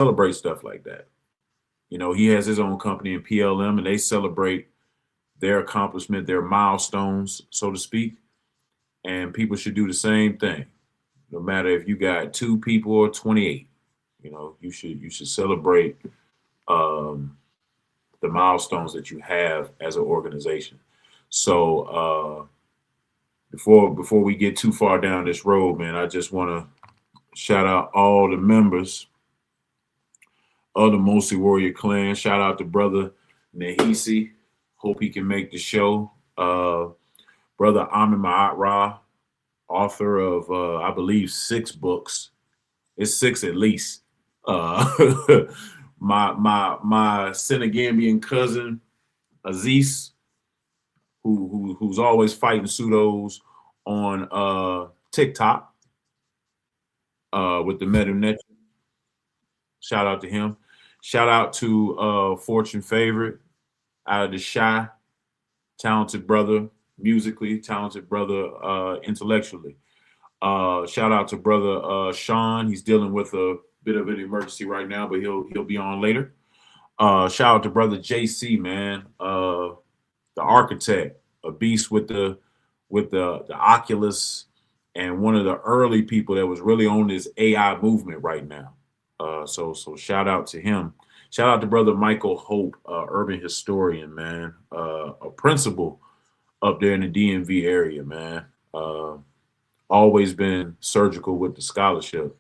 celebrate stuff like that. You know, he has his own company in PLM, and they celebrate their accomplishment, their milestones, so to speak. And people should do the same thing. No matter if you got two people or 28, you know, you should celebrate um, the milestones that you have as an organization. So before we get too far down this road, man, I just want to shout out all the members of the Mossi Warrior Clan. Shout out to brother Nahisi. Hope he can make the show. Brother Amin Ma'at Ra, author of I believe 6 books. It's 6 at least. Uh, my Senegambian cousin Aziz, who's always fighting pseudos on TikTok with the Medu. Shout out to him. Shout out to Fortune Favorite out of the Shy, talented brother, musically, talented brother, intellectually. Shout out to brother Sean. He's dealing with a bit of an emergency right now, but he'll be on later. Shout out to brother JC, man, the architect, a beast with the Oculus, and one of the early people that was really on this AI movement right now. So shout out to him. Shout out to brother Michael Hope, urban historian, man, a principal up there in the DMV area, man. Always been surgical with the scholarship.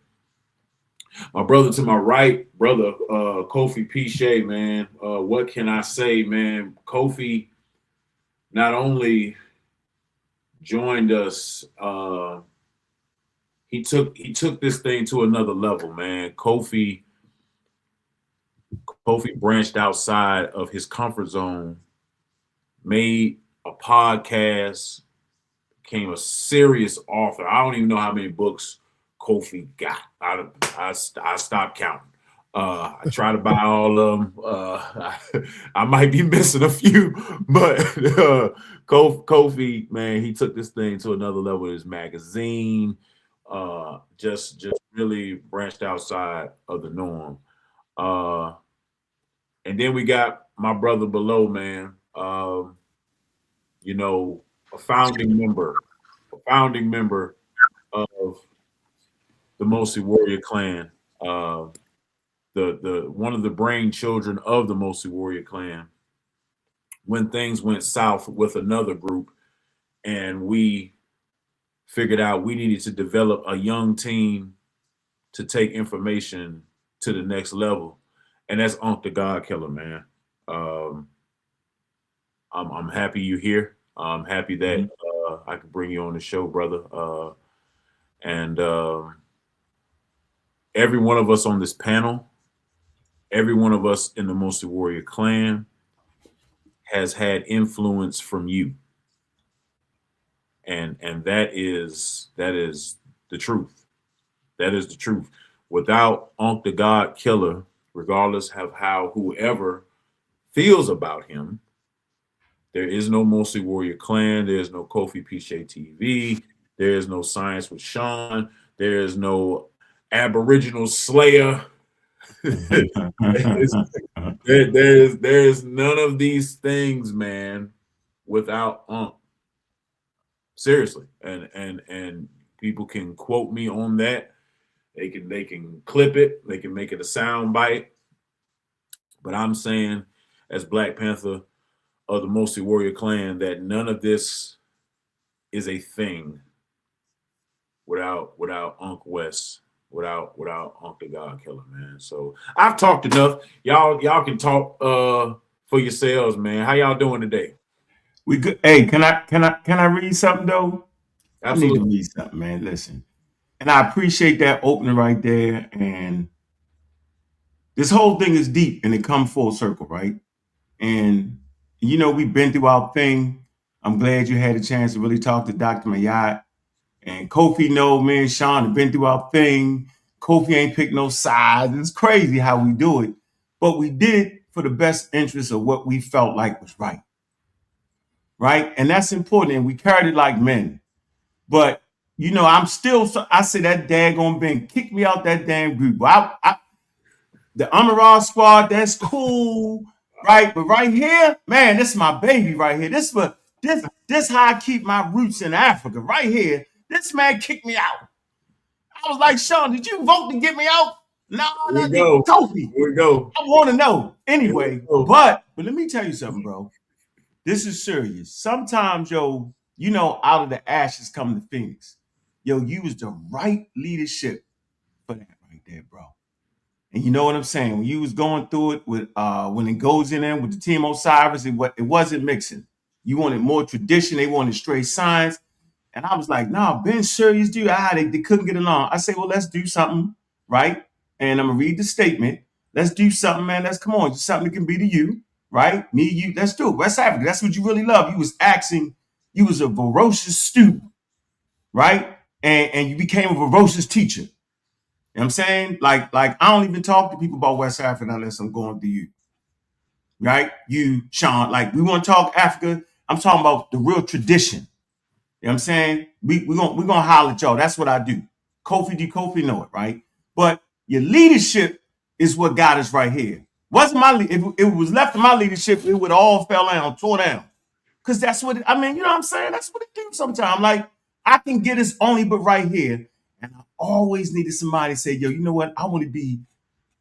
My brother to my right, brother Kofi Piche, man. What can I say, man? Kofi not only joined us, he took this thing to another level, man. Kofi branched outside of his comfort zone, made a podcast, became a serious author. I don't even know how many books Kofi got. I stopped counting. I try to buy all of them. I might be missing a few, but Kofi, man, he took this thing to another level with his magazine. Just really branched outside of the norm. And then we got my brother below, man. You know, a founding member of the Mossi Warrior Clan. The one of the brain children of the Mossi Warrior Clan. When things went south with another group, and we figured out we needed to develop a young team to take information to the next level, and that's Unc the God Killer, man. I'm happy you're here. I'm happy that I could bring you on the show, brother. And every one of us on this panel, every one of us in the Mossi Warrior Clan has had influence from you, and that is the truth. That is the truth. Without Unc the God Killer, regardless of how whoever feels about him, there is no Mossi Warrior Clan. There is no Kofi Piche TV. There is no Science with Sean. There is no Aboriginal Slayer. there's none of these things, man, without Unc. Seriously, and people can quote me on that. They can clip it. They can make it a sound bite. But I'm saying, as Black Panther of the Mossi Warrior Clan, that none of this is a thing without Unc West, without Unc the God Killer, man. So I've talked enough. Y'all can talk for yourselves, man. How y'all doing today? We good. Hey, can I read something though? I need to Absolutely. read something, man. Listen. And I appreciate that opening right there. And this whole thing is deep and it comes full circle, right? And we've been through our thing. I'm glad you had a chance to really talk to Dr. Mayat. And Kofi, no, me and Sean have been through our thing. Kofi ain't picked no sides. It's crazy how we do it. But we did it for the best interest of what we felt like was right. Right? And that's important. And we carried it like men. But, I'm still, I say that daggone Ben kicked me out that damn group. The Amaral squad, that's cool, right? But right here, man, this is my baby right here. This how I keep my roots in Africa. Right here. This man kicked me out. I was like, Sean, did you vote to get me out? No, Here no, we go. Kofi. Here we go. I want to know. Here we Anyway, go. but let me tell you something, bro. This is serious. Sometimes, yo, out of the ashes come the phoenix. Yo, you was the right leadership for that right there, bro. And you know what I'm saying? When you was going through it with when it goes in there with the team Osiris, it wasn't mixing. You wanted more tradition, they wanted straight signs. And I was like, nah, Ben serious, dude. They couldn't get along. I say, well, let's do something, right? And I'm gonna read the statement. Let's do something, man. Let's come on, something that can be to you, right? Me, you, let's do it. West Africa, that's what you really love. You was acting, you was a ferocious student, right? And you became a ferocious teacher. You know what I'm saying? Like I don't even talk to people about West Africa unless I'm going through you. Right? You, Sean, like we want to talk Africa. I'm talking about the real tradition. You know what I'm saying? We're gonna holler at y'all. That's what I do. Kofi know it, right? But your leadership is what got us right here. Wasn't my if it was left to my leadership, it would all fell down, tore down. Cause that's what I mean, you know what I'm saying? That's what it do sometimes. Like I can get us only but right here. And I always needed somebody to say, yo, you know what? I want to be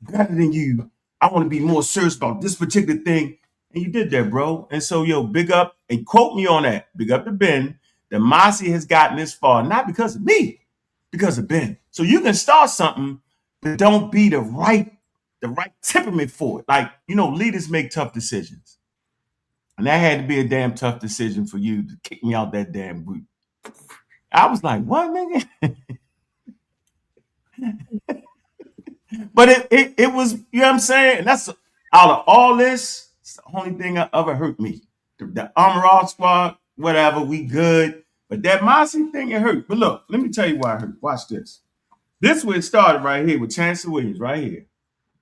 better than you. I want to be more serious about this particular thing. And you did that, bro. And so, yo, big up and quote me on that. Big up to Ben. That Mossi has gotten this far, not because of me, because of Ben. So you can start something, but don't be the right temperament for it. Like, leaders make tough decisions. And that had to be a damn tough decision for you to kick me out that damn group. I was like, what, nigga? But it was, you know what I'm saying? And that's out of all this, it's the only thing that ever hurt me. The Amaral squad, whatever, we good. But that Mossi thing, it hurt. But look, let me tell you why it hurt. Watch this. This where it started right here with Chancellor Williams, right here.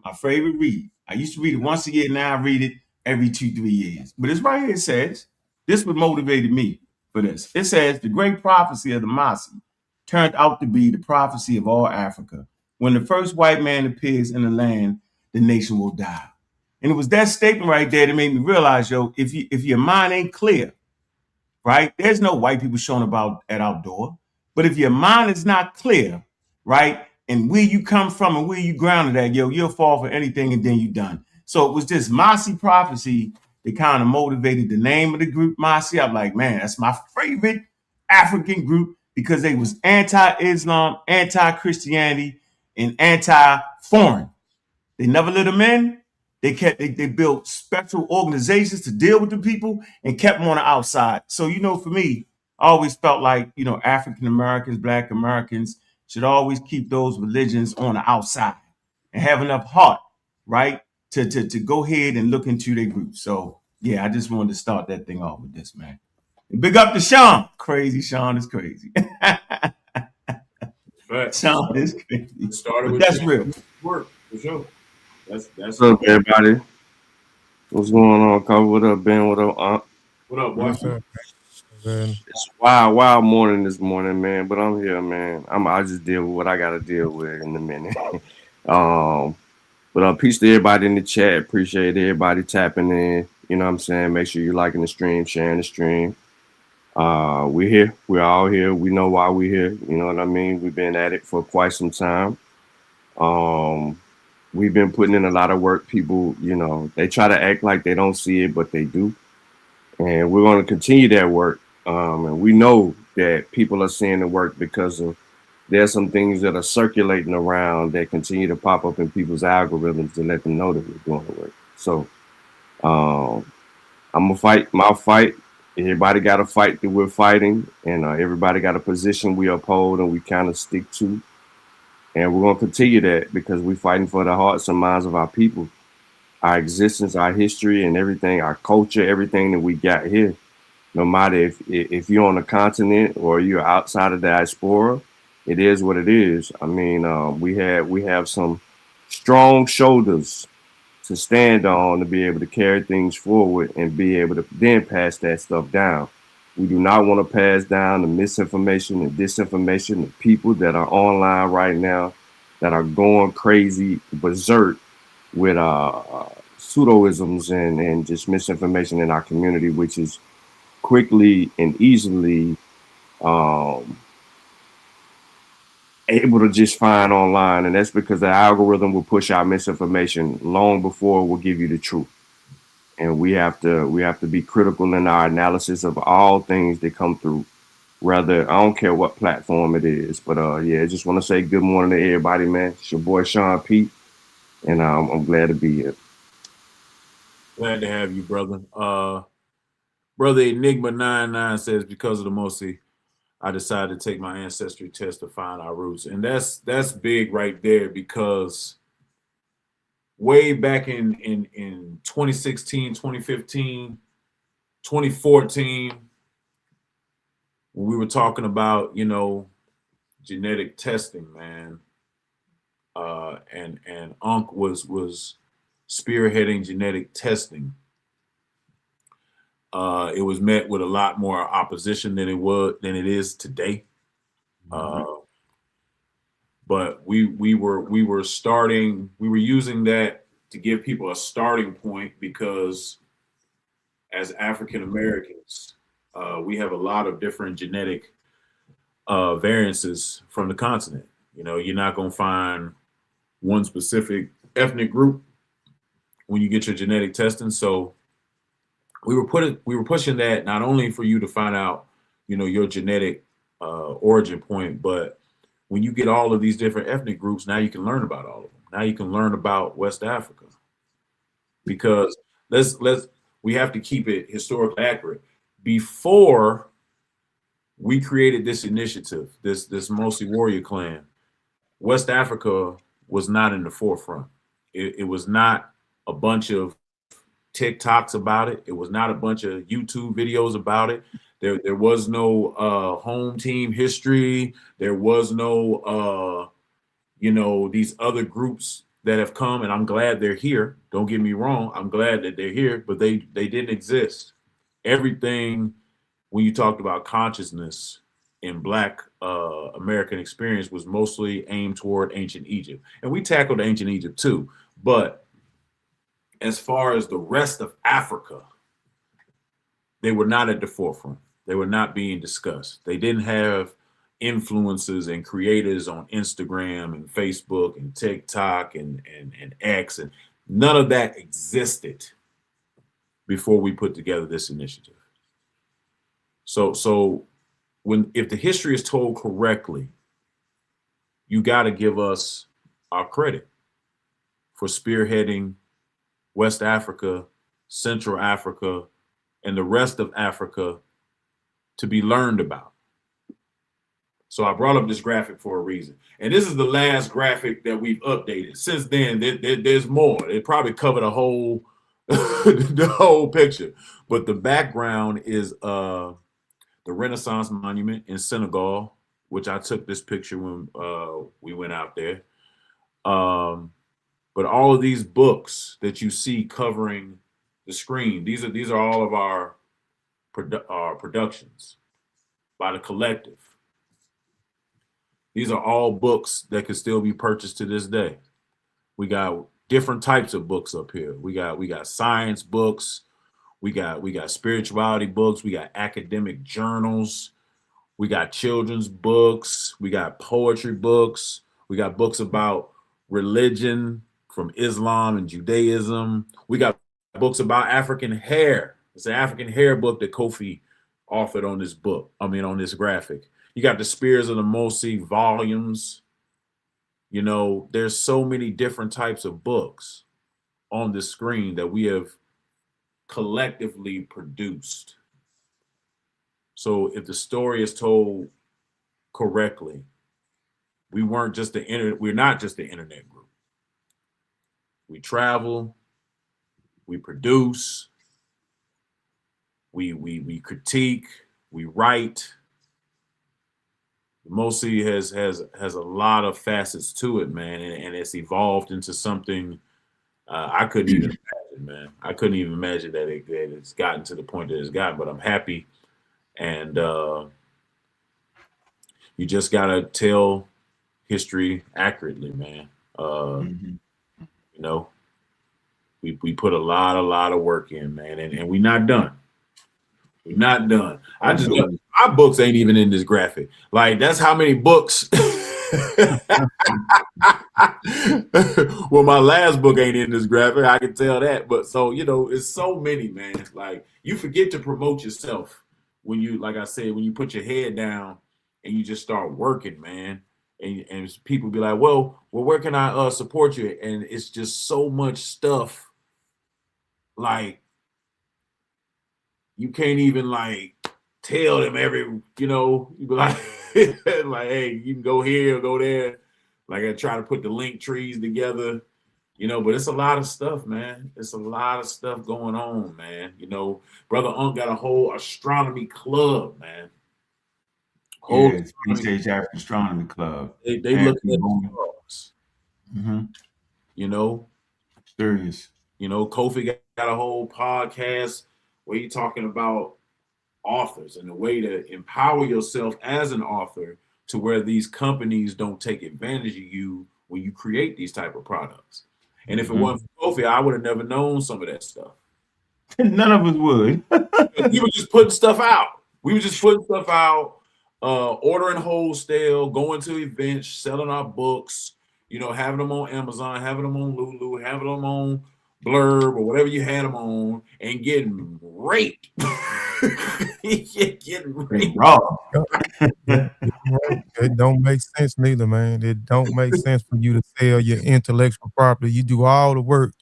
My favorite read. I used to read it once a year, now I read it every 2-3 years. But it's right here, it says, this what motivated me for this. It says, the great prophecy of the Mossi turned out to be the prophecy of all Africa. When the first white man appears in the land, the nation will die. And it was that statement right there that made me realize, yo, if your mind ain't clear, right, there's no white people showing about at outdoor. But if your mind is not clear, right, and where you come from and where you grounded at, yo, you'll fall for anything and then you done. So it was this Mossi prophecy that kind of motivated the name of the group, Mossi. I'm like, man, that's my favorite African group because they was anti-Islam, anti-Christianity, and anti-foreign. They never let them in. They built special organizations to deal with the people and kept them on the outside. So, for me, I always felt like, African Americans, Black Americans should always keep those religions on the outside and have enough heart, right, to go ahead and look into their groups. So, yeah, I just wanted to start that thing off with this, man. And big up to Sean. Crazy. Sean is crazy. Sean is crazy. Started but with that's real. Work for sure. That's What's up, everybody? What's going on, Kobe? What up, Ben? What up, Aunt? What up, What's boy? up, man? It's wild morning this morning, man. But I'm here, man. I just deal with what I gotta deal with in a minute. But peace to everybody in the chat. Appreciate everybody tapping in. You know what I'm saying? Make sure you're liking the stream, sharing the stream. We're here. We're all here. We know why we're here. You know what I mean? We've been at it for quite some time. We've been putting in a lot of work. People, they try to act like they don't see it, but they do. And we're going to continue that work. And we know that people are seeing the work because there's some things that are circulating around that continue to pop up in people's algorithms to let them know that we're doing the work. So I'm going to fight my fight. Everybody got a fight that we're fighting, and everybody got a position we uphold and we kind of stick to. And we're going to continue that because we're fighting for the hearts and minds of our people, our existence, our history, and everything, our culture, everything that we got here. No matter if you're on a continent or you're outside of the diaspora, it is what it is. I mean, we have some strong shoulders to stand on to be able to carry things forward and be able to then pass that stuff down. We do not want to pass down the misinformation and disinformation of people that are online right now that are going crazy, berserk, with pseudoisms and just misinformation in our community, which is quickly and easily um, able to just find online, and that's because the algorithm will push out misinformation long before it will give you the truth. And we have to be critical in our analysis of all things that come through. Rather, I don't care what platform it is, but yeah, I just want to say good morning to everybody, man. It's your boy Sean Pete, and I'm glad to be here. Glad to have you, brother. Brother Enigma 99 says, because of the Mossi, I decided to take my ancestry test to find our roots. And that's big right there, because way back in 2016, 2015, 2014, when we were talking about, genetic testing, man, and Unc was spearheading genetic testing. It was met with a lot more opposition than it is today. Uh, but we were using that to give people a starting point, because as African Americans, we have a lot of different genetic variances from the continent. You're not going to find one specific ethnic group when you get your genetic testing. So we were pushing that, not only for you to find out, your genetic origin point, but when you get all of these different ethnic groups, now you can learn about all of them. Now you can learn about West Africa, because let's we have to keep it historically accurate. Before we created this initiative, this Mossi warrior clan, West Africa was not in the forefront. It was not a bunch of TikToks about it. It was not a bunch of YouTube videos about it. There was no home team history. There was no these other groups that have come, and I'm glad they're here. Don't get me wrong. I'm glad that they're here, but they didn't exist. Everything, when you talked about consciousness in Black American experience, was mostly aimed toward ancient Egypt, and we tackled ancient Egypt too. But as far as the rest of Africa, they were not at the forefront. They were not being discussed. They didn't have influencers and creators on Instagram and Facebook and TikTok and X, and none of that existed before we put together this initiative. So if the history is told correctly, you got to give us our credit for spearheading West Africa, Central Africa, and the rest of Africa to be learned about. So I brought up this graphic for a reason. And this is the last graphic that we've updated. Since then, there's more. It probably covered a whole the whole picture. But the background is the Renaissance Monument in Senegal, which I took this picture when we went out there. But all of these books that you see covering the screen, these are all of our productions by the collective. These are all books that can still be purchased to this day. We got different types of books up here. We got science books, we got spirituality books, we got academic journals, we got children's books, we got poetry books, we got books about religion from Islam and Judaism. We got books about African hair. It's an African hair book that Kofi authored on this book. On this graphic. You got the Spears of the Mossi volumes. There's so many different types of books on the screen that we have collectively produced. So if the story is told correctly, we're not just the internet group. We travel, we produce, we critique, we write. Mossi has a lot of facets to it, man, and it's evolved into something I couldn't even imagine, man. I couldn't even imagine that it's gotten to the point that it's gotten. But I'm happy, and you just gotta tell history accurately, man. Mhm. You know, we put a lot of work in, man, and we're not done. We're not done. I just my books ain't even in this graphic. Like that's how many books. Well, my last book ain't in this graphic. I can tell that. But so it's so many, man. Like you forget to promote yourself when you, like I said, when you put your head down and you just start working, man. And people be like, well, where can I support you? And it's just so much stuff. Like you can't even like tell them you be like, like, hey, you can go here or go there. Like I try to put the link trees together, but it's a lot of stuff, man. It's a lot of stuff going on, man. Brother Unc got a whole astronomy club, man. Whole Space Age African Astronomy Club. They look at the stars. Serious. Kofi got a whole podcast where you're talking about authors and the way to empower yourself as an author to where these companies don't take advantage of you when you create these type of products. And if it wasn't for Kofi, I would have never known some of that stuff. None of us would. We were just putting stuff out. Ordering wholesale, going to events, selling our books, having them on Amazon, having them on Lulu, having them on Blurb or whatever you had them on, and getting raped. Getting raped. It don't make sense neither, man. It don't make sense for you to sell your intellectual property. You do all the work,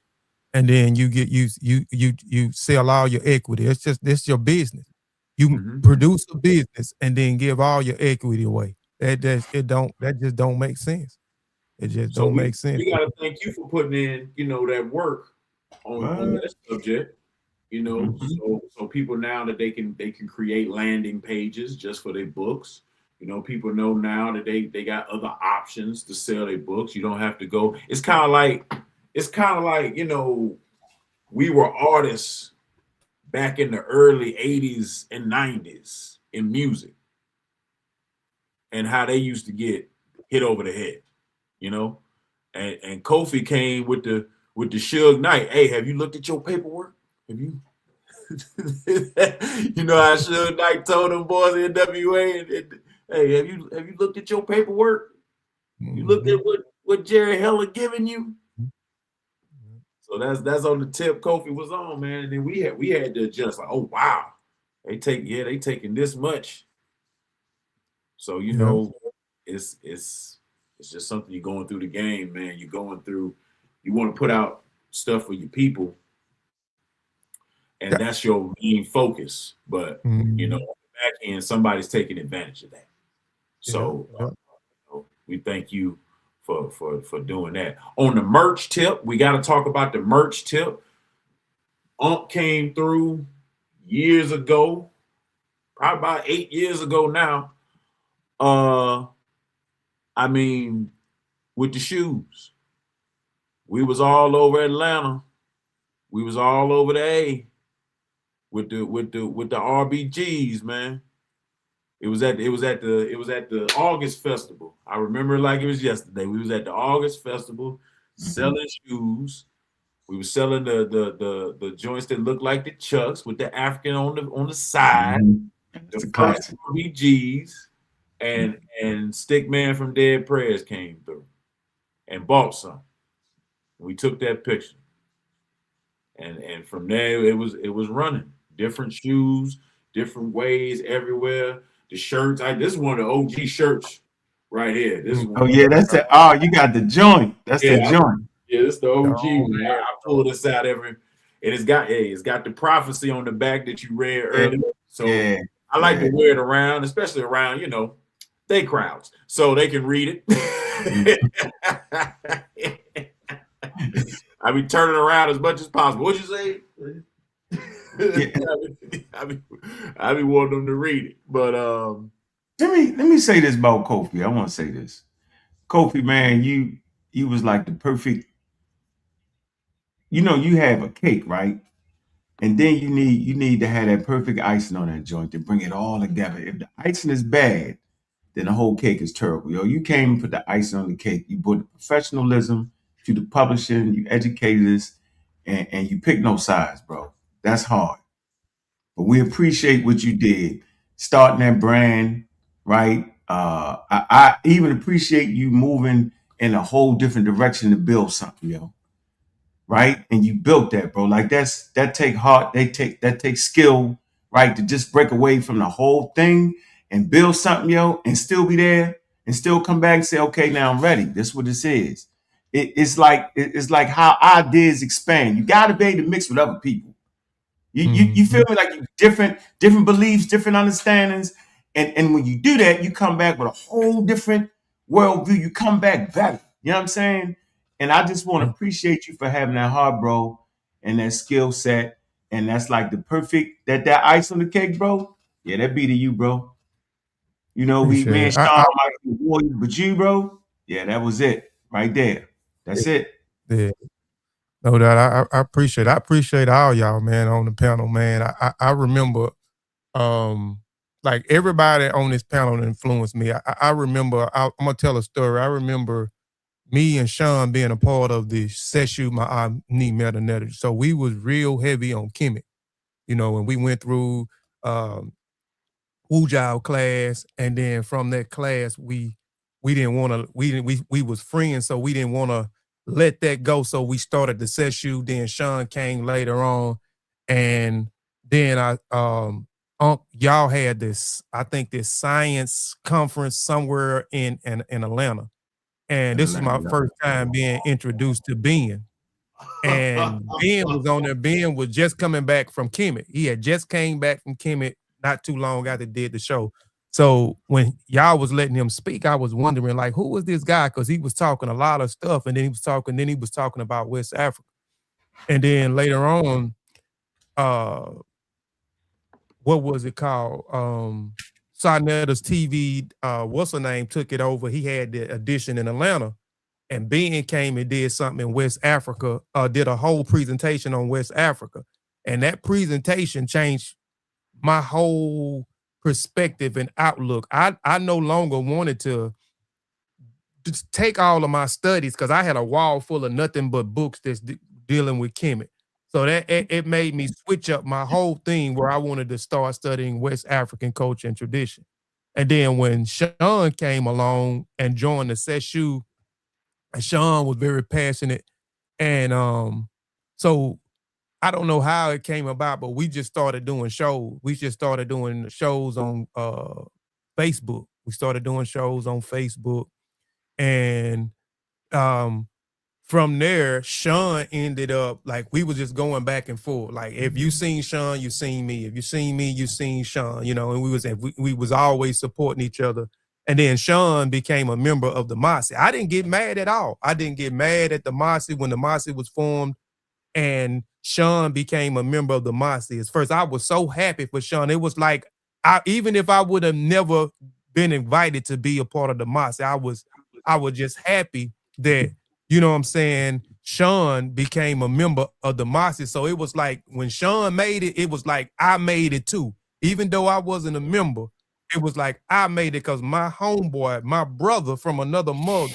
and then you sell all your equity. It's your business. You produce a business and then give all your equity away. That just don't make sense. It just don't make sense. We gotta thank you for putting in, that work on that subject. So people now that they can create landing pages just for their books. People know now that they got other options to sell their books. You don't have to go. It's kind of like we were artists back in the early 80s and 90s in music and how they used to get hit over the head, and Kofi came with the Suge Knight. Hey, have you looked at your paperwork? Have you? How Suge Knight told them boys in NWA, hey, have you looked at your paperwork? You looked at what Jerry Heller giving you? So that's on the tip Kofi was on, man. And then we had to adjust, like, oh wow, they taking this much. So it's just something you're going through the game, man. You want to put out stuff for your people, and that's your main focus. But on the back end, somebody's taking advantage of that. So we thank you for doing that. On the merch tip, we got to talk about the merch tip. Unc came through years ago, probably about 8 years ago now. With the shoes, we was all over Atlanta. We was all over the A with the RBGs, man. It was at the August Festival. I remember it like it was yesterday. We was at the August Festival selling shoes. We were selling the joints that looked like the Chucks with the African on the side. The first RBGs and Stickman from Dead Prayers came through and bought some. We took that picture. And from there it was running. Different shoes, different ways everywhere. The shirts, this is one of the OG shirts right here. This is one that's it. Oh, you got the joint. That's the joint. Yeah, this is the OG. Man. I pull this out and it's got the prophecy on the back that you read earlier. So I like to wear it around, especially around, they crowds, so they can read it. I be turning around as much as possible. What'd you say? I be wanting them to read it, but let me say this about Kofi. I want to say this, Kofi, man. You was like the perfect. You have a cake, right? And then you need to have that perfect icing on that joint to bring it all together. If the icing is bad, then the whole cake is terrible. You came and put the icing on the cake. You brought the professionalism to the publishing. You educated us, and you pick no sides, bro. That's hard. But we appreciate what you did, starting that brand, right? I even appreciate you moving in a whole different direction to build something, yo. Right? And you built that, bro. Like that take heart, that takes skill, right? To just break away from the whole thing and build something, yo, and still be there and still come back and say, okay, now I'm ready. This is what this is. It's like how ideas expand. You gotta be able to mix with other people. You feel me? Like different beliefs, different understandings. And when you do that, you come back with a whole different worldview. You come back better. You know what I'm saying? And I just want to appreciate you for having that heart, bro, and that skill set. And that's like the perfect that ice on the cake, bro. Yeah, that be to you, bro. You know, me Appreciate and it. Sean might be warriors, but you, bro, yeah, that was it right there. That's it. Yeah. No doubt. I appreciate it. I appreciate all y'all, man, on the panel, man. I remember like everybody on this panel influenced me. I remember I'm gonna tell a story. I remember me and Sean being a part of the Seshu my knee meta. So we was real heavy on Kemet, and we went through um Wu class, and then from that class we didn't want to we was friends, so we didn't want to let that go. So we started the Seshu. Then Sean came later on, and then y'all had this, I think, this science conference somewhere in Atlanta, and this is my first time being introduced to Ben. And Ben was on there. Ben was just coming back from Kemet. He had just came back from Kemet not too long after did the show. So when y'all was letting him speak, I was wondering, like, who was this guy? Because he was talking a lot of stuff, and then he was talking about West Africa. And then later on, uh, what was it called? Sarnetta's TV, what's her name, took it over. He had the edition in Atlanta. And Ben came and did something in West Africa, did a whole presentation on West Africa. And that presentation changed my whole perspective and outlook. I no longer wanted to just take all of my studies, because I had a wall full of nothing but books that's dealing with Kemet. So that it made me switch up my whole thing, where I wanted to start studying West African culture and tradition. And then when Sean came along and joined the Seshu, and Sean was very passionate. And so I don't know how it came about, but we just started doing shows. We just started doing shows on Facebook. We started doing shows on Facebook. And um from there, Sean ended up, like, we was just going back and forth. Like, if you seen Sean, you seen me. If you seen me, you seen Sean. And we was always supporting each other. And then Sean became a member of the Mossi. I didn't get mad at all. I didn't get mad at the Mossi when the Mossi was formed, and Sean became a member of the Mossi. At first, I was so happy for Sean. It was like, even if I would have never been invited to be a part of the Mossi, I was just happy that, you know what I'm saying, Sean became a member of the Mossi. So it was like, when Sean made it, it was like I made it too. Even though I wasn't a member, it was like I made it, because my homeboy, my brother from another mother,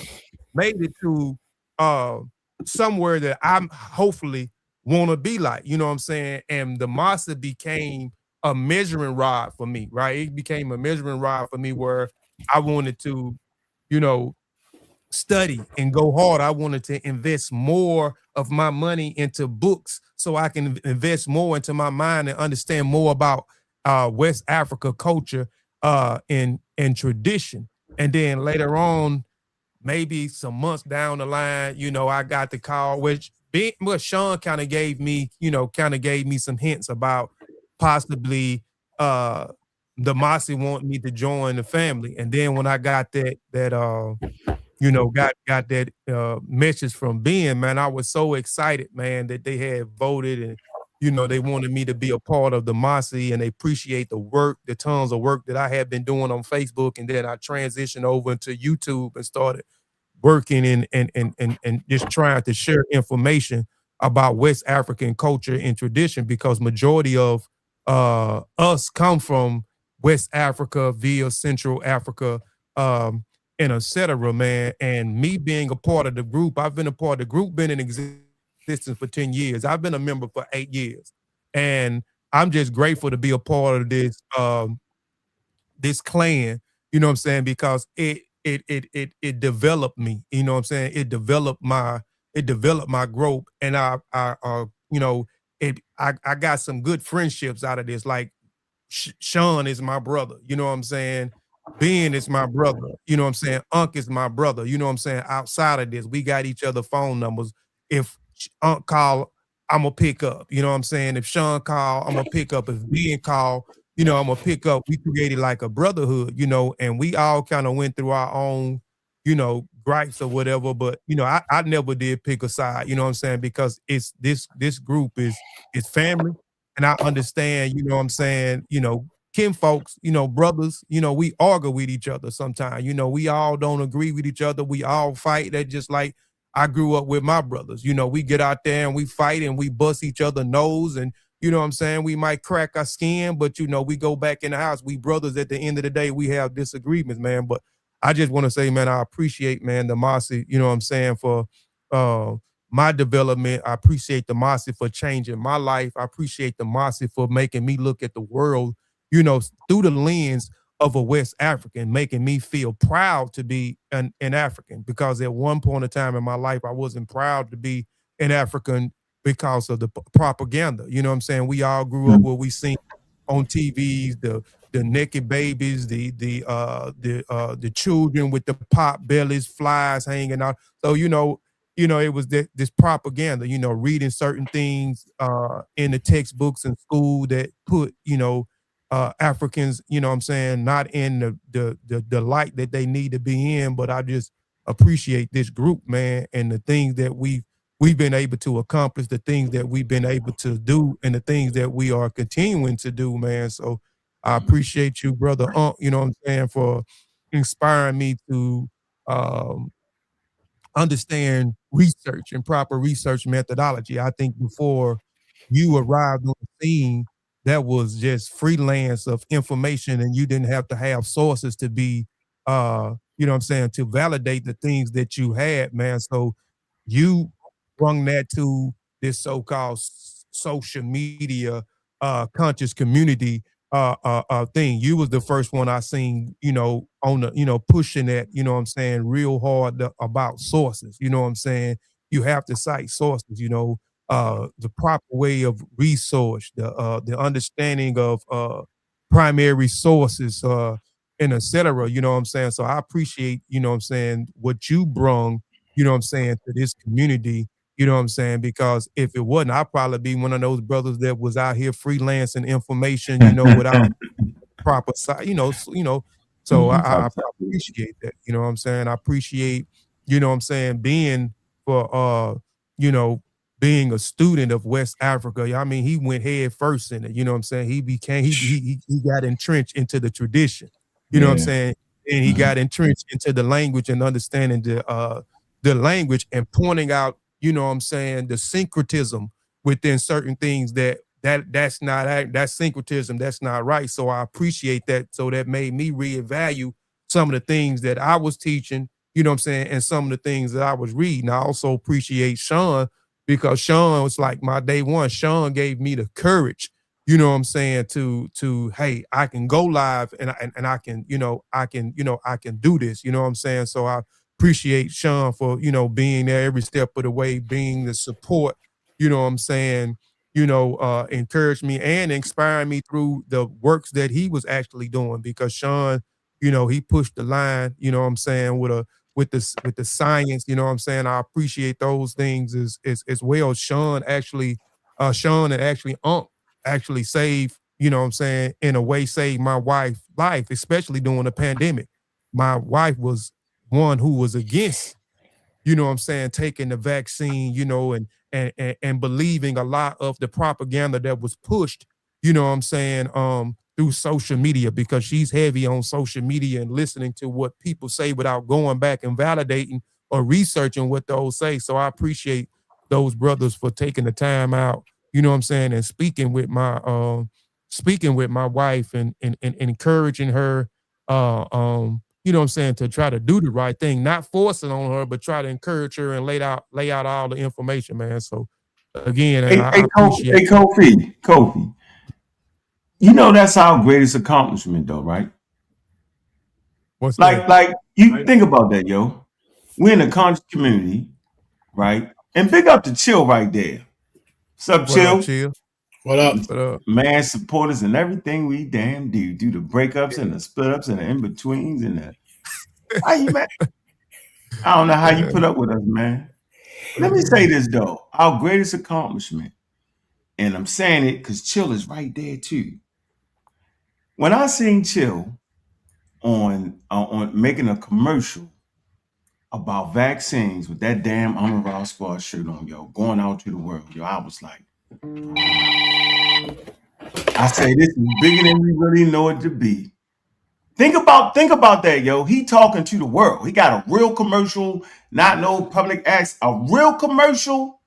made it to uh somewhere that I'm hopefully want to be like, you know what I'm saying? And the Mossi became a measuring rod for me, right? It became a measuring rod for me, where I wanted to, you know, study and go hard. I wanted to invest more of my money into books, so I can invest more into my mind and understand more about West Africa culture and tradition. And then later on, maybe some months down the line, I got the call, which Sean kind of gave me, some hints about possibly uh the Mossi wanting me to join the family. And then when I got got that message from Ben, man, I was so excited, man, that they had voted, and they wanted me to be a part of the Mossi, and they appreciate the work, the tons of work that I had been doing on Facebook. And then I transitioned over into YouTube and started working and just trying to share information about West African culture and tradition, because majority of us come from West Africa via Central Africa, and et cetera, man. And me being a part of the group, I've been a part of the group, been in existence existence for 10 years. I've been a member for 8 years. And I'm just grateful to be a part of this clan, you know what I'm saying? Because it developed me, you know what I'm saying? It developed my growth. And you know, I got some good friendships out of this. Like Sean is my brother. You know what I'm saying? Ben is my brother. You know what I'm saying? Unc is my brother. You know what I'm saying? Outside of this, we got each other phone numbers. If Unc call, I'm gonna pick up. You know what I'm saying? If Sean call, I'm gonna pick up. If Ben call, I'm gonna pick up. We created like a brotherhood, and we all kind of went through our own, gripes or whatever. But I never did pick a side. You know what I'm saying? Because it's this group is family, and I understand, you know what I'm saying, kin folks, brothers, we argue with each other sometimes. We all don't agree with each other. We all fight. That just like I grew up with my brothers. We get out there and we fight and we bust each other nose, and you know what I'm saying? We might crack our skin, but we go back in the house. We brothers at the end of the day. We have disagreements, man. But I just want to say, man, I appreciate, man, the Mossi, you know what I'm saying, for uh my development. I appreciate the Mossi for changing my life. I appreciate the Mossi for making me look at the world, through the lens of a West African, making me feel proud to be an African. Because at one point in time in my life, I wasn't proud to be an African because of the propaganda. You know what I'm saying? We all grew up where we seen on TVs, the naked babies, the children with the pop bellies, flies hanging out. So it was this propaganda. Reading certain things in the textbooks in school that put Africans, you know what I'm saying, not in the light that they need to be in. But I just appreciate this group, man, and the things that we've been able to accomplish, the things that we've been able to do, and the things that we are continuing to do, man. So I appreciate you, brother, you know what I'm saying, for inspiring me to um, understand research and proper research methodology. I think before you arrived on the scene, that was just freelance of information, and you didn't have to have sources to be, you know what I'm saying, to validate the things that you had, man. So you brung that to this so-called social media conscious community thing. You was the first one I seen, on the, pushing that, you know what I'm saying, real hard about sources. You know what I'm saying? You have to cite sources, the proper way of resource, the understanding of primary sources, and et cetera. You know what I'm saying? So I appreciate, you know what I'm saying, what you brung, you know what I'm saying, to this community. You know what I'm saying? Because if it wasn't, I'd probably be one of those brothers that was out here freelancing information, without proper side, So I appreciate that. You know what I'm saying? I appreciate, you know what I'm saying, being for you know, being a student of West Africa. I mean, he went head first in it. You know what I'm saying? He became he got entrenched into the tradition. You know what I'm saying? And he got entrenched into the language and understanding the language and pointing out, you know what I'm saying, the syncretism within certain things that's not that's syncretism, that's not right. So I appreciate that. So that made me reevaluate some of the things that I was teaching, you know what I'm saying, and some of the things that I was reading. I also appreciate Sean, because Sean was like my day one. Sean gave me the courage, you know what I'm saying, to hey, I can go live, and I can, I can do this, you know what I'm saying. So I appreciate Sean for, being there every step of the way, being the support, you know what I'm saying, encouraged me and inspired me through the works that he was actually doing. Because Sean, he pushed the line, you know what I'm saying, with the science, you know what I'm saying. I appreciate those things as well. Sean and actually actually saved, you know what I'm saying, in a way saved my wife's life, especially during the pandemic. My wife was one who was against, you know what I'm saying, taking the vaccine, and believing a lot of the propaganda that was pushed, you know what I'm saying, through social media, because she's heavy on social media and listening to what people say without going back and validating or researching what those say. So I appreciate those brothers for taking the time out, you know what I'm saying, and speaking with my wife, and encouraging her, you know what I'm saying, to try to do the right thing, not force it on her, but try to encourage her and lay out all the information, man. So again, I appreciate Kofi. You know that's our greatest accomplishment, though, right? what's that? Like you think about that, yo. We're in a conscious community, right? And big up to Chill right there. What's up, What up, Chill? Chill? What up? What up? Man, support us in everything we damn do the breakups and the split ups and the in betweens and the how you man. I don't know how you put up with us, man. Let me say this though, our greatest accomplishment, and I'm saying it because Chill is right there too. When I seen Chill on making a commercial about vaccines with that damn I'm a Raw Squad shirt on, yo, going out to the world, yo, I was like, I say this is bigger than we really know it to be. Think about that, yo. He talking to the world. He got a real commercial, not no public acts, a real commercial,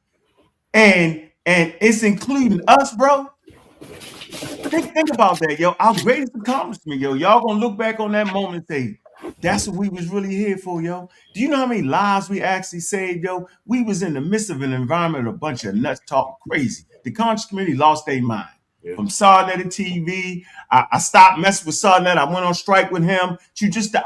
and it's including us, bro. Think about that, yo. Our greatest accomplishment, yo. Y'all gonna look back on that moment and say, that's what we was really here for, yo. Do you know how many lives we actually saved, yo? We was in the midst of an environment of a bunch of nuts talking crazy. The conscious community lost their mind. Yeah. From Sarnet and TV, I stopped messing with Sarnet. I went on strike with him. To just the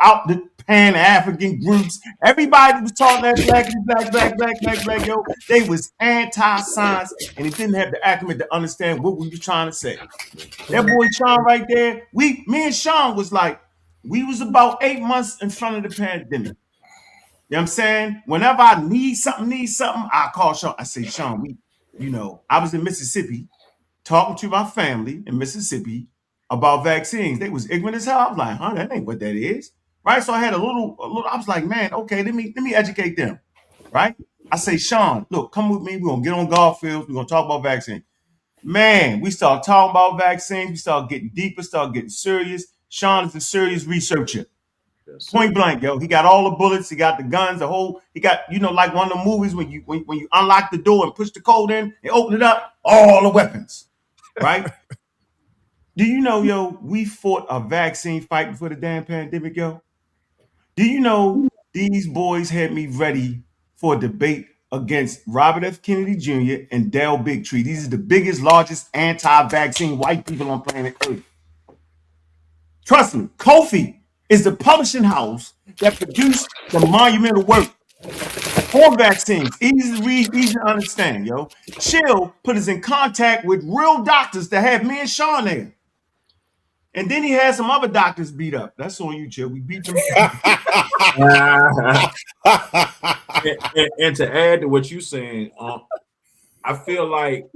Pan-African groups. Everybody was talking that black, yo. They was anti-science, and it didn't have the acumen to understand what we were trying to say. That boy Sean right there, me and Sean was like, we was about 8 months in front of the pandemic. You know what I'm saying? Whenever I need something, I call Sean. I say, Sean, I was in Mississippi talking to my family in Mississippi about vaccines. They was ignorant as hell. I was like, that ain't what that is. Right? So I had a little, I was like, man, okay, let me educate them. Right? I say, Sean, look, come with me. We're gonna get on golf fields, we're gonna talk about vaccines. Man, we start talking about vaccines. We start getting deeper, start getting serious. Sean is a serious researcher. Yes, point blank, yo. He got all the bullets. He got the guns, he got, like one of the movies when you unlock the door and push the code in and open it up, all the weapons, right? Do you know, yo, we fought a vaccine fight before the damn pandemic, yo? Do you know these boys had me ready for a debate against Robert F. Kennedy Jr. and Dale Bigtree? These are the biggest, largest anti-vaccine white people on planet Earth. Trust me, Kofi is the publishing house that produced the monumental work on vaccines. Easy to read, easy to understand, yo. Chill put us in contact with real doctors that have me and Sean there. And then he had some other doctors beat up. That's on you, Chill. We beat them. and to add to what you're saying, I feel like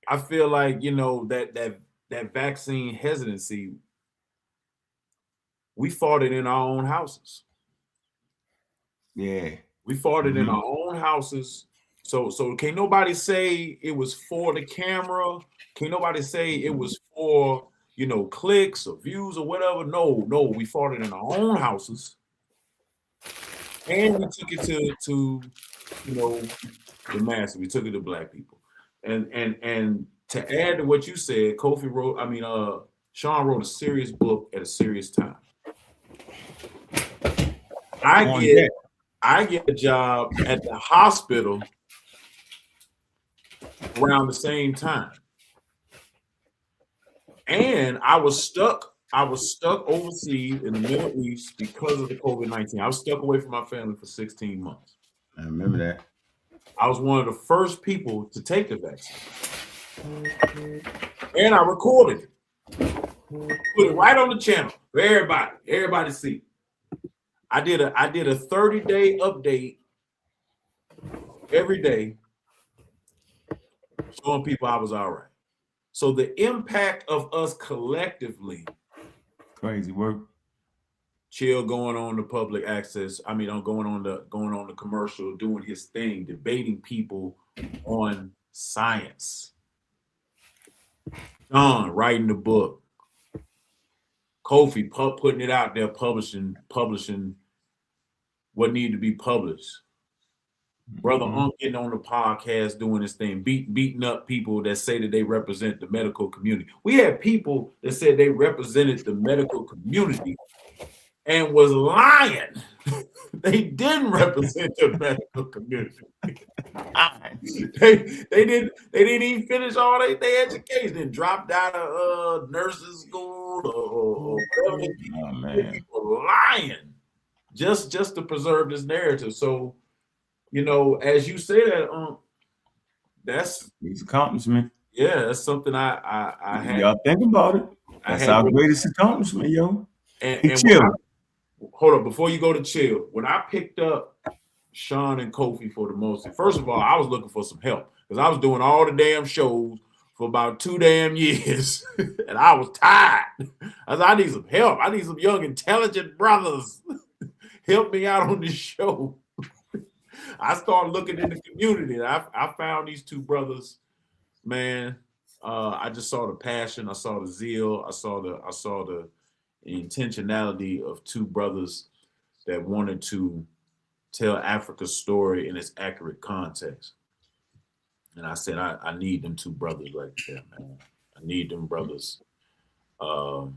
that vaccine hesitancy, we fought it in our own houses. Yeah, we fought it in our own houses. So can't nobody say it was for the camera. Can't nobody say it was for clicks or views or whatever. No, we fought it in our own houses. And we took it to the masses. We took it to black people. And to add to what you said, Sean wrote a serious book at a serious time. I get a job at the hospital around the same time. And I was stuck overseas in the Middle East because of the COVID-19. I was stuck away from my family for 16 months. I remember that. I was one of the first people to take the vaccine. And I recorded it. Put it right on the channel for everybody to see. I did a 30-day update every day showing people I was all right. So the impact of us collectively, crazy work. Chill going on the public access. Going on the commercial, doing his thing, debating people on science. John writing the book. Kofi putting it out there, publishing what needed to be published. Brother Unc getting on the podcast doing his thing, beating up people that say that they represent the medical community. We had people that said they represented the medical community and was lying. They didn't represent the medical community. They didn't even finish all their education and dropped out of nursing school or whatever they did. Oh, They man. were lying just to preserve this narrative. So, you know, as you say that, that's His accomplishment. yeah, that's something I had. Y'all think about it. I That's had our greatest accomplishment, yo. Hey, and when chill. hold up before you go to chill. When I picked up Sean and Kofi for the Mossi, first of all, I was looking for some help because I was doing all the damn shows for about 2 damn years, and I was tired. I said, I need some help. I need some young, intelligent brothers. Help me out on this show. I started looking in the community, and I found these two brothers. Man, I just saw the passion. I saw the zeal. I saw the intentionality of two brothers that wanted to tell Africa's story in its accurate context. And I said, I need them two brothers right there, man. I need them brothers to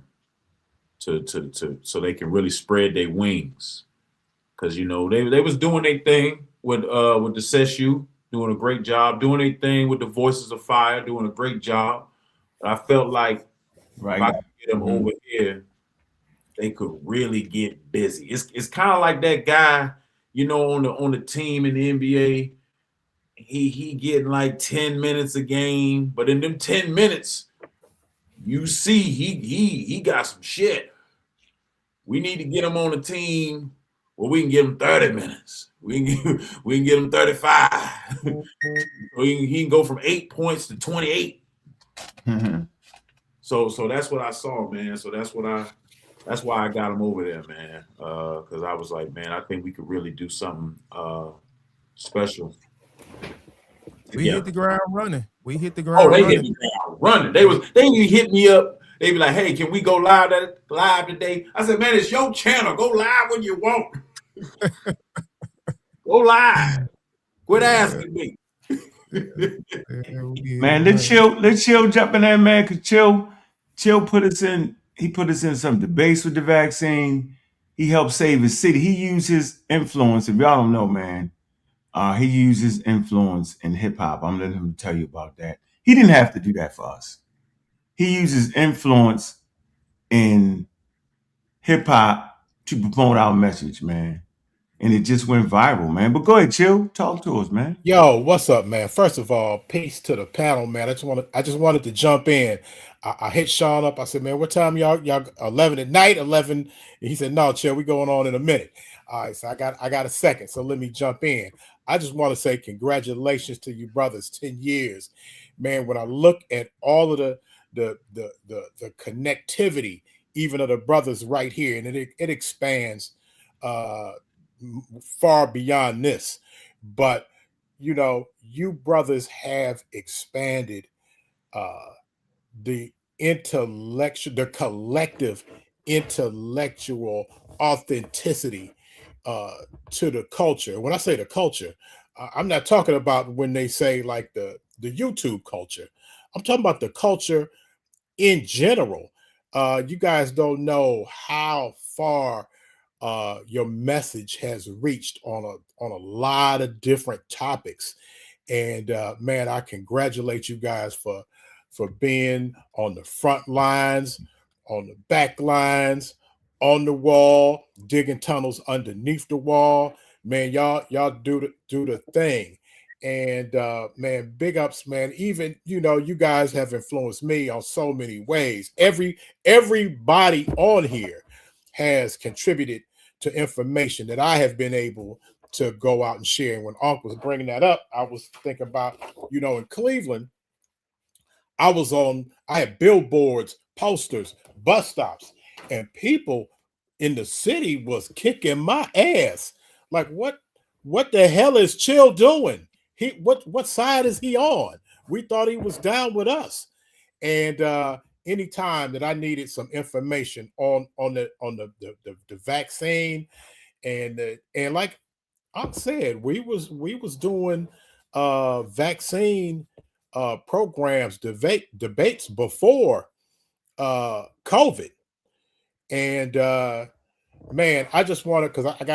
so they can really spread their wings. Cause you know, they was doing their thing with the SESU, doing a great job, doing their thing with the Voices of Fire, doing a great job. But I felt like if I could get them over here, they could really get busy. It's kind of like that guy, you know, on the team in the NBA. He getting like 10 minutes a game, but in them 10 minutes, you see he got some shit. We need to get him on the team where we can give him 30 minutes. We can get him 35. He can go from 8 points to 28. Mm-hmm. So that's what I saw, man. So that's why I got him over there, man. Because I was like, man, I think we could really do something special. We hit the ground running. We hit the Oh, ground they hit running. me down running. They even hit me up. They be like, hey, can we go live today? I said, man, it's your channel. Go live when you want. Go live. Quit asking me. Man, let chill jump in there, man. Cause chill put us in. He put us in some debates with the vaccine. He helped save his city. He used his influence. If y'all don't know, man, he used his influence in hip hop. I'm letting him tell you about that. He didn't have to do that for us. He used his influence in hip hop to promote our message, man. And it just went viral, man. But go ahead, chill. Talk to us, man. Yo, what's up, man? First of all, peace to the panel, man. I just wanted to jump in. I hit Sean up. I said, man, what time y'all 11 at night? 11. And he said, no, chill, we going on in a minute. All right, so I got a second. So let me jump in. I just want to say congratulations to you brothers, 10 years. Man, when I look at all of the connectivity, even of the brothers right here, and it expands far beyond this. But you know, you brothers have expanded the collective intellectual authenticity to the culture. When I say the culture, I'm not talking about when they say like the YouTube culture. I'm talking about the culture in general. You guys don't know how far your message has reached on a lot of different topics. And man, I congratulate you guys for being on the front lines, on the back lines, on the wall, digging tunnels underneath the wall. Man, y'all do the thing. And man, big ups, man. Even you guys have influenced me on so many ways. Everybody on here has contributed to information that I have been able to go out and share. And when Unc was bringing that up, I was thinking about, in Cleveland, I had billboards, posters, bus stops, and people in the city was kicking my ass. Like, what the hell is Chill doing? What side is he on? We thought he was down with us. And anytime that I needed some information on the vaccine, and like I said, we was doing vaccine programs, debates before COVID, and man, I just want to, because I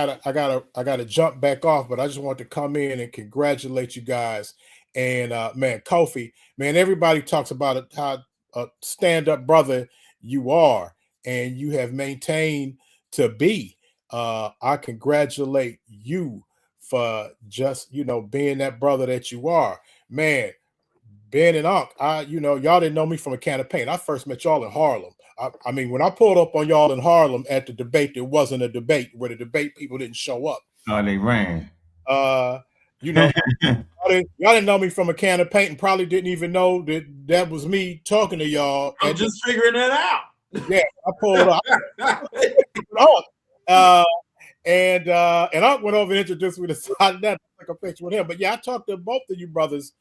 gotta jump back off, but I just want to come in and congratulate you guys. And man, Kofi, man, everybody talks about it, how a stand-up brother you are, and you have maintained to be. I congratulate you for just being that brother that you are, man. Ben and Unc, y'all didn't know me from a can of paint. I first met y'all in Harlem. I mean, when I pulled up on y'all in Harlem at the debate, there wasn't a debate where the debate people didn't show up. Oh, they ran. You know, y'all didn't know me from a can of paint and probably didn't even know that was me talking to y'all. I'm just figuring that out. Yeah, I pulled up. And Unc went over and introduced me to Side Net. I took a picture with him. But yeah, I talked to both of you brothers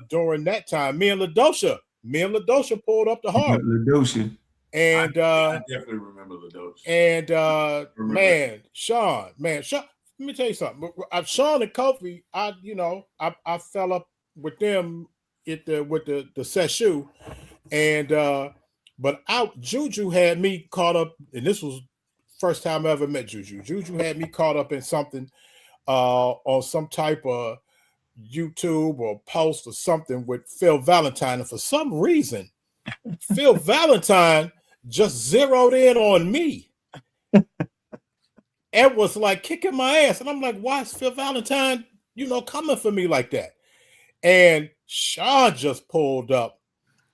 during that time. Me and Ladosha pulled up to Harlem. Ladosha. And I definitely remember Ladosha. And man, Sean, let me tell you something. Sean and Kofi, I fell up with them with the session, and but Juju had me caught up, and this was first time I ever met Juju. Juju had me caught up in something on some type of YouTube or post or something with Phil Valentine, and for some reason, Phil Valentine just zeroed in on me and was like kicking my ass. And I'm like, why is Phil Valentine, coming for me like that? And Sean just pulled up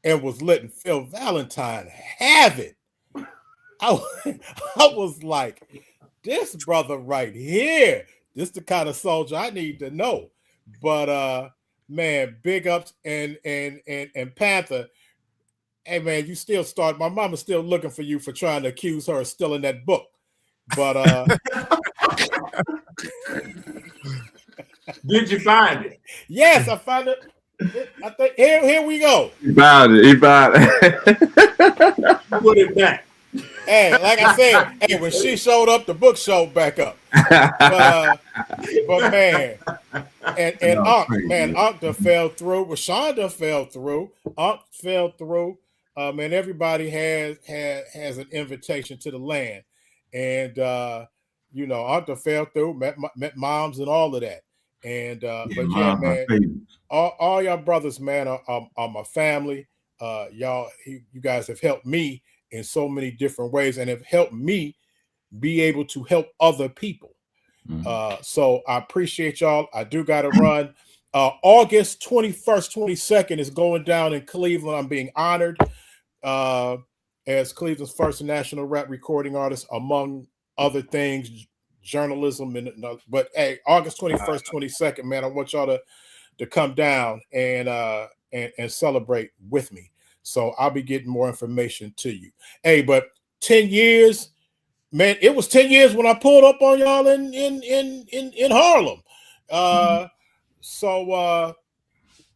and was letting Phil Valentine have it. I was like, this brother right here, this the kind of soldier I need to know. But man, big ups and Panther. Hey man, you still start. My mama's still looking for you for trying to accuse her of stealing that book. But did you find it? Yes, I found it. I think here we go. He found it. Put it back. Hey, like I said, when she showed up, the book showed back up. But man, and Unc done fell through. Rashawn done fell through. Unc fell through. And everybody has an invitation to the land, and Unc done fell through. Met moms and all of that. And but yeah, man, all y'all brothers, man, are my family. You guys have helped me in so many different ways and have helped me be able to help other people. So I appreciate y'all. I do got to run. August 21st, 22nd is going down in Cleveland. I'm being honored as Cleveland's first national rap recording artist, among other things, journalism. But hey, August 21st, 22nd, man, I want y'all to come down and celebrate with me. So I'll be getting more information to you. Hey, but 10 years, man, it was 10 years when I pulled up on y'all in Harlem. So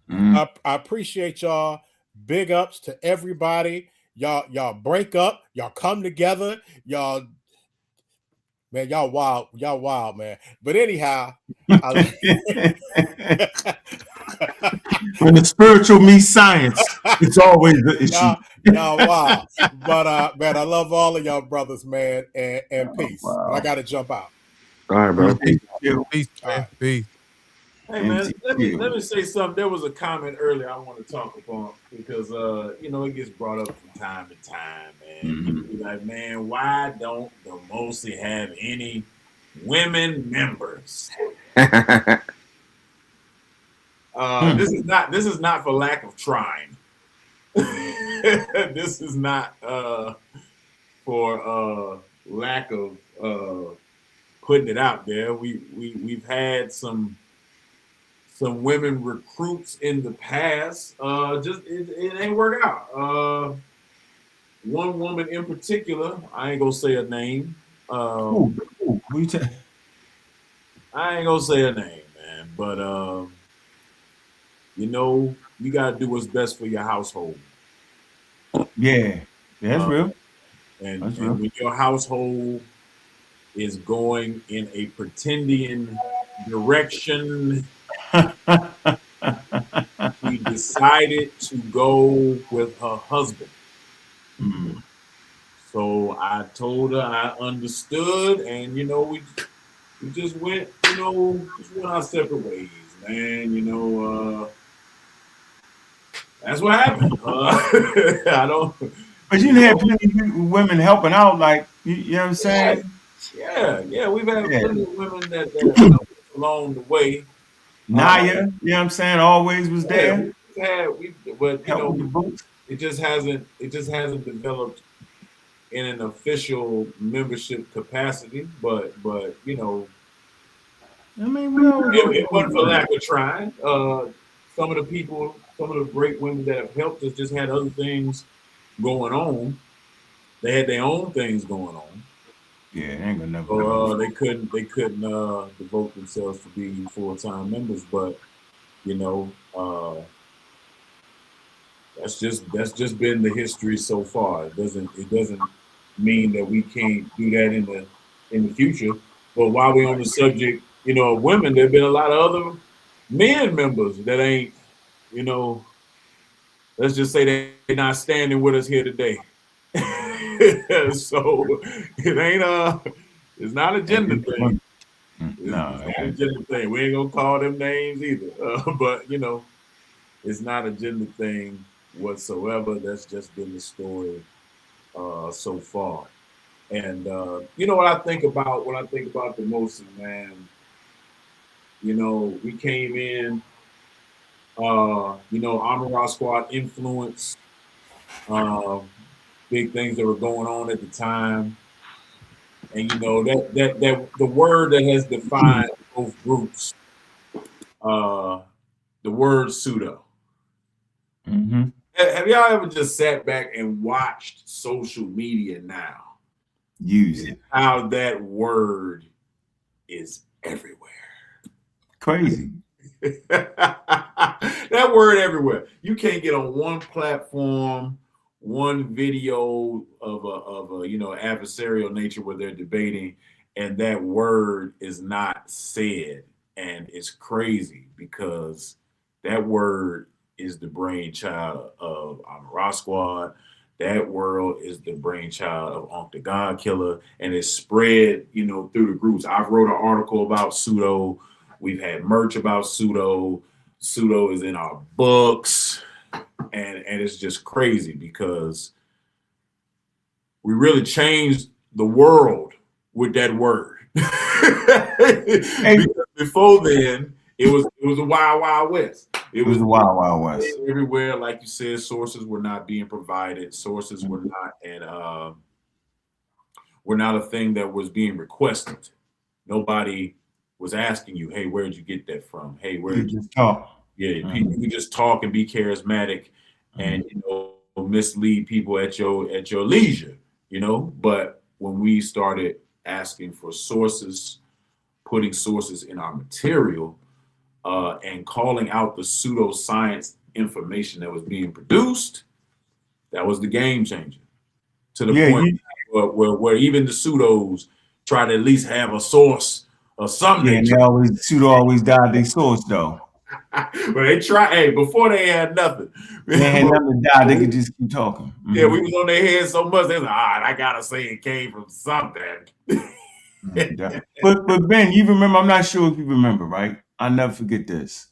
I appreciate y'all. Big ups to everybody. Y'all break up, y'all come together, y'all wild, man. But anyhow, when the spiritual meets science, it's always the issue. Y'all wow. But man, I love all of y'all brothers, man, and peace. Wow. But I gotta jump out. All right, bro. Peace, man. Peace. Hey man, let me say something. There was a comment earlier I want to talk about because it gets brought up from time to time, man. People be like, man, why don't the Mossi have any women members? This is not for lack of trying. This is not for lack of putting it out there. We've had some women recruits in the past. It ain't work out. One woman in particular, I ain't gonna say her name. I ain't gonna say her name, man. But you gotta do what's best for your household. Yeah, that's real. And when your household is going in a pretending direction, she decided to go with her husband. So I told her I understood, and we just went, our separate ways, man. That's what happened. I don't, But you you had know, plenty of women helping out, like you know what I'm yeah, saying? yeah. We've had Yeah. plenty of women that helped us along the way. Naya, you know what I'm saying, always was Yeah, there, but help with the books. it just hasn't developed in an official membership capacity. But I mean, we always it looking for wasn't for women. lack of trying. Some of the great women that have helped us just had other things going on. They had their own things going on. Yeah, it ain't gonna never be no. So they couldn't devote themselves to being full-time members. But you know, that's just been the history so far. It doesn't mean that we can't do that in the future. But while we're on the subject, of women, there've been a lot of other men members that ain't, you know, let's just say they're not standing with us here today. So it ain't it's not a gender thing. It's No, not a gender thing. We ain't gonna call them names either. But it's not a gender thing whatsoever. That's just been the story so far. And you know what I think about when I think about the Mossi, man. We came in, Armor Squad influence, uh, big things that were going on at the time, and that the word that has defined both groups, uh, the word pseudo. mm-hmm. Have y'all ever just sat back and watched social media now? Use it. How that word is everywhere. Crazy. That word everywhere. You can't get on one platform, one video of a adversarial nature where they're debating, and that word is not said. And it's crazy because that word is the brainchild of Amara Squad. That world is the brainchild of Unc the God Killer, and it's spread, through the groups. I've wrote an article about pseudo. We've had merch about pseudo. Pseudo is in our books, and it's just crazy because we really changed the world with that word. Hey, Because before then, it was a wild wild west. It it was was the Wild Wild West. everywhere, like you said. Sources were not being provided. Sources were not, and were not a thing that was being requested. Nobody was asking you, "Hey, where'd you get that from? Hey, where You did you?" just talk. Yeah, Mhm. people can just talk and be charismatic, and mislead people at your leisure. But when we started asking for sources, putting sources in our material, and calling out the pseudoscience information that was being produced, that was the game changer. To the Yeah, point you. where even the pseudos try to at least have a source of some Yeah, and nature. they always pseudo always died their source though. But they try. Hey, before they had nothing. They had nothing to die. They could just keep talking. Yeah, Mm-hmm. we was on their head so much. They was like, I gotta say it came from something. Yeah. But Ben, you remember? I'm not sure if you remember, right? I'll never forget this.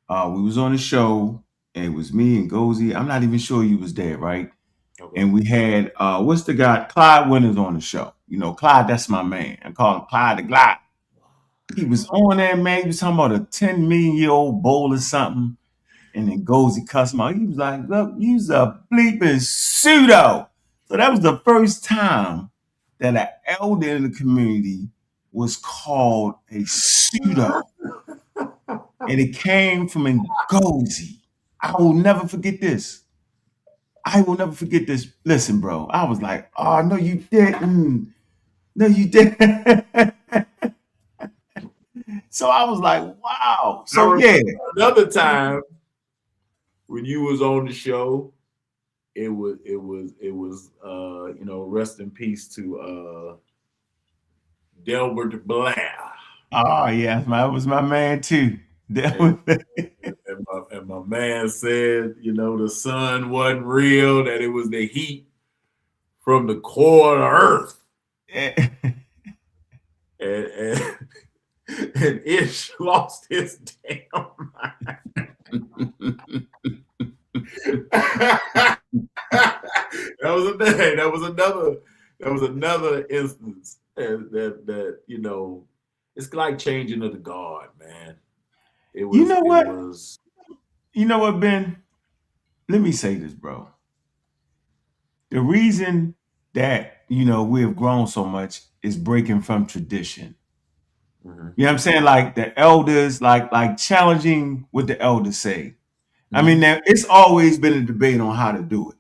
We was on a show, and it was me and Gozy. I'm not even sure you was there, right? Okay. And we had what's the guy? Clyde Winters on the show. Clyde, that's my man. I call him Clyde the Glide. He was on there, man. He was talking about a 10 million year old bowl or something. And then Gozy cussed him out. He was like, look, you's a bleeping pseudo. So that was the first time that an elder in the community was called a pseudo. And it came from Ngozi. I will never forget this. I will never forget this. Listen, bro. I was like, oh, no, you didn't. No, you didn't. So I was like, wow. I So remember yeah. another time when you was on the show. It was rest in peace to Delbert Blair. Oh yeah, that was my man too. And, and my man said, the sun wasn't real, that it was the heat from the core of the earth. Eh, And and Ish lost his damn mind. That was another instance that you know, it's like changing of the guard, man. It you was know it what? was You know what, Ben? Let me say this, bro. The reason that we have grown so much is breaking from tradition. mhm, You know what I'm saying? Like the elders, like challenging what the elders say. I mean, mhm, now it's always been a debate on how to do it.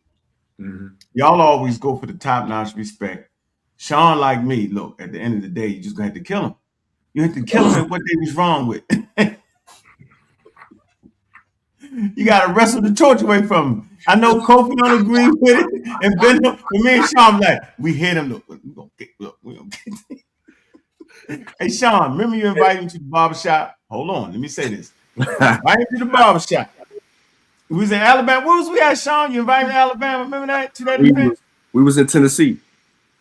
mhm. Y'all always go for the top notch respect. Sean, like me, look, at the end of the day, you just gonna have to kill him. You have to kill him at what they was wrong with. You gotta wrestle the torch away from him. I know Kofi don't agree with it, and Ben, but me and Sean like, we hit him. Look, we gonna get. Hey Sean, remember you invited him to the barbershop? Hold on, let me say this. Invite him to the barbershop. We was in Alabama. Where was we at, Sean? You invited me to Alabama. Remember that to that event? We was in Tennessee.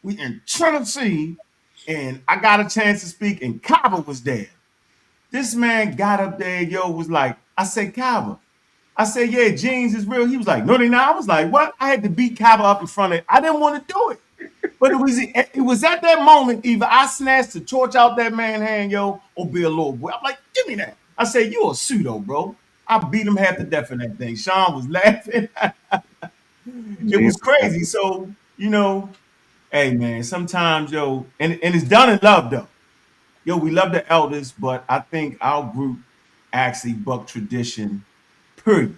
We in Tennessee, and I got a chance to speak, and Kaba was there. This man got up there, was like, I said, Kaba. I said, yeah, jeans is real. He was like, no, they not. I was like, what? I had to beat Kaba up in front of it. I didn't want to do it. But it was at that moment, either I snatched the torch out that man's hand, or be a little boy. I'm like, give me that. I said, you a pseudo, bro. I beat him half to death in that thing. Sean was laughing. It was crazy. So, hey man, sometimes, and it's done in love though. We love the elders, but I think our group actually bucked tradition, period.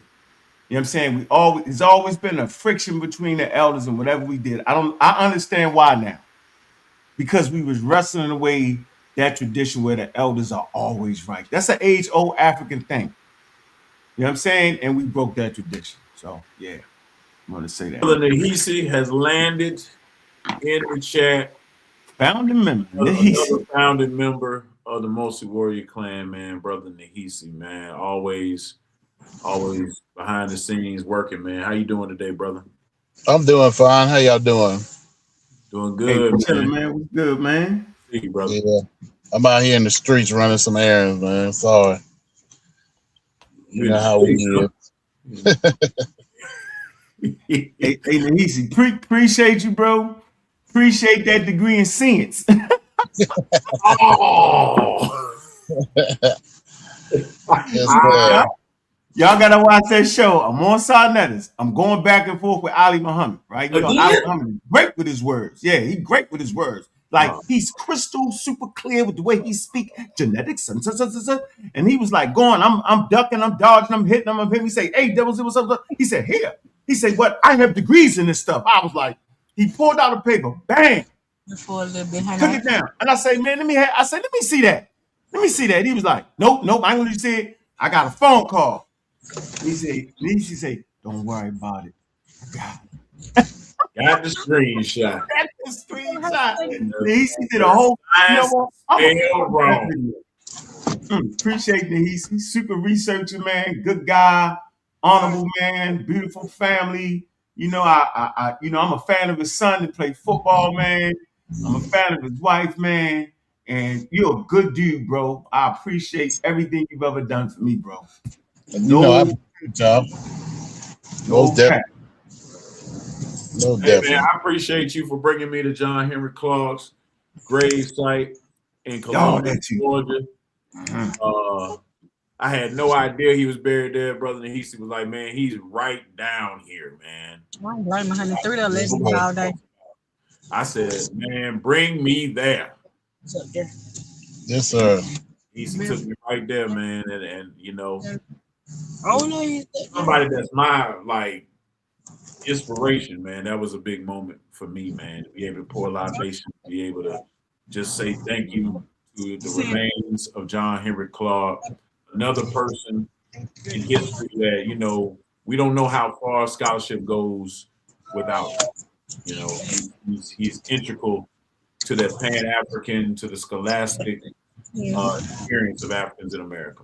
You know what I'm saying? It's always been a friction between the elders and whatever we did. I understand why now. Because we was wrestling away that tradition where the elders are always right. That's an age-old African thing. You know what I'm saying? And we broke that tradition. So yeah, I want to say that. Brother Nahisi has landed in the chat. Founding member. Another founding member of the Mossi Warrior Clan, man, Brother Nahisi, man. Always behind the scenes working, man. How you doing today, brother? I'm doing fine. How y'all doing? Doing Hey, good, chilling, man. man. We good, man. See you, brother. Yeah. I'm out here in the streets running some errands, man. Sorry. You know how we live. Hey, Nahisi, appreciate you, bro. Appreciate that degree in science. Oh, Yes, Y'all gotta watch that show. I'm on Sarnetta's. I'm going back and forth with Ali Muhammad, right? Ali again? Muhammad is great with his words. Yeah, he's great with his words. Like he's crystal super clear with the way he speak genetics and he was like going, I'm ducking, I'm dodging, I'm hitting him, I'm hitting. He say, hey, devils, what's up? He said, here. He said, what? I have degrees in this stuff. I was like, he pulled out a paper, bang, Before a little bit, took it down, and I say, man, let me see that. Let me see that. He was like, nope, I ain't gonna see it. I got a phone call. He said, don't worry about it. I got it. Got the screenshot. That's the screenshot. Nahisi did a whole. You know what? Appreciate Nahisi. Super researcher, man. Good guy. Honorable man. Beautiful family. I'm a fan of his son that played football, man. I'm a fan of his wife, man. And you're a good dude, bro. I appreciate everything you've ever done for me, bro. I appreciate y'all. Most definitely. Hey, man, I appreciate you for bringing me to John Henry Clark's grave site in Columbus, Georgia. I had no idea he was buried there. Brother Nahisi was like, man, he's right down here, man. I'm right behind the 3 legends all day. I said, man, bring me there. Yes, sir. He took me right there, man, and oh no, somebody that's my inspiration, man. That was a big moment for me, man. To be able to pour libation, to be able to just say thank you to the remains of John Henry Clark, another person in history that we don't know how far scholarship goes without. He's integral to that Pan-African, to the scholastic experience of Africans in America.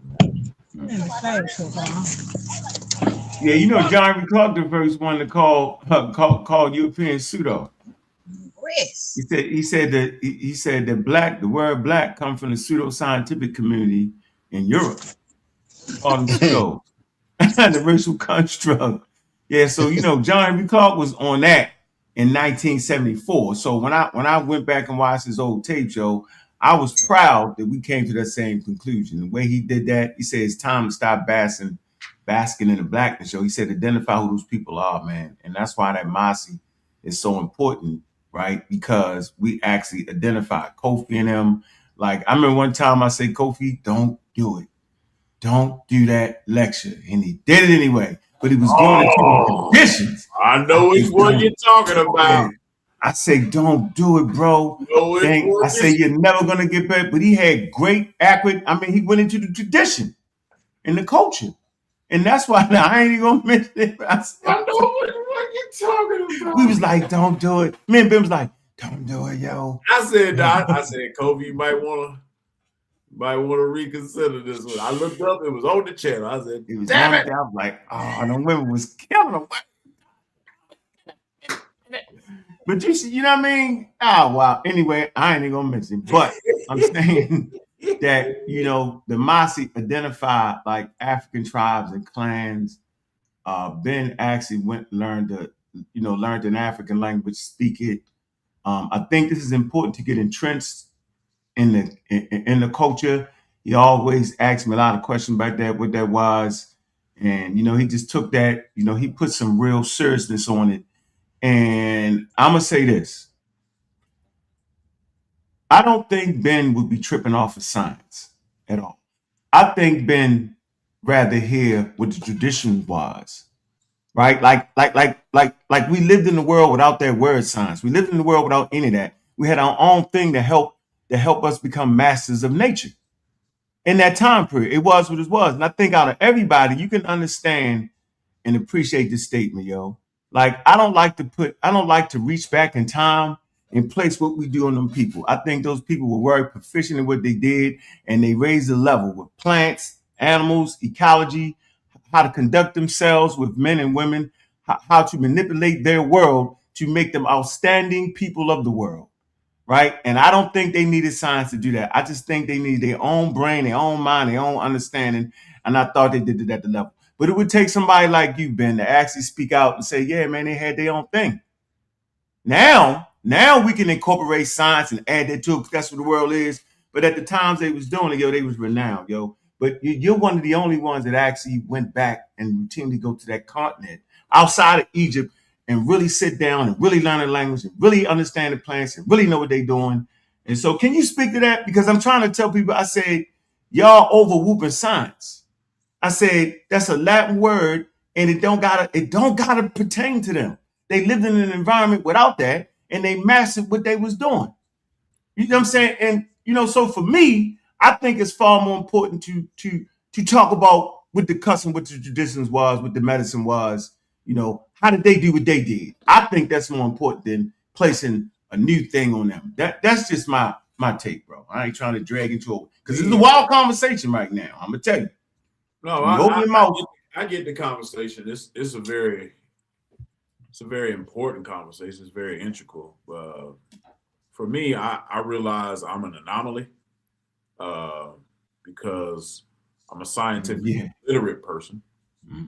Yeah, John Henry Clark, the first one to call European pseudo. Chris. He said that the word black come from the pseudoscientific community in Europe. They call them pseudo. The racial construct. Yeah, so John Henry Clark was on that in 1974. So when I went back and watched his old tape show, I was proud that we came to that same conclusion. The way he did that, he said it's time to stop basking in the blackness show. He said identify who those people are, man. And that's why that Mossi is so important, right? Because we actually identify Kofi and him. Like I remember one time I said, Kofi, don't do it. Don't do that lecture. And he did it anyway. But he was going into the conditions. I know which one you're talking about. I say, don't do it, bro. I say, you're never going to get better. But he had great, accurate, he went into the tradition and the culture. And that's why I ain't even going to mention it. I know what you're talking about. We was like, don't do it. Me and Ben was like, don't do it, yo. I said, Kobe, you might want to reconsider this one. I looked up, it was on the channel. I said, it was damn it. I was like, oh, the women was killing them. But you know what I mean? Oh, wow. Anyway, I ain't even gonna mention it. But I'm saying that, the Mossi identified like African tribes and clans. Ben actually learned an African language, speak it. I think this is important to get entrenched in the culture. He always asked me a lot of questions about that, what that was. And, he just took that, he put some real seriousness on it. And I'm going to say this. I don't think Ben would be tripping off of science at all. I think Ben rather hear what the tradition was, right? Like we lived in the world without that word science. We lived in the world without any of that. We had our own thing to help us become masters of nature. In that time period, it was what it was. And I think out of everybody, you can understand and appreciate this statement, yo. Like, I don't like to reach back in time and place what we do on them people. I think those people were very proficient in what they did, and they raised the level with plants, animals, ecology, how to conduct themselves with men and women, how to manipulate their world to make them outstanding people of the world. Right. And I don't think they needed science to do that. I just think they need their own brain, their own mind, their own understanding. And I thought they did it at the level. But it would take somebody like you, Ben, to actually speak out and say, yeah, man, they had their own thing. Now we can incorporate science and add that to it because that's what the world is. But at the times they was doing it, yo, they was renowned, yo. But you're one of the only ones that actually went back and routinely go to that continent outside of Egypt and really sit down and really learn the language and really understand the plants and really know what they're doing. And so can you speak to that? Because I'm trying to tell people, I said, y'all over whooping science. I said, that's a Latin word and it don't gotta pertain to them. They lived in an environment without that and they mastered what they was doing. You know what I'm saying? And, so for me, I think it's far more important to talk about what the custom, what the traditions was, what the medicine was. How did they do what they did? I think that's more important than placing a new thing on them. That's just my take, bro. I ain't trying to drag into it because it's a wild conversation right now. I'm gonna tell you. No, I get the conversation. It's a very important conversation. It's very integral. For me, I realize I'm an anomaly because I'm a scientifically literate person. Mm-hmm.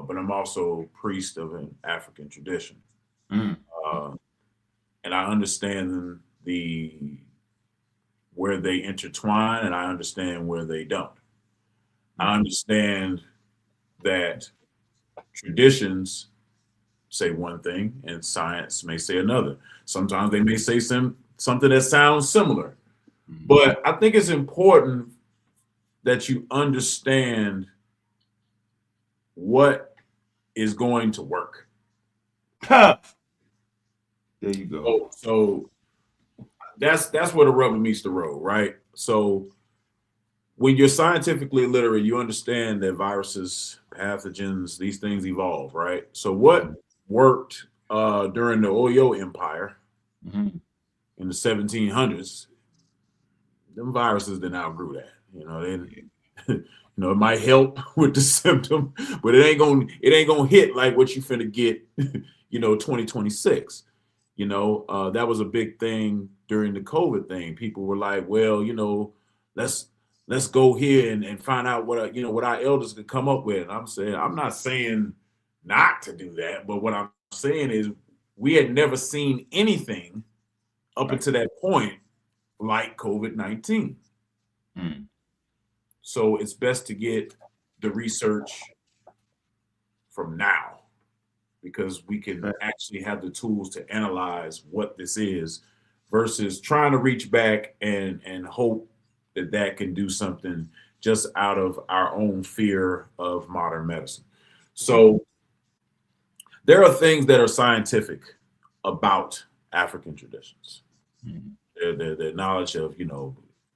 But I'm also a priest of an African tradition. And I understand where they intertwine and I understand where they don't. I understand that traditions say one thing and science may say another. Sometimes they may say something that sounds similar. But I think it's important that you understand what is going to work. There you go. So that's where the rubber meets the road, right? So when you're scientifically literate, you understand that viruses, pathogens, these things evolve, right? So what worked during the Oyo Empire in the 1700s, them viruses then outgrew that. It might help with the symptom, but it ain't gonna hit like what you finna get, 2026. That was a big thing during the COVID thing. People were like, well, let's let's go here and find out what our elders could come up with. And I'm not saying not to do that, but what I'm saying is we had never seen anything up Right. until that point like COVID-19. Mm. So it's best to get the research from now because we can Right. actually have the tools to analyze what this is versus trying to reach back and hope that that can do something just out of our own fear of modern medicine. So there are things that are scientific about African traditions. Mm. Their knowledge of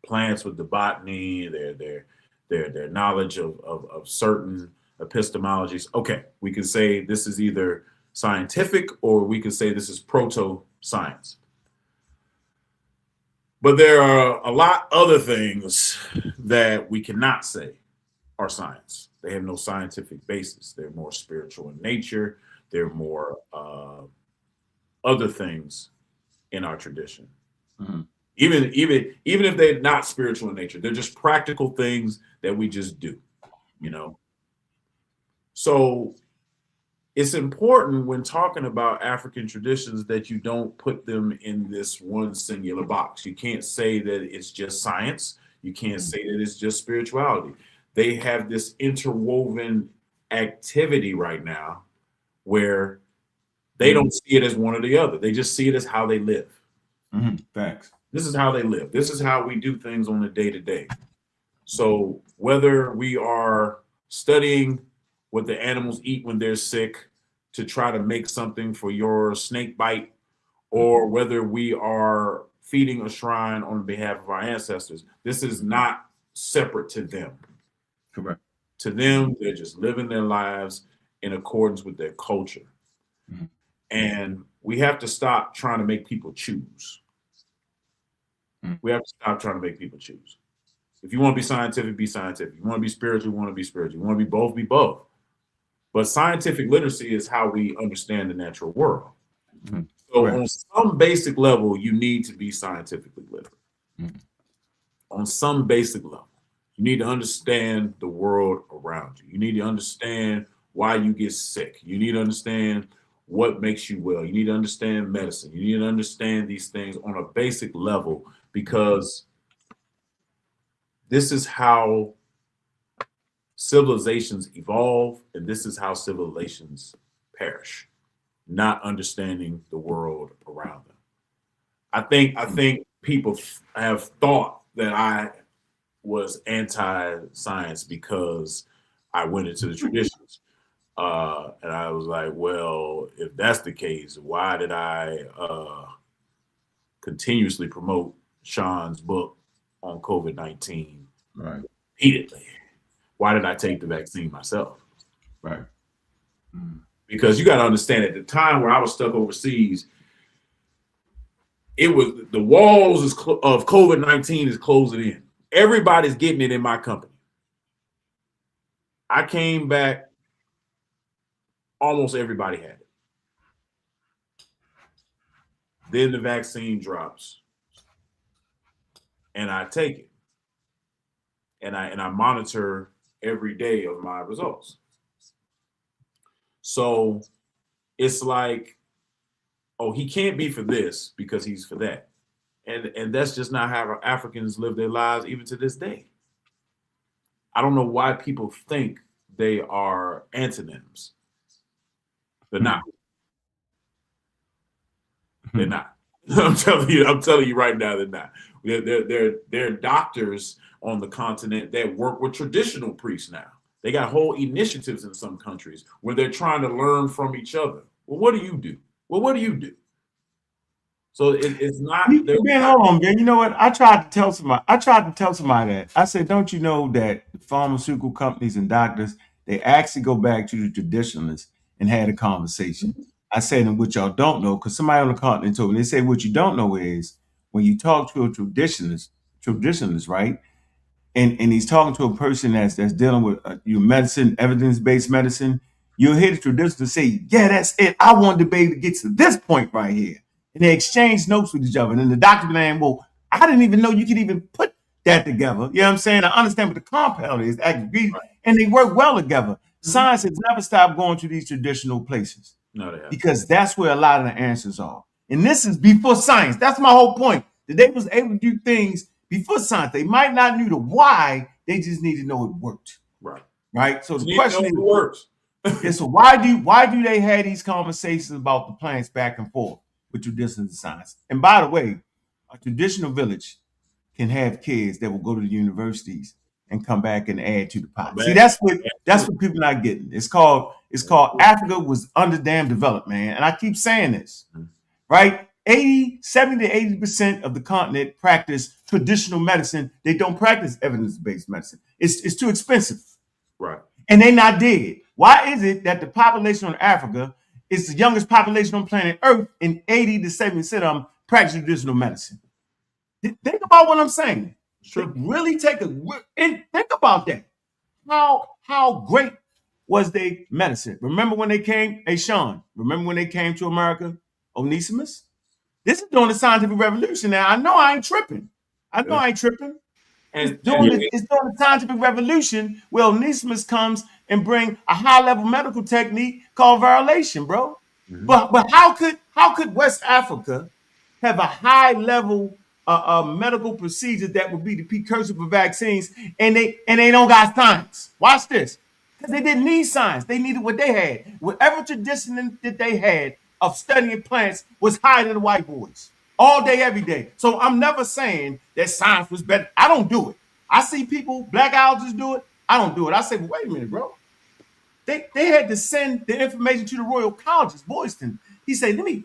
plants with the botany, their knowledge of certain epistemologies. Okay, we can say this is either scientific or we can say this is proto science. But there are a lot other things that we cannot say are science. They have no scientific basis. They're more spiritual in nature. They're more other things in our tradition. Mm-hmm. Even if they're not spiritual in nature, they're just practical things that we just do, So it's important when talking about African traditions that you don't put them in this one singular box. You can't say that it's just science. You can't say that it's just spirituality. They have this interwoven activity right now where they don't see it as one or the other. They just see it as how they live. Mm-hmm. Facts. This is how they live. This is how we do things on a day-to-day. So whether we are studying what the animals eat when they're sick to try to make something for your snake bite, or whether we are feeding a shrine on behalf of our ancestors, this is not separate to them. Correct. To them, they're just living their lives in accordance with their culture. Mm-hmm. And we have to stop trying to make people choose. We have to stop trying to make people choose. If you want to be scientific, be scientific. You want to be spiritual, you want to be spiritual. You want to be both, be both. But scientific literacy is how we understand the natural world. Mm-hmm. So Right. on some basic level, you need to be scientifically literate. Mm-hmm. On some basic level, you need to understand the world around you. You need to understand why you get sick. You need to understand what makes you well. You need to understand medicine. You need to understand these things on a basic level because this is how civilizations evolve and this is how civilizations perish, not understanding the world around them. I think people have thought that I was anti-science because I went into the traditions. And I was like, well, if that's the case, why did I continuously promote Sean's book on COVID-19 repeatedly? Why did I take the vaccine myself? Right. Mm. Because you got to understand at the time where I was stuck overseas, it was the walls of COVID-19 is closing in. Everybody's getting it in my company. I came back, almost everybody had it. Then the vaccine drops, and I take it, and I monitor every day of my results. So it's like, oh, he can't be for this because he's for that, and that's just not how Africans live their lives even to this day. I don't know why people think they are antonyms. They're not. They're not. I'm telling you right now, they're not. There are doctors on the continent that work with traditional priests now. They got whole initiatives in some countries where they're trying to learn from each other. Well, what do you do? Well, what do you do? So it's not. Man, hold on, man. You know what? I tried to tell somebody that. I said, don't you know that pharmaceutical companies and doctors, they actually go back to the traditionalists and had a conversation. I said, and what y'all don't know, because somebody on the continent told me, they say what you don't know is when you talk to a traditionalist, right? And he's talking to a person that's dealing with your medicine, evidence-based medicine, you'll hear the traditionalist say, yeah, that's it. I wanted to be able to get to this point right here. and they exchanged notes with each other. And then the doctor began, well, I didn't even know you could even put that together. You know what I'm saying? I understand what the compound is, active ingredient, and they work well together. Science has never stopped going to these traditional places because that's where a lot of the answers are. And this is before science. That's my whole point. That they was able to do things before science. They might not knew the why, they just need to know it worked. Right. So the question is, works. So why do they have these conversations about the plants back and forth with traditional science? And by the way, a traditional village can have kids that will go to the universities and come back and add to the pot. See, that's what people not getting. It's called Africa was under damn developed, man. And I keep saying this, right? 70 to 80% of the continent practice traditional medicine. They don't practice evidence-based medicine. It's too expensive. Right. And they not dead. Why is it that the population on Africa is the youngest population on planet Earth, and 80 to 70% of them practice traditional medicine? Think about what I'm saying. Sure. Really take and think about that. How great was their medicine? Remember when they came? Hey, Sean, remember when they came to America? Onesimus? This is during the scientific revolution now. I know I ain't tripping. It's during the scientific revolution where Onesimus comes and bring a high-level medical technique called virilation, bro. But how could West Africa have a high-level medical procedure that would be the precursor for vaccines, and they don't got science? Watch this. Because they didn't need science. They needed what they had. Whatever tradition that they had of studying plants was higher than the white boys. All day, every day. So I'm never saying that science was better. I don't do it. I see people, black owls do it. I don't do it. I say, well, wait a minute, bro. They had to send the information to the Royal Colleges, Boyston. He said, let me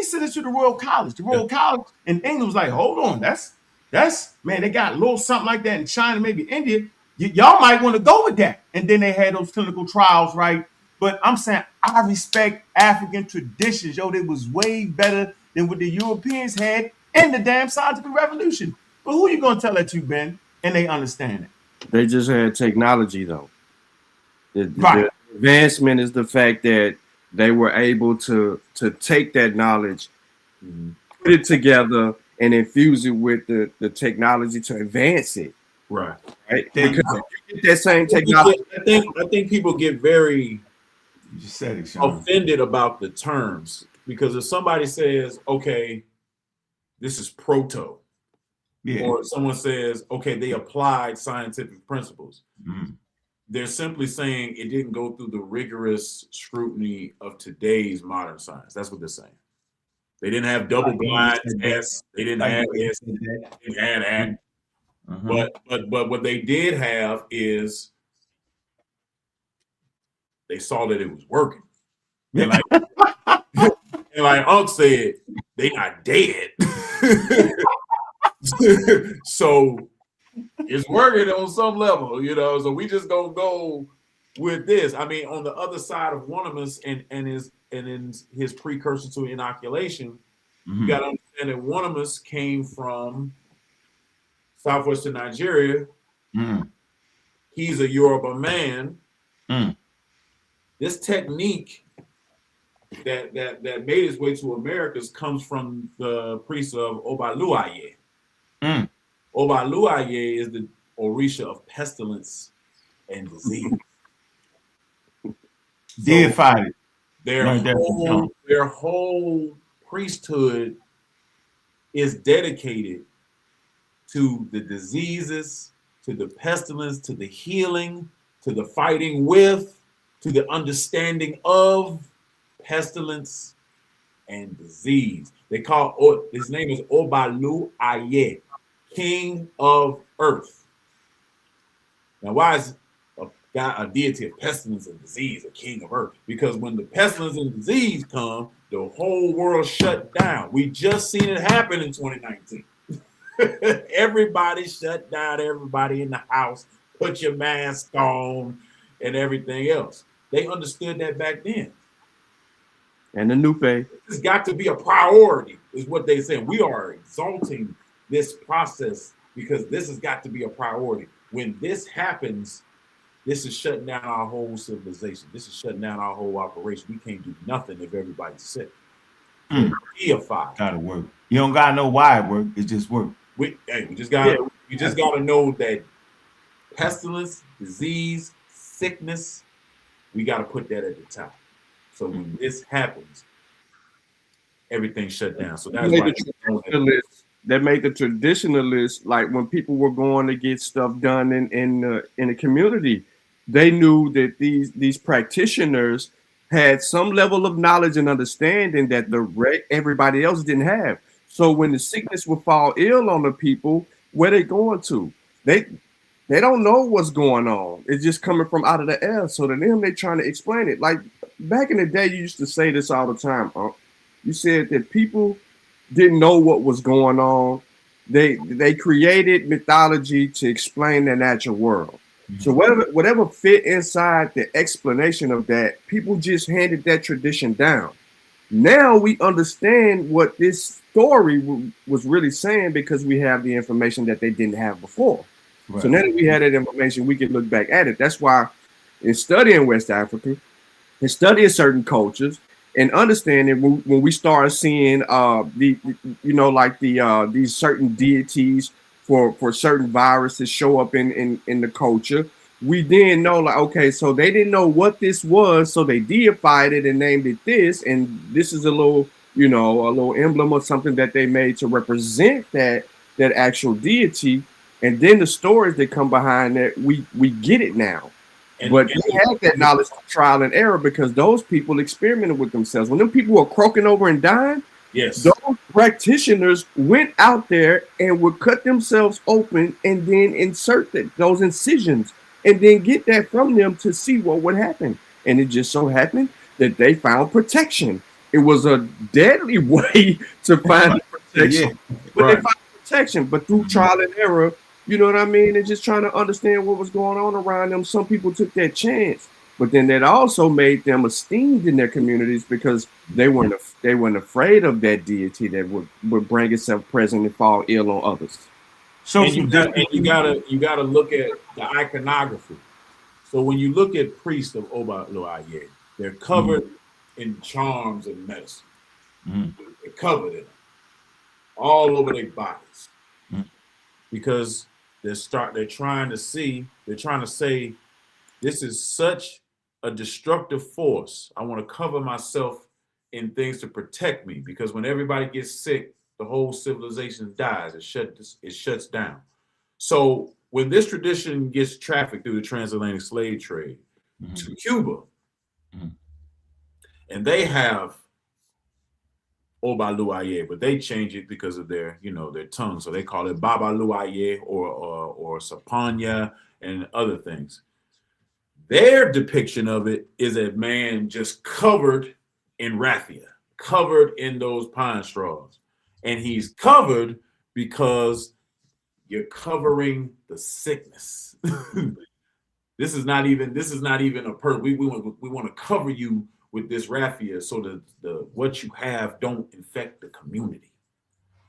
send it to the Royal College. The Royal College in England was like, hold on, that's man, they got a little something like that in China, maybe India. Y'all might want to go with that. And then they had those clinical trials, right? But I'm saying I respect African traditions. Yo, they was way better than what the Europeans had in the damn scientific revolution. But who you gonna tell that to, Ben? And they understand it. They just had technology, though. The advancement is the fact that they were able to take that knowledge, put it together, and infuse it with the technology to advance it. Right. Because you get that same technology. I think people get very Sean. offended about the terms, because if somebody says, okay, this is proto, or someone says, okay, they applied scientific principles, they're simply saying it didn't go through the rigorous scrutiny of today's modern science. That's what they're saying. They didn't have double blind tests. They didn't have this. They didn't have that. But what they did have is they saw that it was working. And like Unc said, they not dead. So it's working on some level, so we just gonna go with this. I mean, on the other side of Onesimus and in his precursor to inoculation, you gotta understand that Onesimus came from southwestern Nigeria. He's a Yoruba man. This technique that made its way to Americas comes from the priest of Obaluaye. Obaluaye is the Orisha of pestilence and disease. Deified it. Their whole priesthood is dedicated to the diseases, to the pestilence, to the healing, to the fighting with, to the understanding of pestilence and disease. They call his name is Obalu Aye, King of Earth. Now, why is a deity of pestilence and disease a king of earth? Because when the pestilence and disease come, the whole world shut down. We just seen it happen in 2019. Everybody shut down, everybody in the house, put your mask on and everything else. They understood that back then. And the new faith. It's got to be a priority, is what they said. We are exalting this process because this has got to be a priority. When this happens, this is shutting down our whole civilization. This is shutting down our whole operation. We can't do nothing if everybody's sick. Deified. Gotta work. You don't gotta know why it work. It just work. We just gotta know that pestilence, disease, sickness, we gotta put that at the top. So when this happens, everything shut down. So that's why that made the traditionalists, like when people were going to get stuff done in the community, they knew that these practitioners had some level of knowledge and understanding that everybody else didn't have. So when the sickness would fall ill on the people, where they going to? They don't know what's going on. It's just coming from out of the air. So to them, they trying to explain it. Like back in the day, you used to say this all the time. You said that people didn't know what was going on. They created mythology to explain the natural world. Mm-hmm. So whatever fit inside the explanation of that, people just handed that tradition down. Now we understand what this story was really saying because we have the information that they didn't have before. Right. So now that we had that information, we can look back at it. That's why in studying West Africa, in studying certain cultures, and understanding when we start seeing these certain deities for certain viruses show up in the culture, we then know like, okay, so they didn't know what this was, so they deified it and named it this, and this is a little emblem or something that they made to represent that actual deity, and then the stories that come behind that, we get it now. But they had that knowledge of trial and error because those people experimented with themselves. When them people were croaking over and dying, yes, those practitioners went out there and would cut themselves open and then insert those incisions and then get that from them to see what would happen. And it just so happened that they found protection. It was a deadly way to find protection. But they found protection, but through trial and error, you know what I mean? And just trying to understand what was going on around them. Some people took that chance, but then that also made them esteemed in their communities because they weren't afraid of that deity that would bring itself present and fall ill on others. So you gotta look at the iconography. So when you look at priests of Oba Loaye, they're covered in charms and medicine. They're covered in them all over their bodies because they're trying to say this is such a destructive force. I want to cover myself in things to protect me because when everybody gets sick, the whole civilization dies. It shuts down. So when this tradition gets trafficked through the transatlantic slave trade to Cuba, and they have Oba Luaye, but they change it because of their tongue. So they call it Baba Luaye or Sapanya and other things. Their depiction of it is a man just covered in raffia, covered in those pine straws. And he's covered because you're covering the sickness. This is not even a we want to cover you with this raffia so that what you have don't infect the community.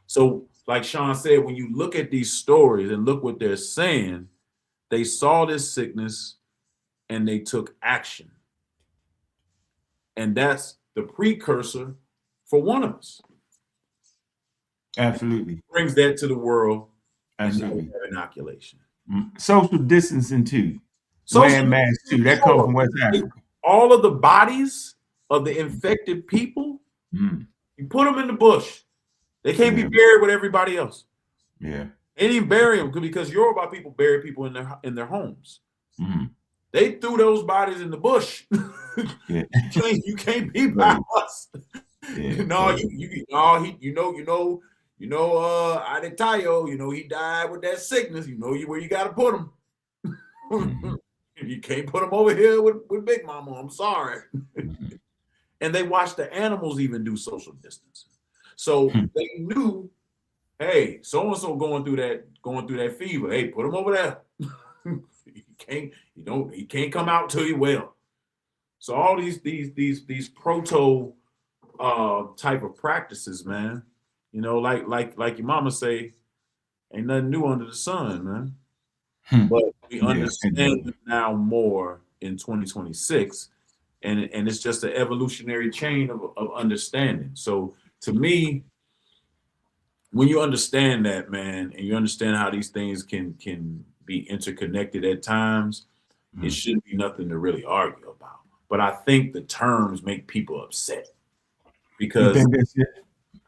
So like Sean said, when you look at these stories and look what they're saying, they saw this sickness and they took action. And that's the precursor for one of us. Absolutely. Brings that to the world. Absolutely. Inoculation. Social distancing too. Wearing masks too. That comes from West Africa. All of the bodies of the infected people, you put them in the bush. They can't be buried with everybody else. Yeah. They didn't bury them because Yoruba people bury people in their homes. They threw those bodies in the bush. You can't be by us. Adetayo, he died with that sickness. Where you got to put him. You can't put him over here with Big Mama. I'm sorry. And they watched the animals even do social distancing. So they knew, hey, so-and-so going through that fever. Hey, put him over there. He can't come out till he well. So all these proto type of practices, man, like your mama say, ain't nothing new under the sun, man. But we understand it now more in 2026, and it's just an evolutionary chain of understanding. So to me, when you understand that, man, and you understand how these things can be interconnected at times, it shouldn't be nothing to really argue about. But I think the terms make people upset You because think that's it?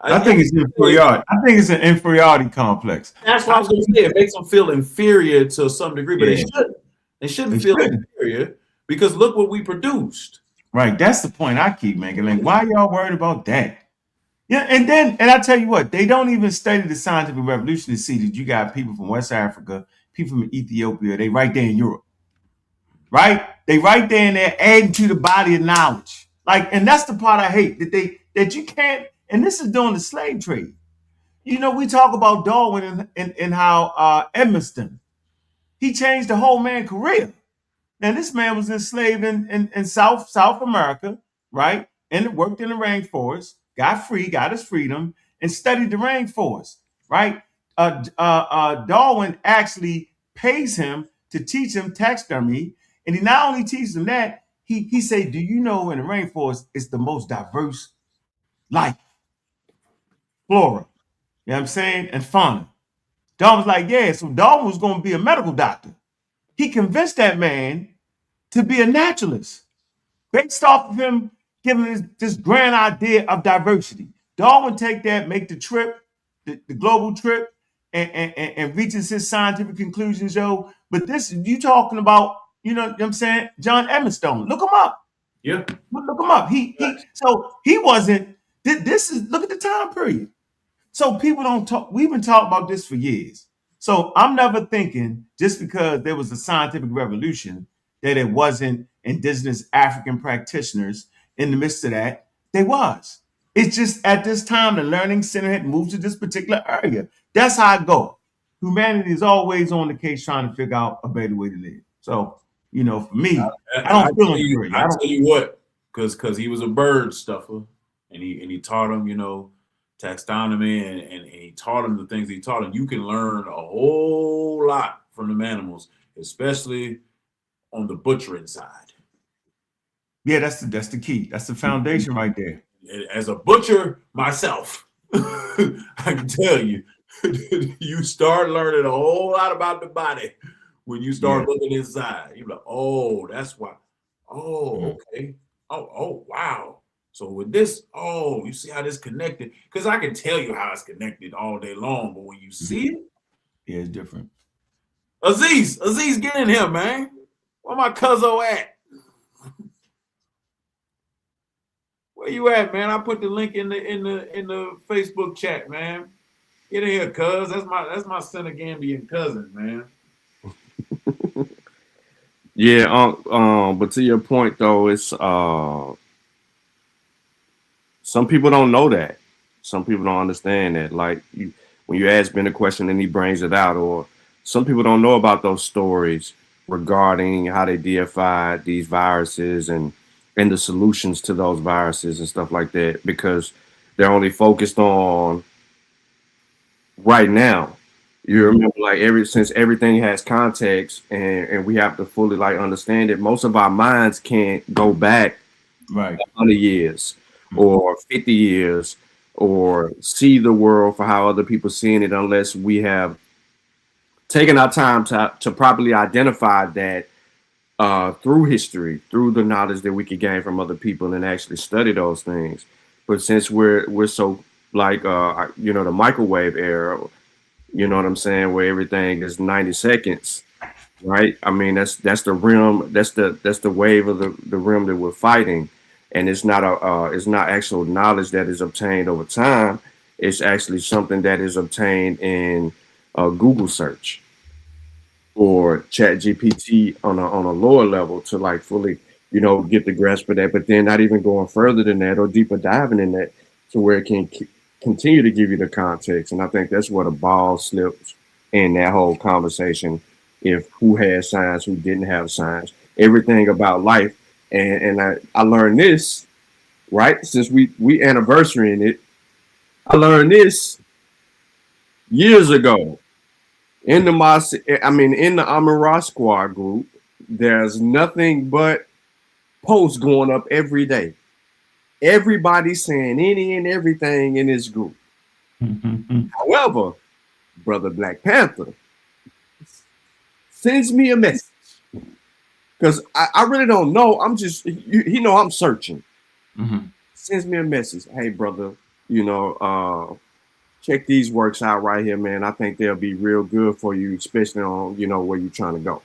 I, I think it's inferiority. I think it's an inferiority complex. that's what I was going to say. It makes them feel inferior to some degree, but they Yeah, shouldn't. They shouldn't they feel shouldn't. inferior because look what we produced. Right. That's the point I keep making. Like, why y'all worried about that? Yeah, and I tell you what, they don't even study the scientific revolution to see that you got people from West Africa, people from Ethiopia, they right there in Europe. Right? They right there and they're adding to the body of knowledge. Like, and that's the part I hate, that you can't, and this is during the slave trade. You know, we talk about Darwin and how Edmiston, he changed the whole man's career. Now, this man was enslaved in South America, right? And worked in the rainforest, got free, got his freedom, and studied the rainforest, right? Darwin actually pays him to teach him taxidermy, and he not only teaches him that, he say, "Do you know in the rainforest it's the most diverse life, flora?" You know what I'm saying? And fauna. Darwin was like, "Yeah." So Darwin was going to be a medical doctor. He convinced that man to be a naturalist based off of him giving this grand idea of diversity. Darwin take that, make the trip, the global trip, and reaches his scientific conclusions, yo. But this, you talking about, you know what I'm saying? John Edmiston. Look him up. Yeah. Look him up. So he wasn't, this is, look at the time period. So people don't talk, we've been talking about this for years. So I'm never thinking just because there was a scientific revolution that it wasn't indigenous African practitioners in the midst of that. There was. It's just at this time the learning center had moved to this particular area. That's how I go. Humanity is always on the case trying to figure out a better way to live. So, you know, for me, I don't feel inferior. I tell you what, because he was a bird stuffer, and he taught him, you know, taxonomy, and he taught him the things he taught him. You can learn a whole lot from them animals, especially on the butchering side. Yeah, that's the key. That's the foundation right there. As a butcher myself, I can tell you, you start learning a whole lot about the body when you start looking inside. You're like, oh, that's why. Oh, okay. Oh, wow. So with this, oh, you see how this connected? Because I can tell you how it's connected all day long, but when you see it, yeah, it's different. Aziz, get in here, man. Where my cuzzo at? Where you at, man? I put the link in the Facebook chat, man. Get in here, cuz. That's my Senegambian cousin, man. Yeah, but to your point though, it's some people don't know that. Some people don't understand that. Like when you ask Ben a question and he brings it out, or some people don't know about those stories regarding how they deified these viruses and the solutions to those viruses and stuff like that, because they're only focused on right now. You remember, like, since everything has context and we have to fully like understand it, most of our minds can't go back right 100 years or 50 years or see the world for how other people seeing it unless we have taken our time to properly identify that through history, through the knowledge that we could gain from other people and actually study those things. But since we're so like the microwave era, you know what I'm saying, where everything is 90 seconds, right? I mean, that's the realm, that's the wave of the realm that we're fighting, and it's not actual knowledge that is obtained over time. It's actually something that is obtained in a Google search or Chat GPT on a lower level to like fully, get the grasp of that. But then not even going further than that or deeper diving in that to where it can continue to give you the context. And I think that's where the ball slips in that whole conversation. If who had science, who didn't have science, everything about life. And I learned this, right? Since we anniversarying it, I learned this years ago. In the Mossi, in the Amara Squad group, there's nothing but posts going up every day. everybody's saying any and everything in this group. However, Brother Black Panther sends me a message because I really don't know. I'm just, I'm searching. Sends me a message. Hey, brother, check these works out right here, man. I think they'll be real good for you, especially on, where you're trying to go.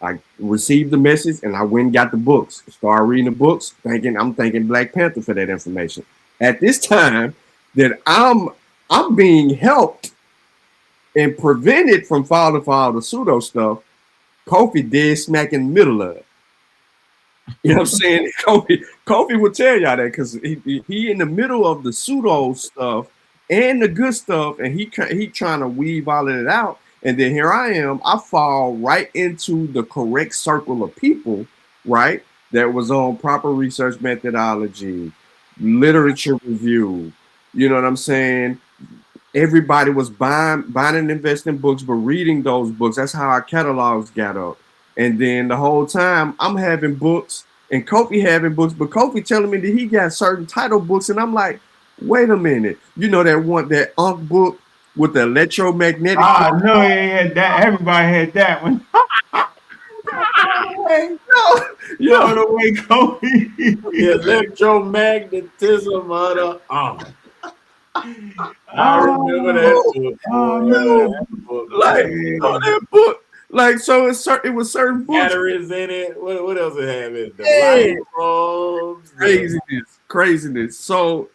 I received the message and I went and got the books. Started reading the books, I'm thanking Black Panther for that information. At this time that I'm being helped and prevented from falling for all the pseudo stuff, Kofi dead smack in the middle of it. You know what I'm saying? Kofi will tell y'all that because he in the middle of the pseudo stuff and the good stuff, and he trying to weave all of it out. And then here I am, I fall right into the correct circle of people, right? That was on proper research methodology, literature review. You know what I'm saying? Everybody was buying and investing books, but reading those books. That's how our catalogs got up. And then the whole time I'm having books and Kofi having books, but Kofi telling me that he got certain title books. And I'm like, wait a minute. You know that Unk book with the electromagnetic. No, he had that. Everybody had that one. Yo, the way Kofi. The electromagnetism of the arm. I remember that book. That book. Like, so it was certain books. Batteries in it. What else it have in it? The light bulbs. Craziness. So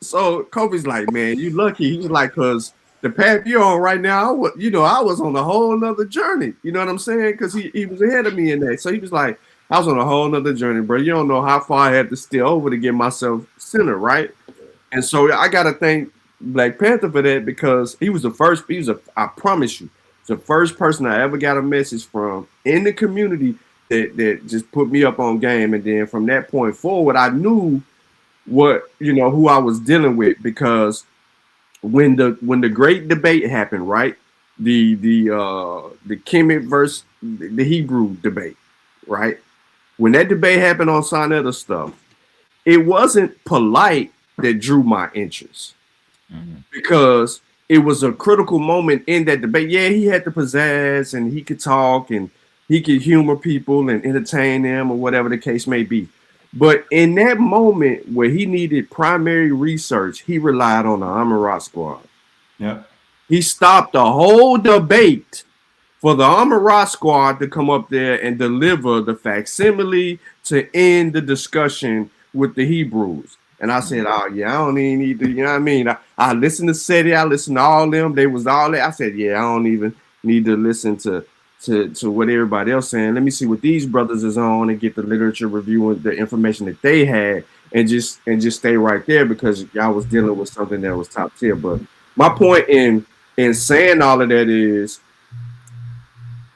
Kobe's like, man, you lucky. He's like, cause the path you're on right now, I was on a whole nother journey. You know what I'm saying? Because he was ahead of me in that. So he was like, I was on a whole nother journey, bro. You don't know how far I had to steer over to get myself centered, right? And so I gotta thank Black Panther for that because he was the first. I promise you, the first person I ever got a message from in the community that just put me up on game. And then from that point forward, I knew who I was dealing with because when the great debate happened, right? The Kemet versus the Hebrew debate, right? When that debate happened on Sonetta stuff, it wasn't polite that drew my interest because it was a critical moment in that debate. Yeah, he had the pizzazz and he could talk and he could humor people and entertain them or whatever the case may be. But in that moment where he needed primary research, he relied on the Amarat squad. Yep. He stopped the whole debate for the Amarat squad to come up there and deliver the facsimile to end the discussion with the Hebrews. And I said, oh, yeah, I don't even need to, you know what I mean? I listened to SETI, I listened to all them. They was all that. I said, yeah, I don't even need to listen to what everybody else saying. Let me see what these brothers is on and get the literature review and the information that they had and just stay right there because y'all was dealing with something that was top tier. But my point in saying all of that is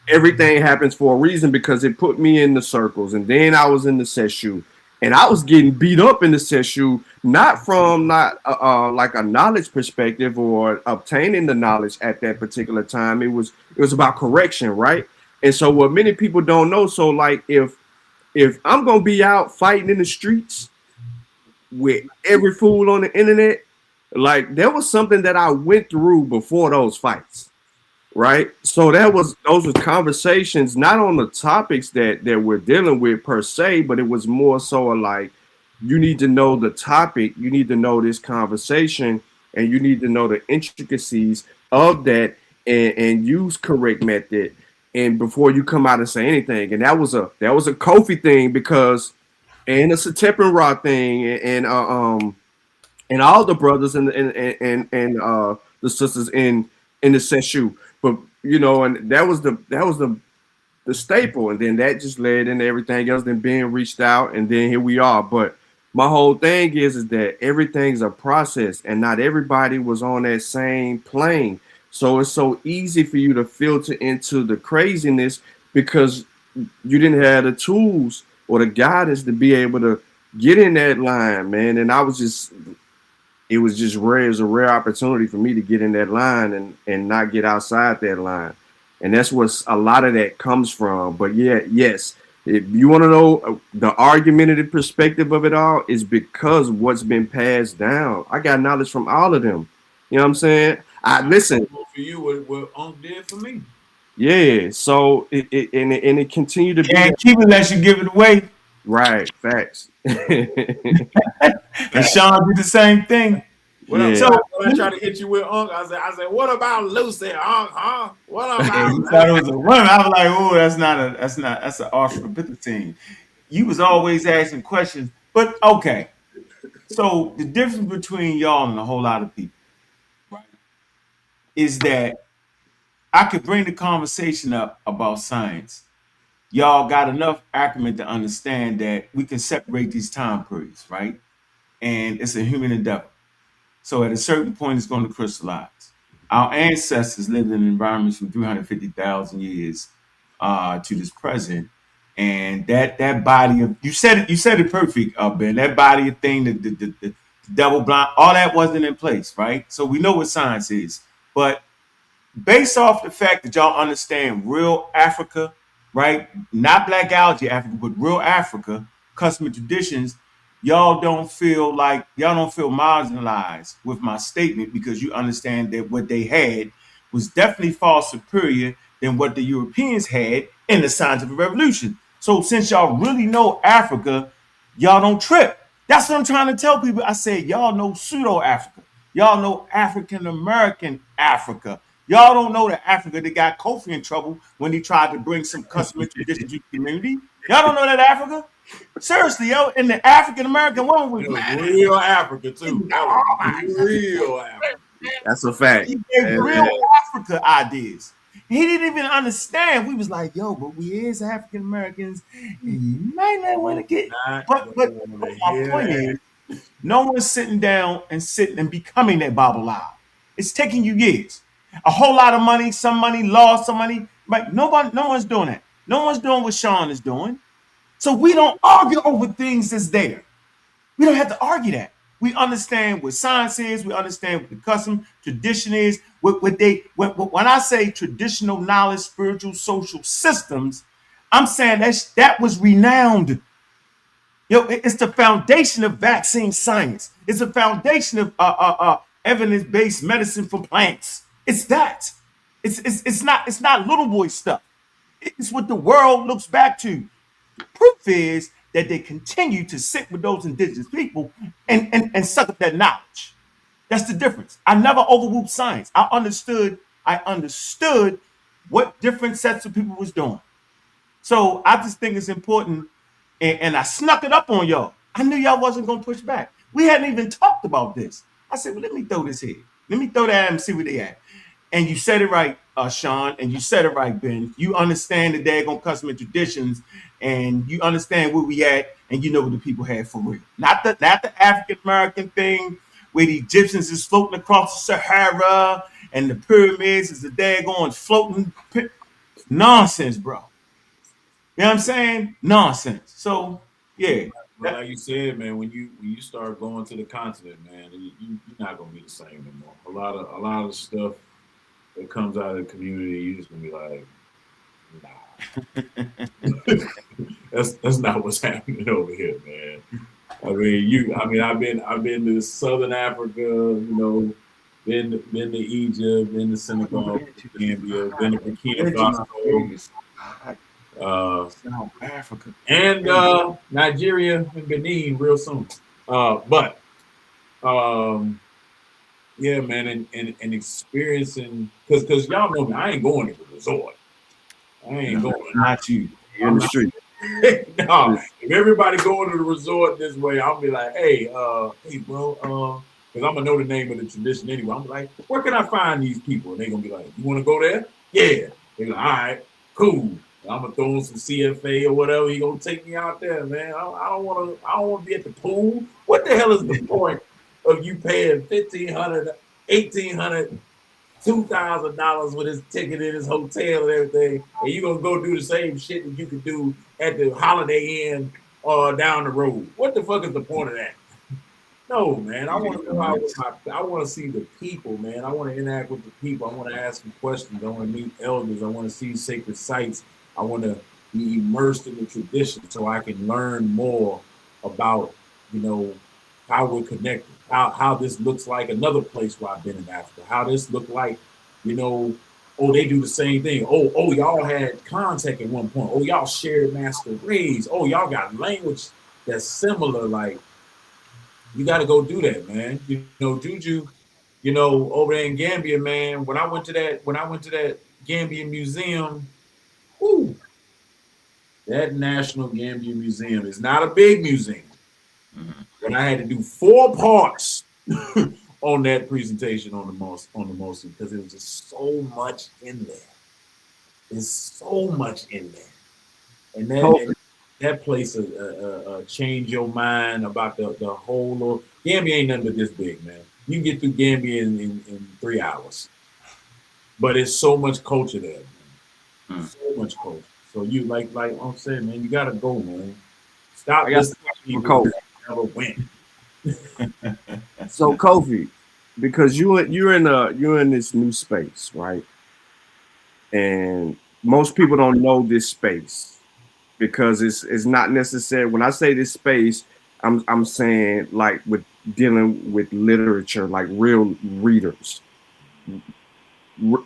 everything happens for a reason because it put me in the circles. And then I was in the session and I was getting beat up in the session, not from like a knowledge perspective or obtaining the knowledge at that particular time. It was about correction, right? And so what many people don't know, so like if I'm gonna be out fighting in the streets with every fool on the internet, like there was something that I went through before those fights. Right. So those were conversations, not on the topics that we're dealing with per se, but it was more so like you need to know the topic, you need to know this conversation, and you need to know the intricacies of that and use correct method. And before you come out and say anything, and that was a Kofi thing because, and it's a Teppenrod thing, and all the brothers and the sisters in the session. But and that was the staple, and then that just led into everything else, then being reached out, and then here we are. But my whole thing is that everything's a process, and not everybody was on that same plane. So it's so easy for you to filter into the craziness because you didn't have the tools or the guidance to be able to get in that line, man. And it was just rare. It was a rare opportunity for me to get in that line and not get outside that line. And that's what a lot of that comes from. But yeah, yes, If you want to know the argumentative perspective of it all, is because what's been passed down. I got knowledge from all of them. You know what I'm saying? I listen. For you, what Unc did for me. Yeah. So it continued to be Can't keep it unless you give it away. right. Facts. And Sean did the same thing. What Yeah. I tried to hit you with Unc, I said, what about Lucy, Unc? Huh? What Yeah, about you Lucy? thought it was a woman. I was like, oh, that's an Australopithecine. You was always asking questions, but okay. So the difference between y'all and a whole lot of people, right, is that I could bring the conversation up about science. Y'all got enough acumen to understand that we can separate these time periods, right? And it's a human endeavor. So at a certain point, it's going to crystallize. Our ancestors lived in environments from 350,000 years to this present, and that body of you said it perfect, Ben. That body of thing, the double blind, all that wasn't in place, right? So we know what science is, but based off the fact that y'all understand real Africa, right? Not black algae Africa, but real Africa, custom and traditions, y'all don't feel marginalized with my statement because you understand that what they had was definitely far superior than what the Europeans had in the scientific revolution. So since y'all really know Africa, y'all don't trip. That's what I'm trying to tell people. I said, y'all know pseudo Africa. Y'all know African American Africa. Y'all don't know the Africa that got Kofi in trouble when he tried to bring some custom and traditions to the community. Y'all don't know that Africa? Seriously, yo, in the African American one was real Africa too. That was real Africa. That's a fact. He gave real Africa ideas. He didn't even understand. We was like, yo, but we is African Americans, and you might not want to get. But my point is, no one's sitting down and becoming that Bible out. It's taking you years. A whole lot of money, some money lost, some money, but no one's doing that. No one's doing what Sean is doing. So we don't argue over things that's there. We don't have to argue that. We understand what science is. We understand what the custom tradition is. When I say traditional knowledge, spiritual, social systems, I'm saying that was renowned. It's the foundation of vaccine science. It's the foundation of evidence-based medicine for plants. It's that. It's not little boy stuff. It's what the world looks back to. The proof is that they continue to sit with those indigenous people and suck up that knowledge. That's the difference. I never overruled science. I understood what different sets of people was doing. So I just think it's important, and I snuck it up on y'all. I knew y'all wasn't gonna push back. We hadn't even talked about this. I said, well, let me throw this here. Let me throw that at them and see where they at. And you said it right, Sean, and you said it right, Ben. You understand the daggone custom and traditions, and you understand where we at, and you know what the people had for real. Not the African American thing where the Egyptians is floating across the Sahara and the pyramids is the daggone floating nonsense, bro. You know what I'm saying? Nonsense. So yeah. But like you said, man, when you start going to the continent, man, you're not gonna be the same anymore. A lot of stuff that comes out of the community, you just gonna be like, nah. that's not what's happening over here, man. I've been to Southern Africa, been to Egypt, been to Senegal, Gambia, been to Burkina Faso, South Africa, and Nigeria and Benin real soon. But yeah, man, and experiencing because y'all know me, I ain't going to the resort. I ain't going. Not you. You're in the street. No, if everybody going to the resort this way, I'll be like, hey, bro, because I'm gonna know the name of the tradition anyway. I'm like, where can I find these people? And they're gonna be like, you want to go there? Yeah. They're like, all right, cool. I'm gonna throw in some CFA or whatever. He gonna take me out there, man. I don't want to be at the pool. What the hell is the point of you paying $1,500, $1,800, $2,000 with his ticket in his hotel and everything, and you gonna go do the same shit that you could do at the Holiday Inn or down the road? What the fuck is the point of that? No, man. I want to go out with I want to see the people, man. I want to interact with the people. I want to ask them questions. I want to meet elders. I want to see sacred sites. I want to be immersed in the tradition so I can learn more about, you know, how we're connected, how this looks like another place where I've been in Africa, how this look like, you know, oh, they do the same thing. Oh, y'all had contact at one point. Oh, y'all shared masquerades. Oh, y'all got language that's similar. Like, you got to go do that, man. You know, Juju, you know, over there in Gambia, man. When I went to that Gambian museum, whoo, that National Gambia Museum is not a big museum. But I had to do 4 parts on that presentation on the Mossi because there was just so much in there. There's so much in there, and that place change your mind about the whole. Gambia ain't nothing but this big, man. You can get through Gambia in 3 hours, but it's so much culture there, man. So much culture. So you like I'm saying, man, you gotta go, man. Stop I got listening to for people Kofi. that never went. So Kofi, because you're in this new space, right? And most people don't know this space because it's not necessary. When I say this space, I'm saying like with dealing with literature, like real readers,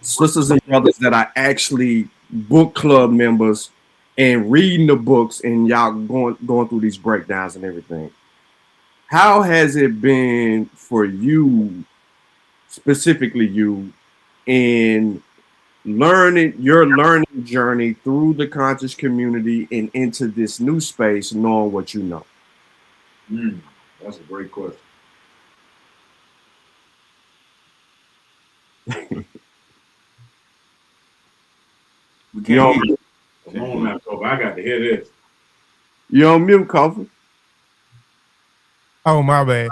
sisters and brothers that are actually book club members and reading the books and y'all going through these breakdowns and everything. How has it been for you, specifically you, in learning your learning journey through the conscious community and into this new space, knowing what you know? That's a great question. We You can't on, hear you. Come on now, Kobe. I got to hear this. you on mute, Kofi? Oh, my bad.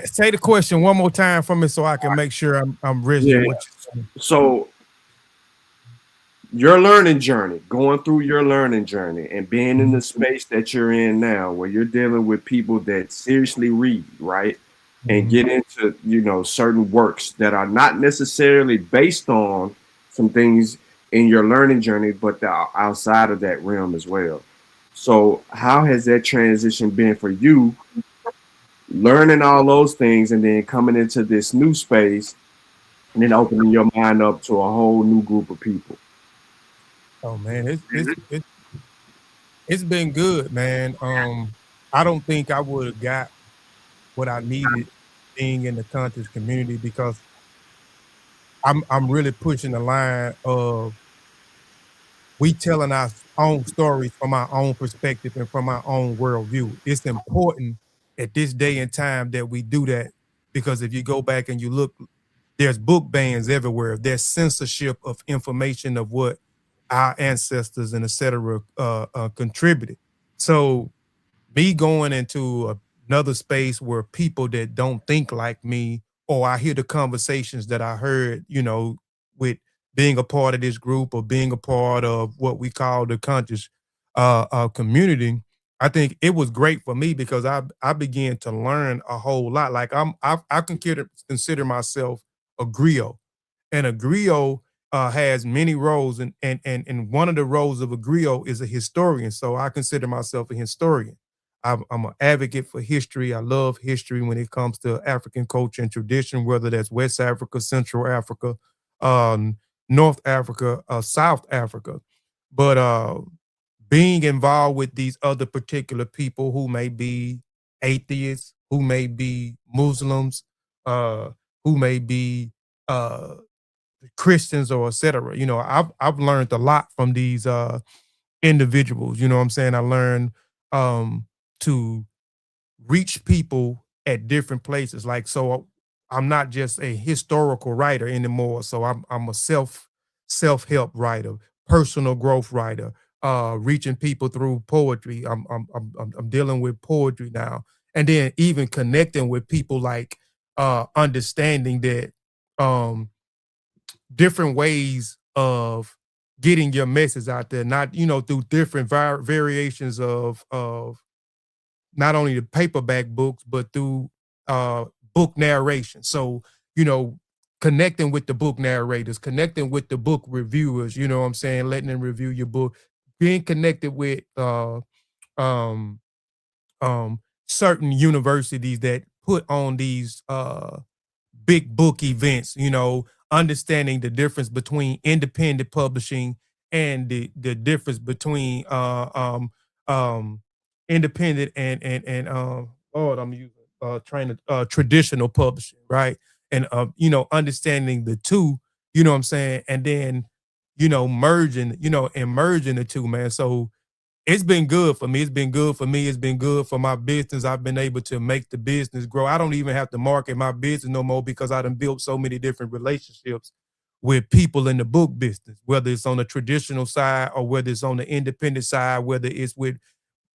Say the question one more time for me so I can make sure I'm Yeah. registering what you're saying. So your learning journey, going through your learning journey and being in the space that you're in now, where you're dealing with people that seriously read, right? And get into, certain works that are not necessarily based on some things in your learning journey, but they're outside of that realm as well. So how has that transition been for you, learning all those things and then coming into this new space and then opening your mind up to a whole new group of people? Oh man, it's been good, man. I don't think I would have got what I needed being in the conscious community because I'm really pushing the line of we telling our own stories from our own perspective and from our own worldview. It's important at this day and time that we do that because if you go back and you look, there's book bans everywhere. There's censorship of information of what our ancestors and et cetera contributed. So me going into another space where people that don't think like me, or I hear the conversations that I heard, with being a part of this group or being a part of what we call the conscious community, I think it was great for me because I began to learn a whole lot. Like I consider myself a griot, and a griot has many roles, and one of the roles of a griot is a historian. So I consider myself a historian. I'm an advocate for history. I love history when it comes to African culture and tradition, whether that's West Africa, Central Africa, um, North Africa, South Africa. But being involved with these other particular people who may be atheists, who may be Muslims, uh, who may be uh, Christians or etc. I've learned a lot from these individuals. You know what I'm saying? I learned to reach people at different places. Like, so I'm not just a historical writer anymore. So I'm a self-help writer, personal growth writer, reaching people through poetry. I'm dealing with poetry now. And then even connecting with people, like understanding that um different ways of getting your message out there, not through different variations of not only the paperback books, but through uh book narration. So, you know, connecting with the book narrators, connecting with the book reviewers, you know what I'm saying, letting them review your book, being connected with um certain universities that put on these big book events, understanding the difference between independent publishing and the difference between um independent and Lord, I'm using trying to traditional publishing, right? And understanding the two, you know what I'm saying, and then merging, and merging the two, man. So it's been good for me. It's been good for me. It's been good for my business. I've been able to make the business grow. I don't even have to market my business no more because I done built so many different relationships with people in the book business, whether it's on the traditional side or whether it's on the independent side, whether it's with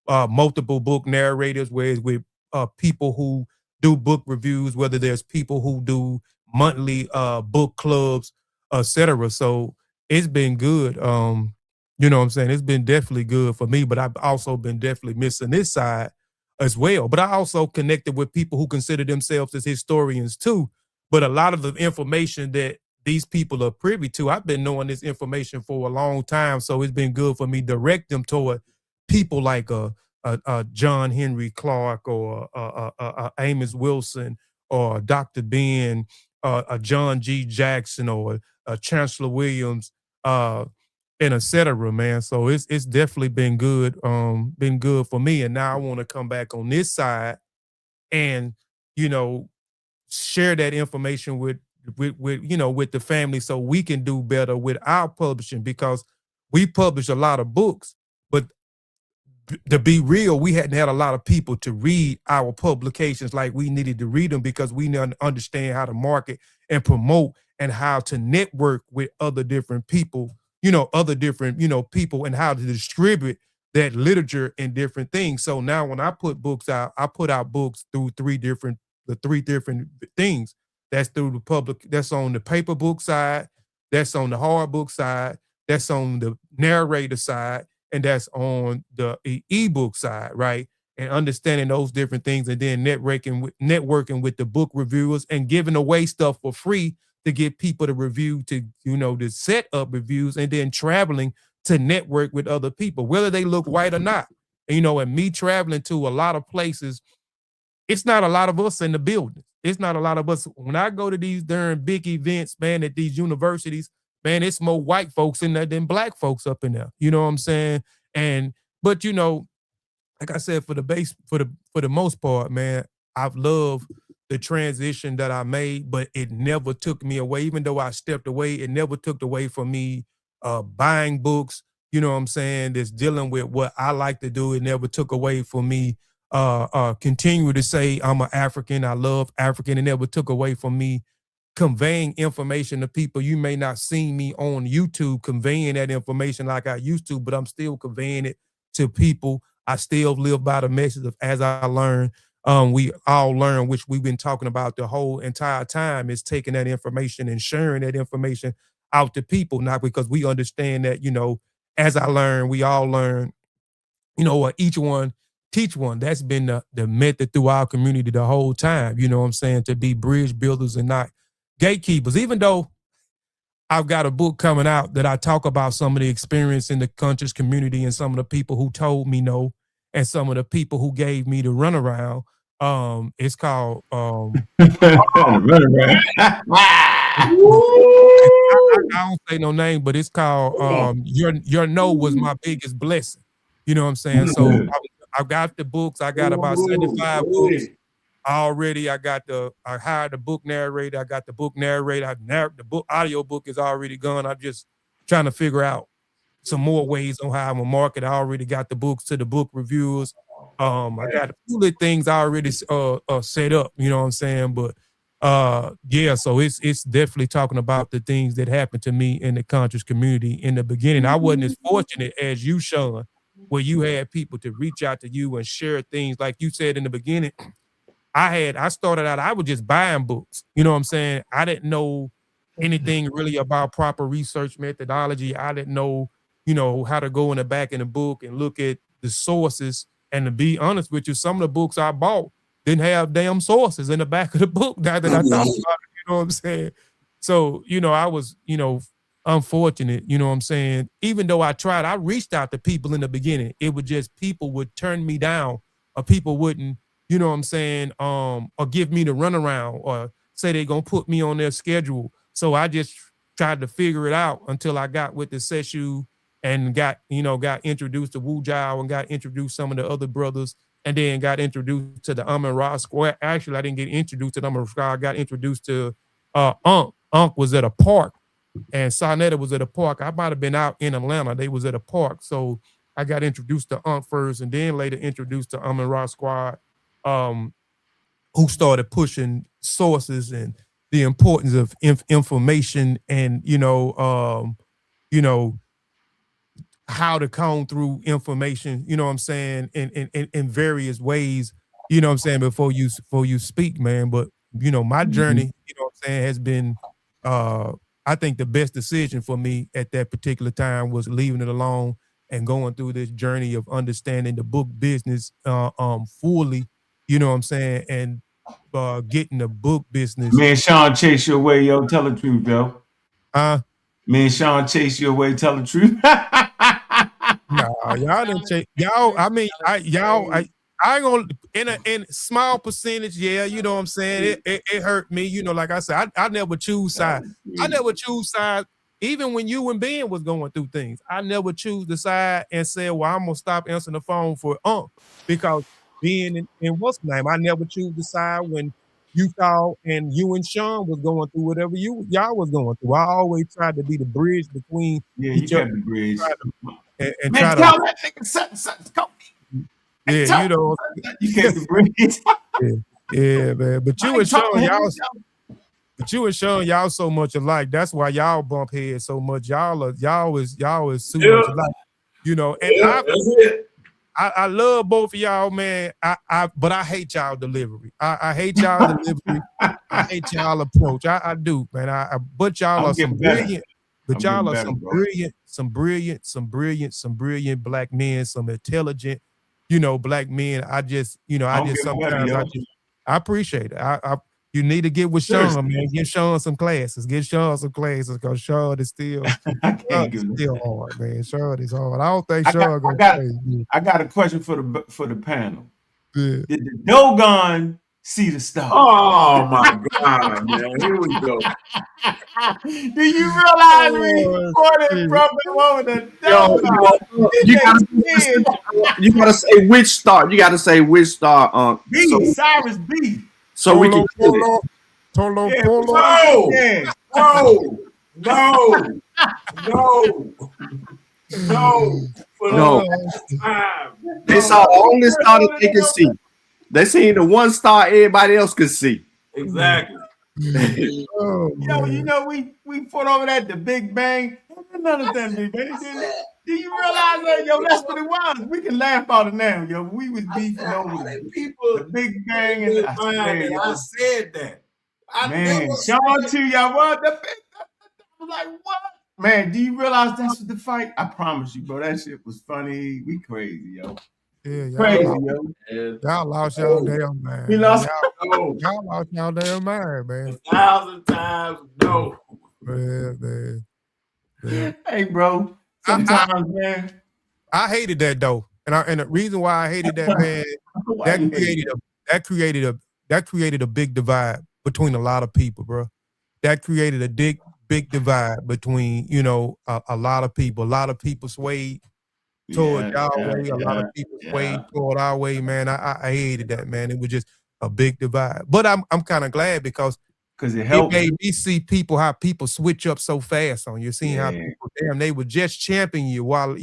multiple book narrators, whereas with people who do book reviews, whether there's people who do monthly book clubs, etc. So it's been good. You know what I'm saying? It's been definitely good for me, but I've also been definitely missing this side as well. But I also connected with people who consider themselves as historians too. But a lot of the information that these people are privy to, I've been knowing this information for a long time. So it's been good for me direct them toward people like John Henry Clark or Amos Wilson or Dr. Ben, John G. Jackson or Chancellor Williams, and et cetera, man. So it's definitely been good for me. And now I want to come back on this side and you know share that information with with the family so we can do better with our publishing because we publish a lot of books, but to be real, we hadn't had a lot of people to read our publications like we needed to read them because we didn't understand how to market and promote and how to network with other different people, other different, people and how to distribute that literature and different things. So now when I put books out, I put out books through the three different things. That's through the public, that's on the paper book side, that's on the hard book side, that's on the narrator side, and that's on the ebook side, right? And understanding those different things, and then networking with the book reviewers and giving away stuff for free to get people to review, to set up reviews, and then traveling to network with other people, whether they look white or not. And me traveling to a lot of places, it's not a lot of us in the building. It's not a lot of us. When I go to these darn big events, man, at these universities, man, it's more white folks in there than black folks up in there. You know what I'm saying? And but like I said, for the most part, man, I've loved the transition that I made, but it never took me away. Even though I stepped away, it never took away from me buying books. You know what I'm saying? That's dealing with what I like to do. It never took away from me continue to say I'm an African. I love African. It never took away from me conveying information to people. You may not see me on YouTube conveying that information like I used to, but I'm still conveying it to people. I still live by the message of as I learn. We all learn, which we've been talking about the whole entire time, is taking that information and sharing that information out to people, not because we understand that, as I learn, we all learn, or each one teach one. That's been the method through our community the whole time, you know what I'm saying, to be bridge builders and not gatekeepers. Even though I've got a book coming out that I talk about some of the experience in the conscious community and some of the people who told me no and some of the people who gave me the runaround. It's called Run around. I don't say no name, but it's called Your No Was My Biggest Blessing. You know what I'm saying? So I've got the books. I got about 75 books already. I hired the book narrator. I got the book narrator. The book audio book is already gone. I'm just trying to figure out some more ways on how I'm gonna market. I already got the books to the book reviewers. I got a few little things already set up, you know what I'm saying? But yeah, so it's definitely talking about the things that happened to me in the conscious community in the beginning. I wasn't as fortunate as you, Sean, where you had people to reach out to you and share things like you said in the beginning. I started out, I was just buying books. You know what I'm saying? I didn't know anything really about proper research methodology. I didn't know, how to go in the back in the book and look at the sources. And to be honest with you, some of the books I bought didn't have damn sources in the back of the book now that I thought about it, you know what I'm saying? So, I was, unfortunate, you know what I'm saying? Even though I tried, I reached out to people in the beginning. It was just people would turn me down, or people wouldn't, you know what I'm saying, or give me the runaround, or say they're gonna put me on their schedule. So I just tried to figure it out until I got with the Seshu and got introduced to Wu Jiao and got introduced to some of the other brothers, and then got introduced to the Amun Ra Square. Actually, I didn't get introduced to the Amun Ra. I got introduced to Unk. Unk was at a park, and Sarnetta was at a park. I might have been out in Atlanta. They was at a park. So I got introduced to Unk first, and then later introduced to Amun Ra Squad, who started pushing sources and the importance of information, and you know, how to comb through information, you know what I'm saying, in various ways, you know what I'm saying, before you speak, man. But my journey, you know what I'm saying, has been I think the best decision for me at that particular time was leaving it alone and going through this journey of understanding the book business fully, you know what I'm saying, and getting the book business. Me and Sean chase your way, yo. Tell the truth, yo. Me and Sean chase your way. Tell the truth. Nah, y'all didn't take y'all. I mean, I ain't gonna in small percentage. Yeah, you know what I'm saying. It hurt me. Like I said, I never choose side. I never choose side. Even when you and Ben was going through things, I never choose the side and said, "Well, I'm gonna stop answering the phone for because being in what's the name, I never choose the side when you saw and you and Sean was going through whatever y'all was going through. I always tried to be the bridge between each other. The bridge. And man, try tell to, that nigga something. yeah, you can't be bridge. yeah, man. But you and Sean, y'all so much alike. That's why y'all bump heads so much. Y'all is so much alike. And I love both of y'all, man. But I hate y'all delivery. I hate y'all delivery. I hate y'all approach. I do, man. But y'all are some brilliant. But y'all are some brilliant black men, some intelligent, black men. I appreciate it. You need to get with Sean, man. Get Sean some classes. Because Sean is still hard, man. Sean is hard. I don't think Sean gonna play. I got a question for the panel. Yeah. Did the Dogon see the star? Oh my God, man! Here we go. Do you realize we recorded from the moment the Dogon? You gotta say which star. You gotta say which star. Cyrus B. So we can kill it. No. They saw the only star that they can see. They seen the one star everybody else could see. Exactly. We put over that the Big Bang. None of them Big Bang. Do you realize that, yo? That's what it was. We can laugh about it now, yo. We was beefing over the Big Bang, and I said that. Man, Sean too, y'all. What the Big Bang? I was like, what? Man, do you realize that's what the fight? I promise you, bro. That shit was funny. We crazy, yo. Yeah, crazy, yo. Y'all lost y'all damn mind. We lost. Y'all lost y'all damn mind, man. 1,000 times no. Man. Hey, bro. Sometimes, man. I hated that though, and the reason why I hated that, man, that created a big divide between a lot of people, bro. That created a big divide between a lot of people. A lot of people swayed toward our way. A lot of people swayed toward our way, man. I hated that, man. It was just a big divide. But I'm kind of glad because it made me see how people switch up so fast on you. Seeing how people, they were just championing you while,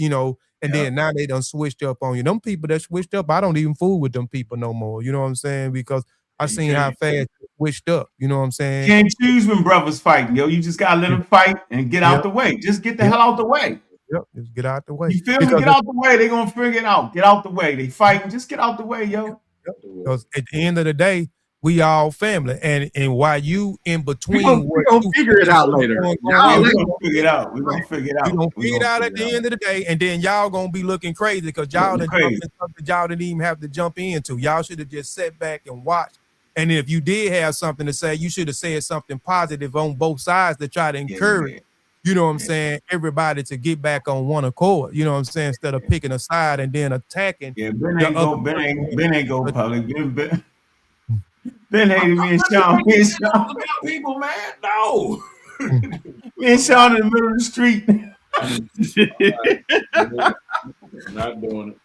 and then now they done switched up on you. Them people that switched up, I don't even fool with them people no more. You know what I'm saying? Because I seen how fast it switched up. You know what I'm saying? Can't choose when brothers fighting, yo. You just gotta let them fight and get out the way. Just get the hell out the way. Yep, just get out the way. You feel me? Get out the way. They gonna figure it out. Get out the way. They fighting. Just get out the way, yo. Because at the end of the day, we all family, and while you in between, we gonna figure it out later. We're gonna figure it out. We're gonna figure it out. We're gonna figure it out at the end of the day, and then y'all gonna be looking crazy because y'all done jumped in something y'all didn't even have to jump into. Y'all should have just sat back and watched. And if you did have something to say, you should have said something positive on both sides to try to encourage. you know what I'm saying, everybody to get back on one accord, you know what I'm saying, instead of picking a side and then attacking Yeah, the other person. Ben ain't go But public. Ben hated me and Sean. Me and Sean, About people, man. No. me and Sean in the middle of the street. Not doing it.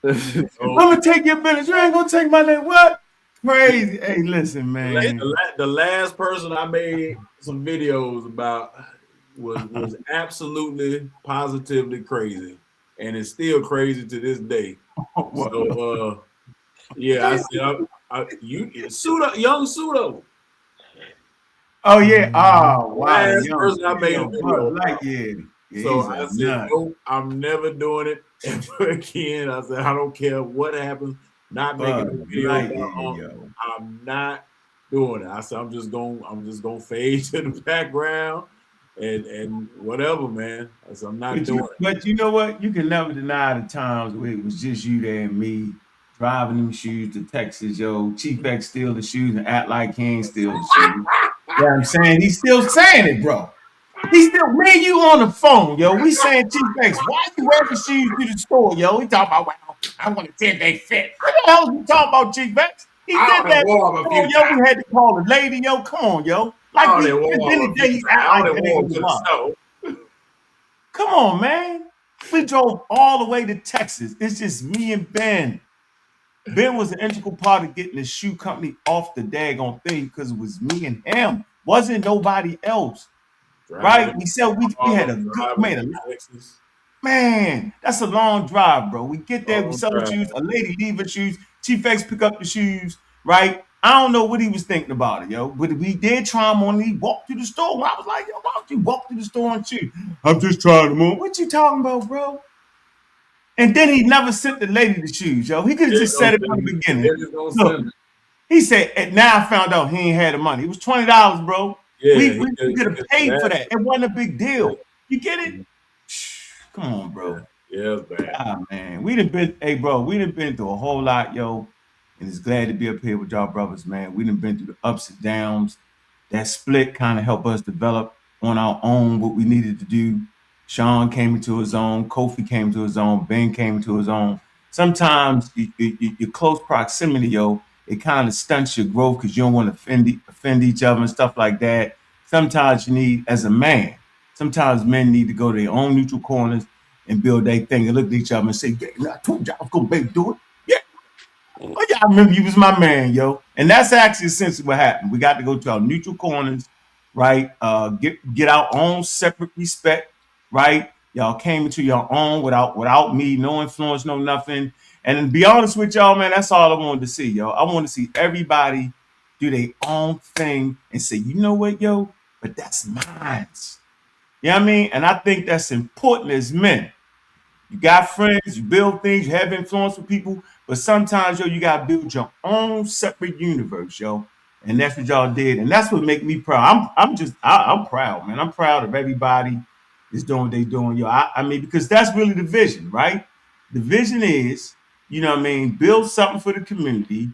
I'm So, gonna take your business. You ain't gonna take my name. What? Crazy. Hey, listen, man. the last person I made some videos about was absolutely positively crazy, and it's still crazy to this day. So yeah, I said you pseudo young pseudo. Oh yeah. Oh wow. Last Young, person I made a video like about. yeah. So He's I a said, nut. nope, I'm never doing it ever again. I said, I don't care what happens, not making a video Like about yo. I'm not doing it. I said, I'm just gonna fade to the background and whatever, man. I said, I'm not doing it. But you know what? You can never deny the times where it was just you there and me driving them shoes to Texas, yo. Chief X steal the shoes and act like he ain't steal the shoes. Yeah, I'm saying he's still saying it, bro. He's still me and you on the phone, yo. We saying Chief X, why you wearing the shoes to the store, yo? He talking about, well, I want to see if they fit. What the hell is he talking about, Chief X? He did that. Wore them a few Yo, we had to call the lady, yo. Come on, yo. Like we wore in them the a day, few he times. act I like only that ain't wore them no to the problem. snow. Come on, man. We drove all the way to Texas. It's just me and Ben. Ben was an integral part of getting the shoe company off the daggone thing because it was me and him. Wasn't nobody else. Right? We said we had a good man. Texas. Man, that's a long drive, bro. We get there, we Long sell the drive. shoes, a lady leave her shoes, Chief X pick up the shoes, right? I don't know what he was thinking about it, yo. But we did try him on. He walked to the store. And I was like, yo, why don't you walk to the store and shoes? I'm just trying them on. What you talking about, bro? And then he never sent the lady the shoes, yo. He could have just said it from the beginning. Look, he said, and now I found out he ain't had the money. It was $20, bro. Yeah, we could have paid for that. It wasn't a big deal. You get it? Come on, bro. Yeah, it's bad. Ah, man. We done been through a whole lot, yo. And it's glad to be up here with y'all brothers, man. We done been through the ups and downs. That split kind of helped us develop on our own what we needed to do. Sean came into his own, Kofi came into his own, Ben came into his own. Sometimes your close proximity, yo, it kind of stunts your growth because you don't want to offend each other and stuff like that. Sometimes you need, as a man, sometimes men need to go to their own neutral corners and build their thing and look at each other and say, yeah, I told you I was going to do it. Yeah. Oh, yeah, I remember you was my man, yo. And that's actually essentially what happened. We got to go to our neutral corners, right? Get our own separate respect, right? Y'all came into your own without me, no influence, no nothing. And to be honest with y'all, man, that's all I wanted to see, yo. I want to see everybody do their own thing and say, you know what, yo, but that's mine. You know what I mean? And I think that's important as men. You got friends, you build things, you have influence with people, but sometimes, yo, you gotta build your own separate universe, yo. And that's what y'all did, and that's what make me proud. I'm proud, man. I'm proud of everybody that's doing what they doing, yo. I mean, because that's really the vision, right? The vision is, you know what I mean, build something for the community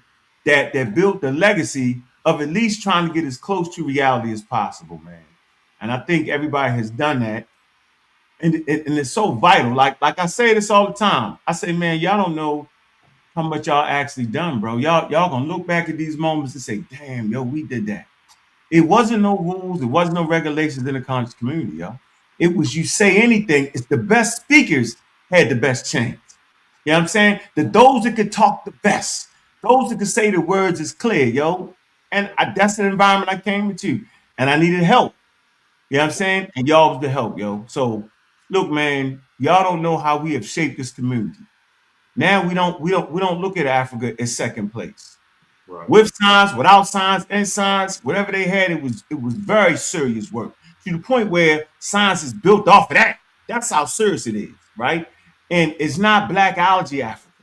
that built the legacy of at least trying to get as close to reality as possible, man. And I think everybody has done that. And it's so vital. Like I say this all the time. I say, man, y'all don't know how much y'all actually done, bro. Y'all gonna look back at these moments and say, damn, yo, we did that. It wasn't no rules, it wasn't no regulations in the conscious community, yo. It was you say anything. It's the best speakers had the best chance. You know what I'm saying? Those that could talk the best, those that could say the words is clear, yo. And that's the environment I came into. And I needed help. You know what I'm saying? And y'all was the help, yo. So look, man, y'all don't know how we have shaped this community. Now we don't look at Africa as second place. Right. With signs, without signs, and signs, whatever they had, it was very serious work. To the point where science is built off of that. That's how serious it is, right? And it's not Black Algae Africa,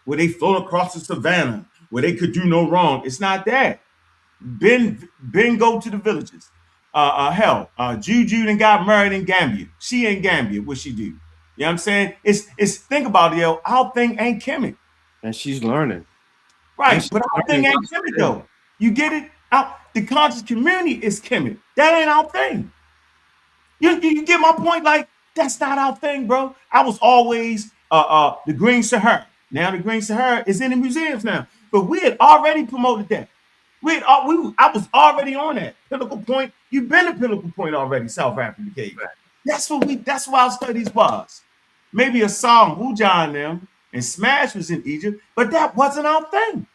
where they float across the savannah, where they could do no wrong. It's not that. Ben go to the villages. Juju done got married in Gambia. She in Gambia. What she do? You know what I'm saying? It's think about it, yo. Our thing ain't Kemet. And she's learning. Right, but our thing ain't Kemet though. You get it? The conscious community is Kemet. That ain't our thing. You get my point? Like, that's not our thing, bro. I was always the Green Sahara. Now the Green Sahara is in the museums now. But we had already promoted that. I was already on that. Pinnacle Point. You've been to Pinnacle Point already, South African Cape. That's what our studies was. Maybe a song, Wujan them, and Smash was in Egypt, but that wasn't our thing.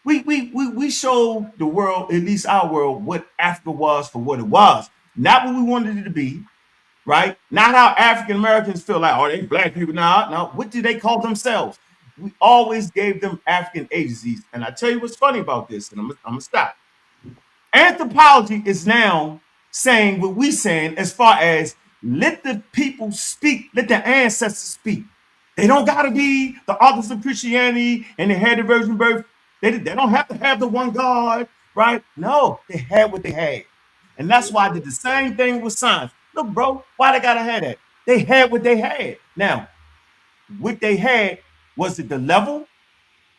We showed the world, at least our world, what Africa was for what it was. Not what we wanted it to be, right? Not how African Americans feel like, oh, they black people. Now, no, what do they call themselves? We always gave them African agencies. And I tell you what's funny about this, and I'm gonna stop. Anthropology is now saying what we saying as far as let the people speak, let the ancestors speak. They don't gotta be the authors of Christianity and they had the virgin birth. They don't have to have the one God, right? No, they had what they had. And that's why I did the same thing with science. Look, bro, why they gotta have that? They had what they had. Now, what they had, was it the level,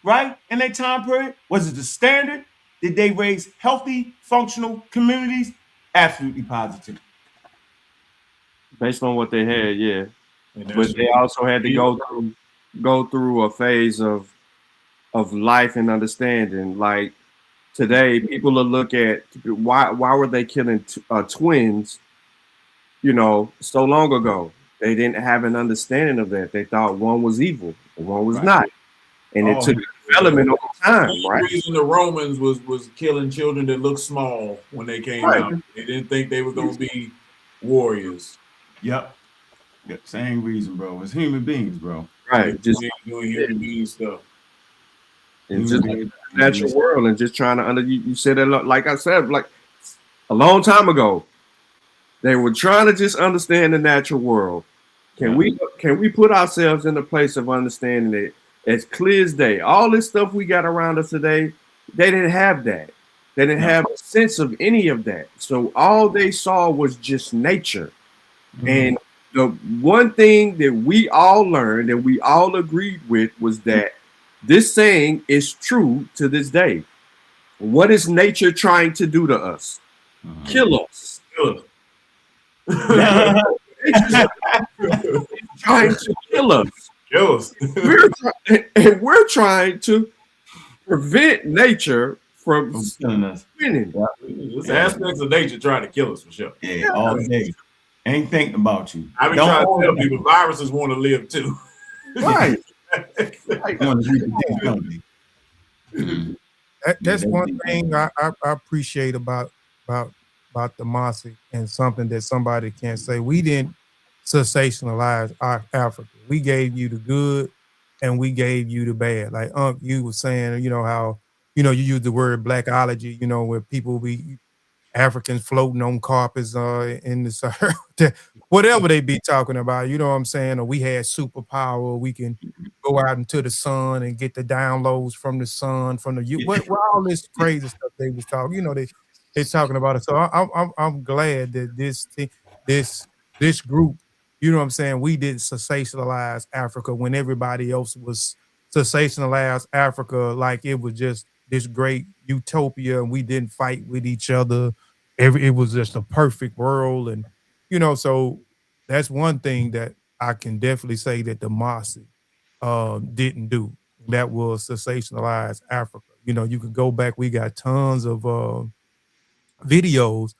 right? In that time period? Was it the standard? Did they raise healthy, functional communities? Absolutely positive. Based on what they had, yeah. And But that's they also had to go through a phase of life and understanding. Like today, people will look at why were they killing twins? You know, so long ago, they didn't have an understanding of that. They thought one was evil and one was Right. not, and it Oh, took development over time, the right? reason the Romans was killing children that looked small when they came Right. out. They didn't think they were going to be warriors. yep. Yep. Same reason, bro. It's human beings, bro. Right. Just Doing human being stuff. it's Human just beings. the natural world and just trying to you said that like I said, like a long time ago, they were trying to just understand the natural world. Can we put ourselves in the place of understanding it as clear as day? All this stuff we got around us today, they didn't have that. They didn't have a sense of any of that. So all they saw was just nature. And the one thing that we all learned and we all agreed with was that this saying is true to this day. What is nature trying to do to us? Kill us. Nature's trying to kill us. Kill us. We're trying to prevent nature from killing us. winning. There's aspects of nature trying to kill us for sure. Yeah, all day. Ain't thinking about you. I've been trying to tell people viruses want to live too. Right. That's one thing I appreciate about the Mossi, and something that somebody can't say. We didn't sensationalize our Africa. We gave you the good and we gave you the bad. Like you was saying, you know, how, you know, you use the word blackology, you know, where people be Africans floating on carpets in the Sahara, whatever they be talking about, you know what I'm saying? Or we had superpower, we can go out into the sun and get the downloads from the sun, from the what all this crazy stuff they was talking, you know, they talking about it. So I'm glad that this group, you know what I'm saying, we didn't sensationalize Africa when everybody else was sensationalized Africa like it was just this great utopia and we didn't fight with each other. It was just a perfect world. And, you know, so that's one thing that I can definitely say that the Mossi didn't do. That was sensationalize Africa. You know, you can go back, we got tons of videos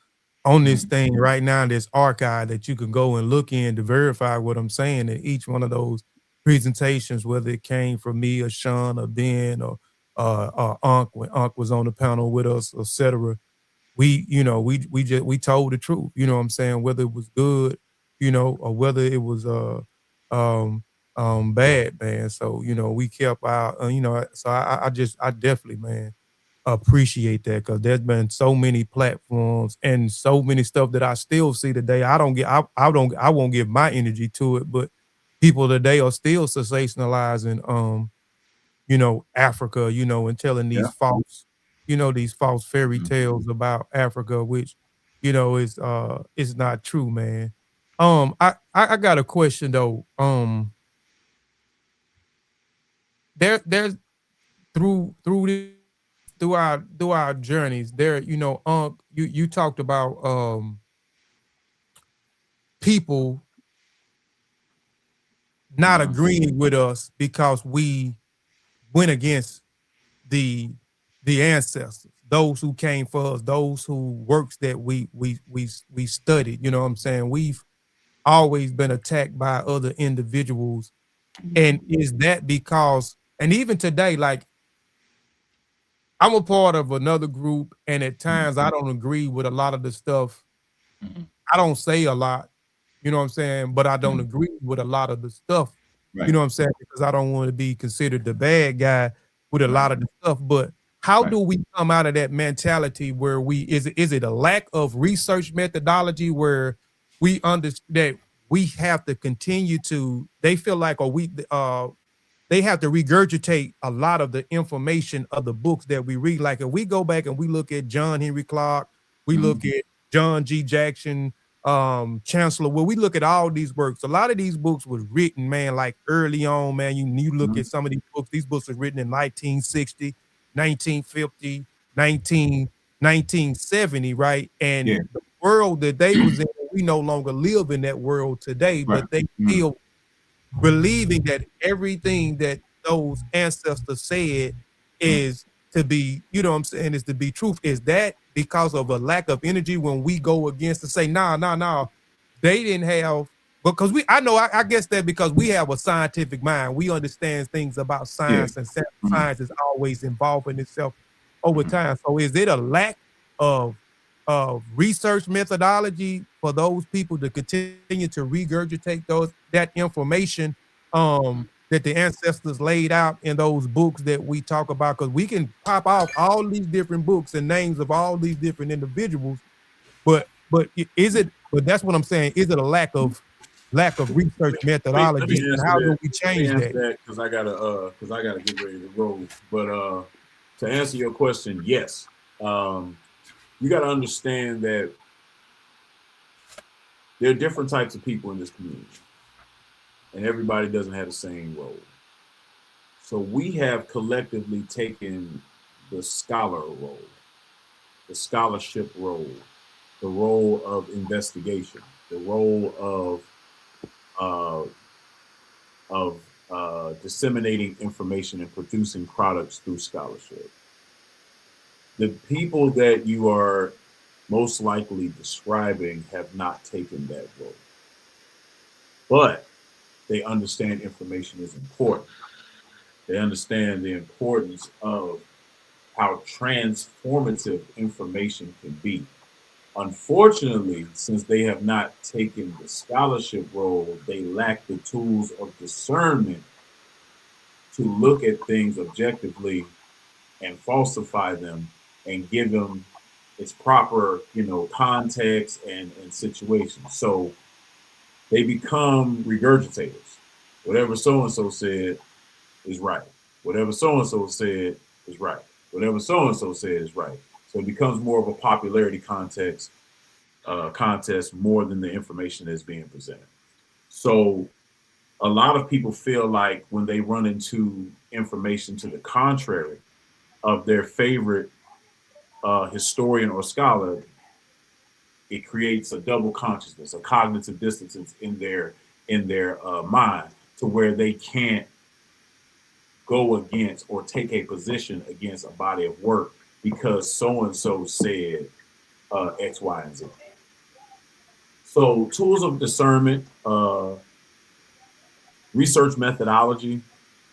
on this thing right now, this archive that you can go and look in to verify what I'm saying. And each one of those presentations, whether it came from me or Sean or Ben or Unc, when Unc was on the panel with us, etc., we, you know, we told the truth, you know what I'm saying, whether it was good, you know, or whether it was um bad, man. So, you know, we kept our you know, so I definitely, man, appreciate that, because there's been so many platforms and so many stuff that I still see today. I won't give my energy to it, but people today are still sensationalizing you know, Africa, you know, and telling these false, you know, these false fairy tales about Africa, which, you know, is not true, man. I got a question though. There's through this, through our journeys there, you know, you talked about people not agreeing with us because we went against the ancestors, those who came for us, those who works that we studied. You know what I'm saying? We've always been attacked by other individuals. And is that because, and even today, like, I'm a part of another group, and at times I don't agree with a lot of the stuff. I don't say a lot, you know what I'm saying? But I don't agree with a lot of the stuff, you know what I'm saying? Because I don't want to be considered the bad guy with a lot of the stuff. But how do we come out of that mentality where is it a lack of research methodology where we understand that we have to continue to, they feel like, or they have to regurgitate a lot of the information of the books that we read. Like if we go back and we look at John Henry Clark, we look at John G. Jackson, Chancellor, where we look at all these works. A lot of these books was written, man, like early on, man. You look at some of these books were written in 1960, 1950, 1970, right? And the world that they was in, we no longer live in that world today, but they still believing that everything that those ancestors said is to be, you know what I'm saying, is to be truth. Is that because of a lack of energy when we go against to say, nah, they didn't have, because I guess that because we have a scientific mind, we understand things about science, and science is always involving itself over time. So is it a lack of research methodology for those people to continue to regurgitate that information that the ancestors laid out in those books that we talk about? Because we can pop off all these different books and names of all these different individuals, but that's what I'm saying. Is it a lack of research Let methodology, me and answer how that. do we change that? Because I gotta get ready to roll. But to answer your question, yes. You got to understand that there are different types of people in this community, and everybody doesn't have the same role. So we have collectively taken the scholar role, the scholarship role, the role of investigation, the role of disseminating information and producing products through scholarship. The people that you are most likely describing have not taken that role, but they understand information is important. They understand the importance of how transformative information can be. Unfortunately, since they have not taken the scholarship role, they lack the tools of discernment to look at things objectively and falsify them and give them its proper, context and situation. So they become regurgitators. Whatever so and so said is right. Whatever so and so said is right. Whatever so and so said is right. So it becomes more of a popularity contest more than the information that's being presented. So a lot of people feel like when they run into information to the contrary of their favorite historian or scholar, it creates a double consciousness, a cognitive dissonance in their mind, to where they can't go against or take a position against a body of work because so and so said X, Y, and Z. So tools of discernment, research methodology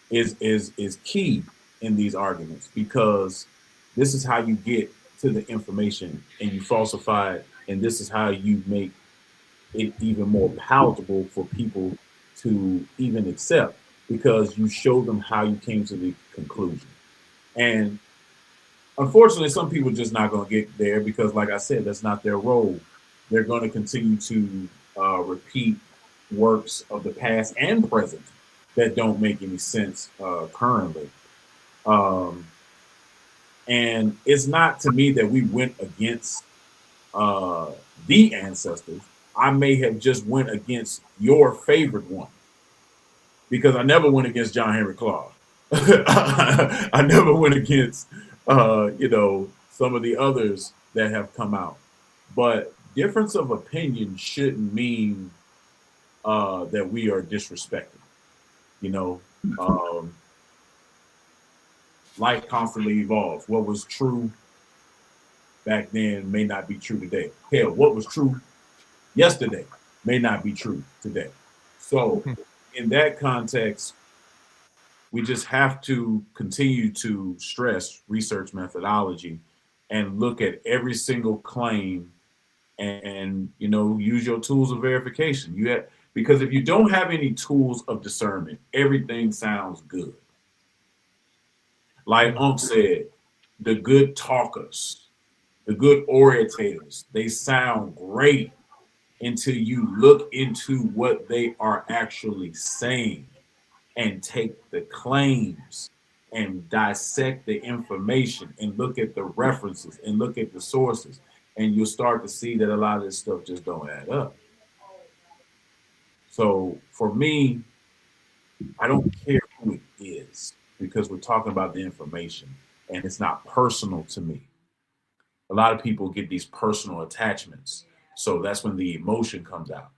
is key in these arguments, because this is how you get to the information and you falsify it, and this is how you make it even more palatable for people to even accept, because you show them how you came to the conclusion. And unfortunately, some people are just not going to get there because, like I said, that's not their role. They're going to continue to repeat works of the past and present that don't make any sense currently. And it's not to me that we went against the ancestors. I may have just went against your favorite one, because I never went against John Henry Clark. I never went against, some of the others that have come out. But difference of opinion shouldn't mean that we are disrespecting. You know, um, life constantly evolves. What was true back then may not be true today. Hell, what was true yesterday may not be true today. So, in that context, we just have to continue to stress research methodology and look at every single claim and use your tools of verification. Because if you don't have any tools of discernment, everything sounds good. Like Unc said, the good talkers, the good orators, they sound great until you look into what they are actually saying and take the claims and dissect the information and look at the references and look at the sources, and you'll start to see that a lot of this stuff just don't add up. So for me, I don't care who it is because we're talking about the information and it's not personal to me. A lot of people get these personal attachments, so that's when the emotion comes out.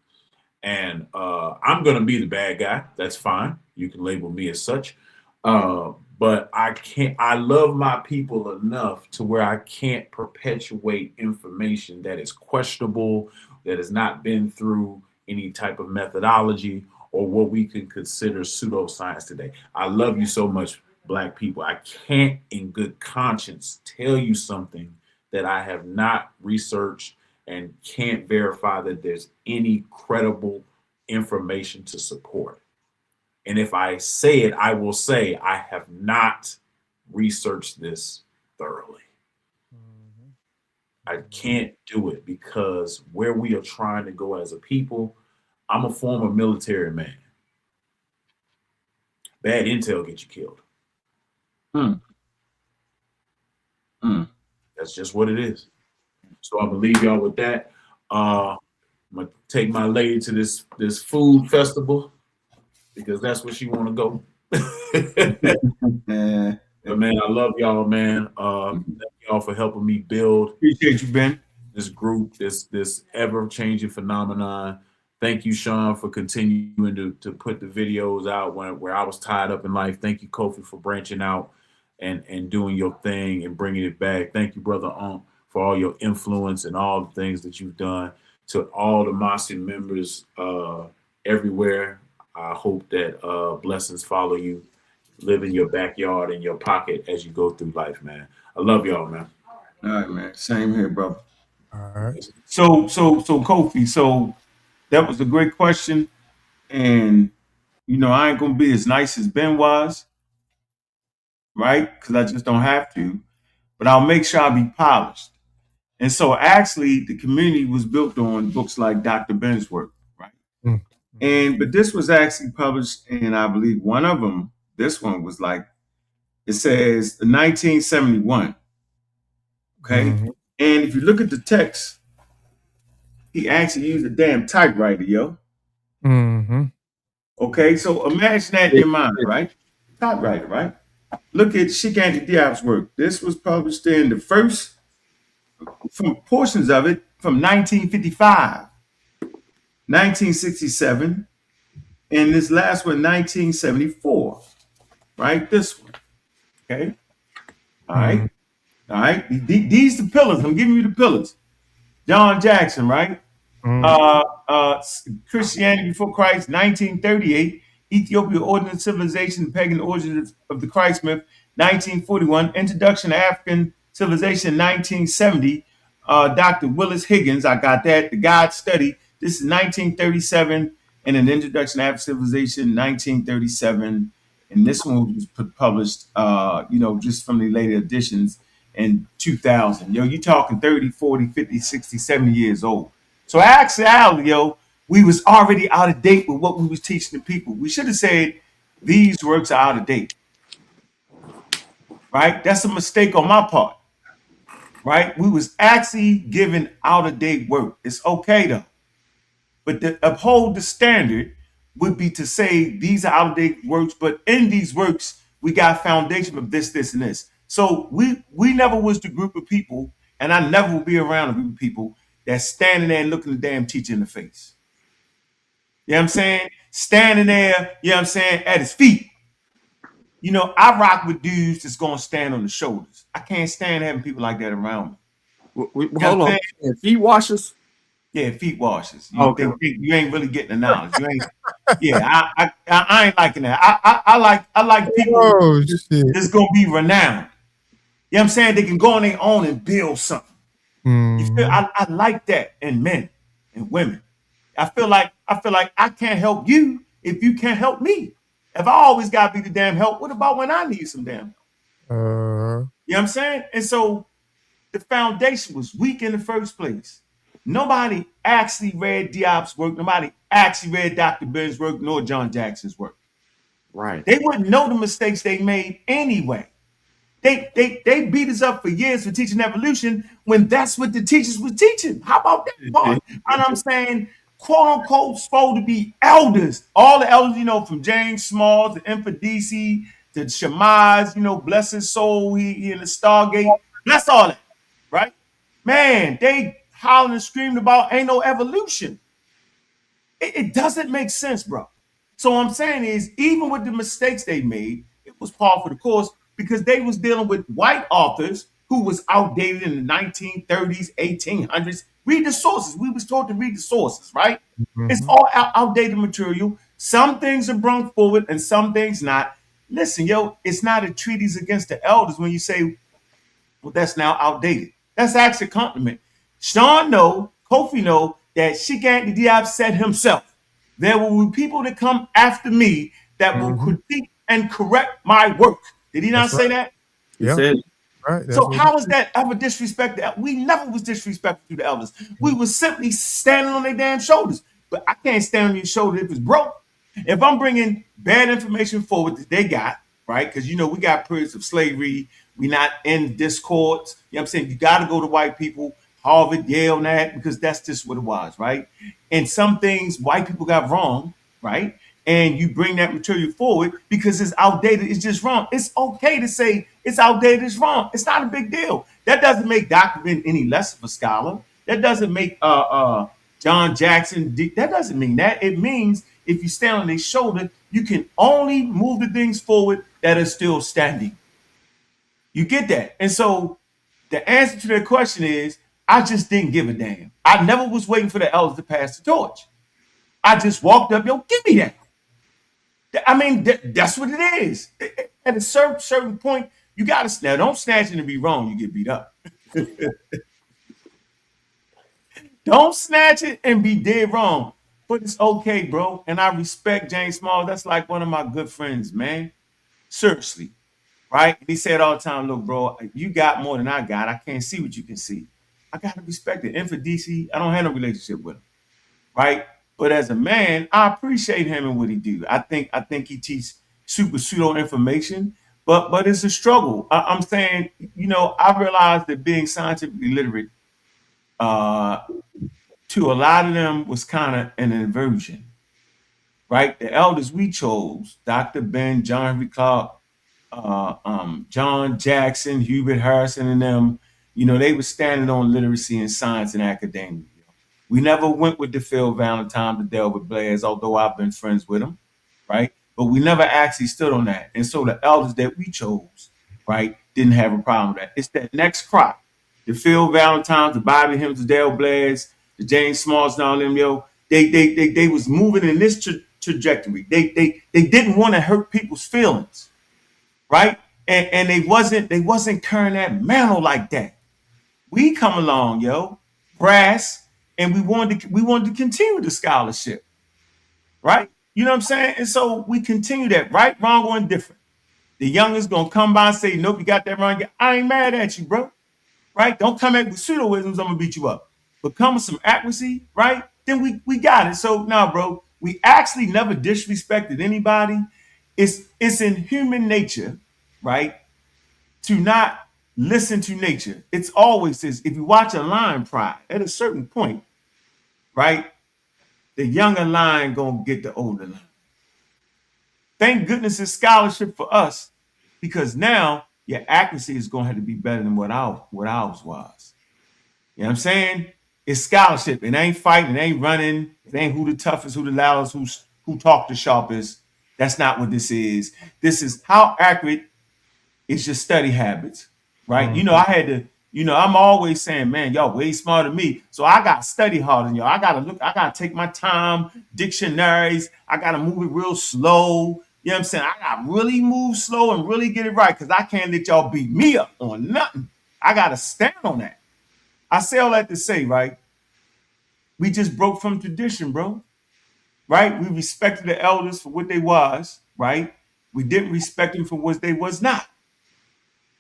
And I'm going to be the bad guy. That's fine. You can label me as such. But I can't. I love my people enough to where I can't perpetuate information that is questionable, that has not been through any type of methodology or what we can consider pseudoscience today. I love you so much, Black people. I can't, in good conscience, tell you something that I have not researched and can't verify that there's any credible information to support. And if I say it, I will say I have not researched this thoroughly. I can't do it because where we are trying to go as a people, I'm a former military man. Bad intel gets you killed. Mm. Mm. That's just what it is. So I believe y'all with that. I'm gonna take my lady to this food festival because that's where she want to go. But man, I love y'all, man. Thank y'all for helping me build Appreciate you, Ben. this group, this ever changing phenomenon. Thank you, Sean, for continuing to put the videos out where I was tied up in life. Thank you, Kofi, for branching out and doing your thing and bringing it back. Thank you, brother for all your influence and all the things that you've done. To all the Mossi members everywhere, I hope that blessings follow you. Live in your backyard, in your pocket as you go through life, man. I love y'all, man. All right, man. Same here, brother. All right. So Kofi, so that was a great question. And I ain't gonna be as nice as Ben was, right? Because I just don't have to. But I'll make sure I be polished. And so actually the community was built on books like Dr. Ben's work, right? Mm. But this was actually published in, I believe, one of them, this one was like, it says 1971. Okay. Mhm. And if you look at the text, he actually used a damn typewriter, yo. Mhm. Okay, so imagine that in your mind, right? Typewriter, right? Look at Shikandi Diop's work. This was published in the first, from portions of it, from 1955, 1967, and this last one, 1974, right? This one, okay? All Mhm. right, all right. These the pillars. I'm giving you the pillars. John Jackson, right? Mhm. Christianity Before Christ, 1938. Ethiopia Ordinance Civilization, Pagan Origins of the Christ Myth, 1941. Introduction to African Civilization, 1970. Dr. Willis Higgins, I got that. The God Study, this is 1937. And an Introduction to African Civilization, 1937. And this one was published, just from the later editions in 2000. Yo, you talking 30, 40, 50, 60, 70 years old. So actually, yo, we was already out of date with what we was teaching the people. We should have said these works are out of date, right? That's a mistake on my part, right? We was actually giving out of date work. It's okay though, but to uphold the standard would be to say these are out of date works, but in these works we got foundation of this, this, and this. So we never was the group of people, and I never will be around a group of people that's standing there and looking the damn teacher in the face. You know what I'm saying? Standing there, you know what I'm saying, at his feet. You know, I rock with dudes that's gonna stand on the shoulders. I can't stand having people like that around me. You know what I'm Hold on. saying? Feet washers. Yeah, feet washers. Okay. You ain't really getting the knowledge. You ain't. Yeah, I ain't liking that. I like people Oh shit. that's gonna be renowned. You know what I'm saying? They can go on their own and build something. You feel? Mm-hmm. I like that in men and women. I feel like I can't help you if you can't help me. If I always gotta be the damn help, what about when I need some damn help? You know what I'm saying? And so the foundation was weak in the first place. Nobody actually read Diop's work. Nobody actually read Dr. Ben's work, nor John Jackson's work. Right. They wouldn't know the mistakes they made anyway. They beat us up for years for teaching evolution when that's what the teachers was teaching. How about that part? And I'm saying, quote unquote, supposed to be elders. All the elders, from James Small to Infidisi to Shemaiah, bless his soul, he in the Stargate. Bless all that, right? Man, they hollering and screaming about ain't no evolution. It doesn't make sense, bro. So what I'm saying is, even with the mistakes they made, it was par for the course because they was dealing with white authors who was outdated in the 1930s, 1800s. Read the sources. We was taught to read the sources, right? It's Mm-hmm. all outdated material. Some things are brought forward and some things not. Listen, it's not a treatise against the elders when you say, well, that's now outdated. That's actually a compliment. Sean know, Kofi know that Shigant Diab said himself, there will be people that come after me that will Mm-hmm. critique and correct my work. Did he not That's say right. that? He Yeah. said, Right. That's So what he how is said. that ever disrespect? We never was disrespectful to the elders. We was simply standing on their damn shoulders. But I can't stand on your shoulder if it's broke. If I'm bringing bad information forward that they got, right? Because we got periods of slavery. We not in discords. You know what I'm saying? You got to go to white people, Harvard, Yale, and that, because that's just what it was, right? And some things white people got wrong, right? And you bring that material forward because it's outdated, it's just wrong. It's okay to say it's outdated, it's wrong. It's not a big deal. That doesn't make Dr. Ben any less of a scholar. That doesn't make John Jackson, that doesn't mean that. It means if you stand on their shoulder, you can only move the things forward that are still standing. You get that? And so the answer to that question is I just didn't give a damn. I never was waiting for the elders to pass the torch. I just walked up, give me that. I mean, that's what it is. At a certain point, you got to now. Don't snatch it and be wrong. You get beat up. Don't snatch it and be dead wrong. But it's okay, bro. And I respect James Small. That's like one of my good friends, man. Seriously, right? And he said all the time, "Look, bro, you got more than I got. I can't see what you can see. I gotta respect it." And for DC, I don't have no relationship with him, right? But as a man, I appreciate him and what he do. I think he teaches super pseudo information, but it's a struggle. I'm saying, I realized that being scientifically literate, uh, to a lot of them was kind of an inversion, right? The elders we chose, Dr. Ben, John Henry Clark, John Jackson, Hubert Harrison, and them, they were standing on literacy and science and academia. We never went with DePhil Valentine to Delbert Blaze, although I've been friends with him, right? But we never actually stood on that. And so the elders that we chose, right, didn't have a problem with that. It's that next crop. DePhil Valentine, the Bobby Hymns, the Dale Blaze, the James Smalls, and all them, they was moving in this trajectory. They didn't want to hurt people's feelings, right? And they wasn't carrying that mantle like that. We come along, brass, and we wanted to continue the scholarship, right? You know what I'm saying? And so we continue that, right, wrong, or indifferent. The youngest gonna come by and say, "Nope, you got that wrong." I ain't mad at you, bro. Right? Don't come at with pseudoisms. I'm gonna beat you up. But come with some accuracy, right? Then we got it. So now, bro, we actually never disrespected anybody. It's in human nature, right, to not listen to nature. It's always this. If you watch a lion pride, at a certain point, right, the younger lion gonna get the older lion. Thank goodness it's scholarship for us, because now your accuracy is gonna have to be better than what ours was. You know what I'm saying? It's scholarship. It ain't fighting. It ain't running. It ain't who the toughest, who the loudest, who talk the sharpest. That's not what this is. This is how accurate is your study habits, right? Mm. I had to, I'm always saying, man, y'all way smarter than me. So I got to study harder than y'all. I got to take my time, dictionaries. I got to move it real slow. You know what I'm saying? I got to really move slow and really get it right because I can't let y'all beat me up on nothing. I got to stand on that. I say all that to say, right? We just broke from tradition, bro. Right? We respected the elders for what they was, right? We didn't respect them for what they was not.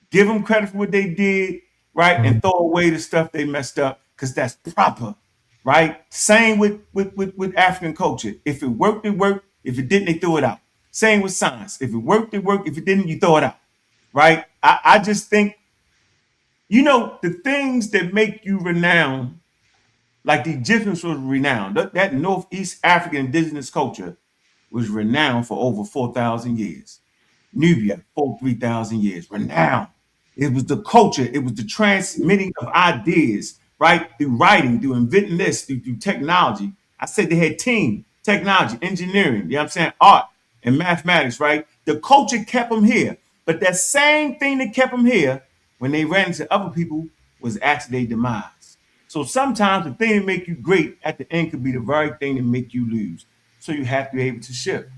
Give them credit for what they did, right? And Mm. throw away the stuff they messed up because that's proper, right? Same with African culture. If it worked, it worked. If it didn't, they threw it out. Same with science. If it worked, it worked. If it didn't, you throw it out, right? I just think, the things that make you renowned, like the Egyptians was renowned. That Northeast African indigenous culture was renowned for over 4,000 years. Nubia, 3,000 years, renowned. It was the culture, it was the transmitting of ideas, right? Through writing, through inventing this, through technology. I said they had team, technology, engineering, you know what I'm saying? Art and mathematics, right? The culture kept them here. But that same thing that kept them here when they ran into other people was actually their demise. So sometimes the thing that make you great at the end could be the very thing that make you lose. So you have to be able to shift.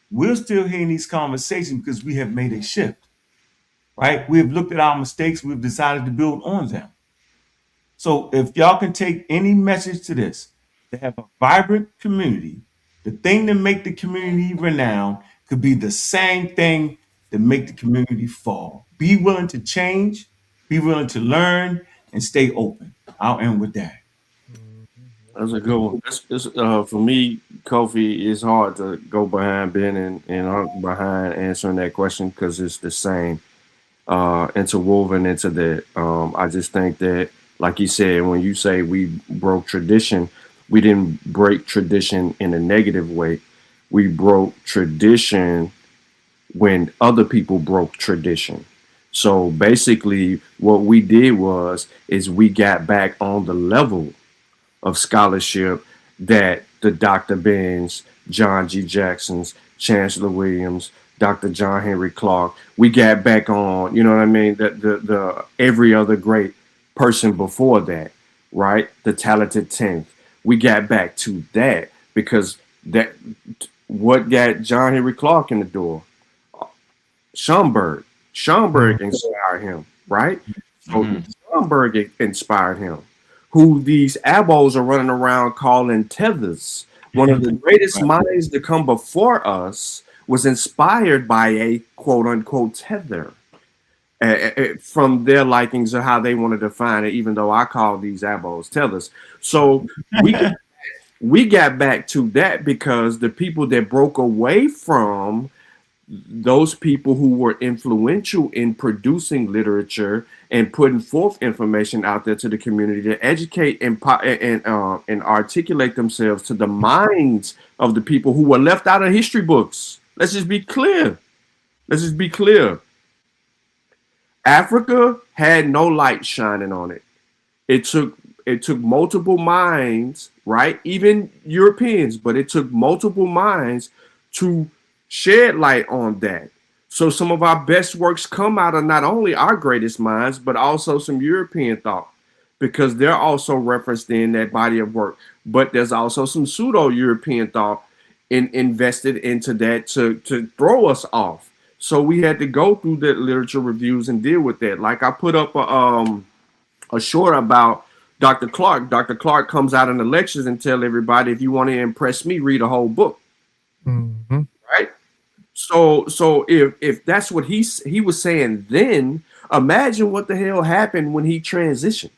We're still hearing these conversations because we have made a shift, right? We have looked at our mistakes. We've decided to build on them. So if y'all can take any message to this, to have a vibrant community, the thing that make the community renowned could be the same thing that make the community fall. Be willing to change, be willing to learn, and stay open. I'll end with that. That's a good one. For me, Kofi, it's hard to go behind Ben and behind answering that question because it's the same interwoven into that. I just think that, like you said, when you say we broke tradition, we didn't break tradition in a negative way. We broke tradition when other people broke tradition. So basically, what we did is we got back on the level of scholarship that the Dr. Ben's, John G. Jackson's, Chancellor Williams, Dr. John Henry Clark, we got back on, you know what I mean? The every other great person before that, right? The talented 10th. We got back to that because that what got John Henry Clark in the door? Schomburg. Schomburg inspired him, right? So Schomburg inspired him. Who these abos are running around calling tethers. One of the greatest minds to come before us was inspired by a quote unquote tether from their likings of how they want to define it, even though I call these abos tethers. So we got back to that because the people that broke away from those people who were influential in producing literature and putting forth information out there to the community to educate and articulate themselves to the minds of the people who were left out of history books. Let's just be clear. Africa had no light shining on it. It took multiple minds, right? Even Europeans, but it took multiple minds to shed light on that. So some of our best works come out of not only our greatest minds, but also some European thought, because they're also referenced in that body of work. But there's also some pseudo-European thought invested into that to throw us off. So we had to go through the literature reviews and deal with that. Like I put up a short about Dr. Clark. Dr. Clark comes out in the lectures and tell everybody, if you want to impress me, read a whole book. Mm-hmm. Right? So if that's what he was saying then, imagine what the hell happened when he transitioned.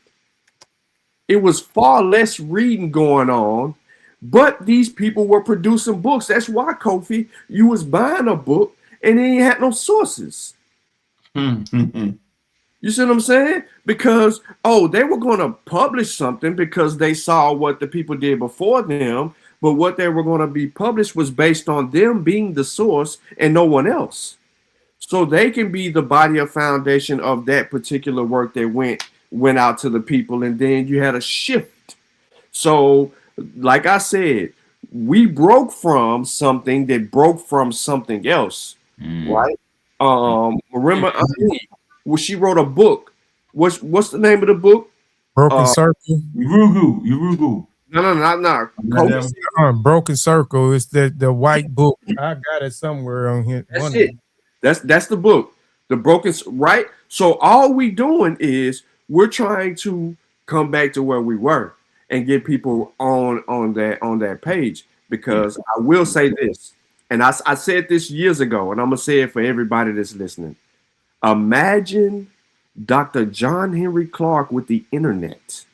It was far less reading going on, but these people were producing books. That's why, Kofi, you was buying a book and then you had no sources. You see what I'm saying? Because, they were going to publish something because they saw what the people did before them, but what they were going to be published was based on them being the source and no one else. So they can be the body of foundation of that particular work that went out to the people. And then you had a shift So, like I said, we broke from something that broke from something else, right? Remember, well, she wrote a book. What's the name of the book? Broken Circle. Urugu. No. Coach, Broken Circle is the white book. I got it somewhere on here. that's it. That's the book. The broken, right? So all we doing is we're trying to come back to where we were and get people on that page. Because I will say this, and I said this years ago, and I'm gonna say it for everybody that's listening. Imagine Dr. John Henry Clark with the internet.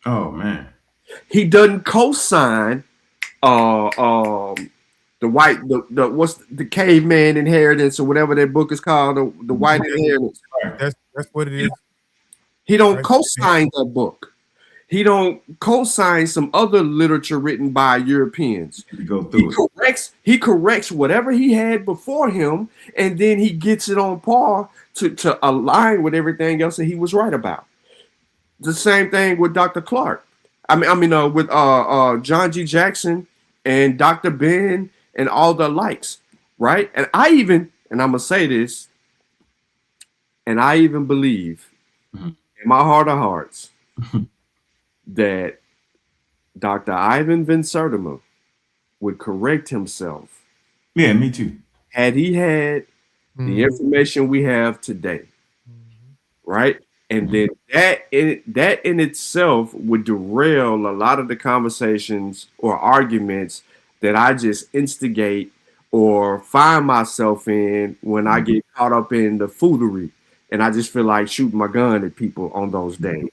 Oh man. He doesn't co-sign the white the what's the caveman inheritance or whatever that book is called, the white inheritance. That's what it is. He don't co-sign that book. He don't co-sign some other literature written by Europeans. He corrects whatever he had before him, and then he gets it on par to align with everything else that he was right about. The same thing with Dr. Clark. With John G. Jackson and Dr. Ben and all the likes, right? And I'm gonna say this, and I even believe in my heart of hearts that Dr. Ivan Van Sertima would correct himself. Yeah, me too. Had he had the information we have today, right? And then that in itself would derail a lot of the conversations or arguments that I just instigate or find myself in when I get caught up in the foolery, and I just feel like shooting my gun at people on those days.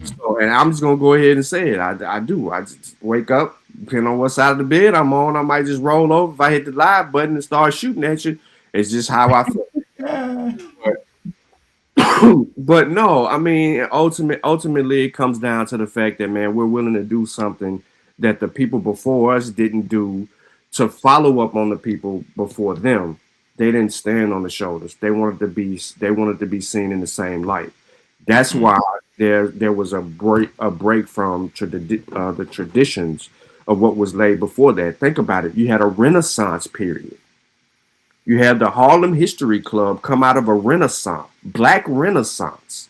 So, and I'm just gonna go ahead and say it. I do. I just wake up, depending on what side of the bed I'm on. I might just roll over. If I hit the live button and start shooting at you, it's just how I feel. But no, I mean, ultimately, it comes down to the fact that, man, we're willing to do something that the people before us didn't do to follow up on the people before them. They didn't stand on the shoulders. They wanted to be seen in the same light. That's why there was a break from the traditions of what was laid before that. Think about it. You had a Renaissance period. You had the Harlem History Club come out of a Renaissance, Black Renaissance.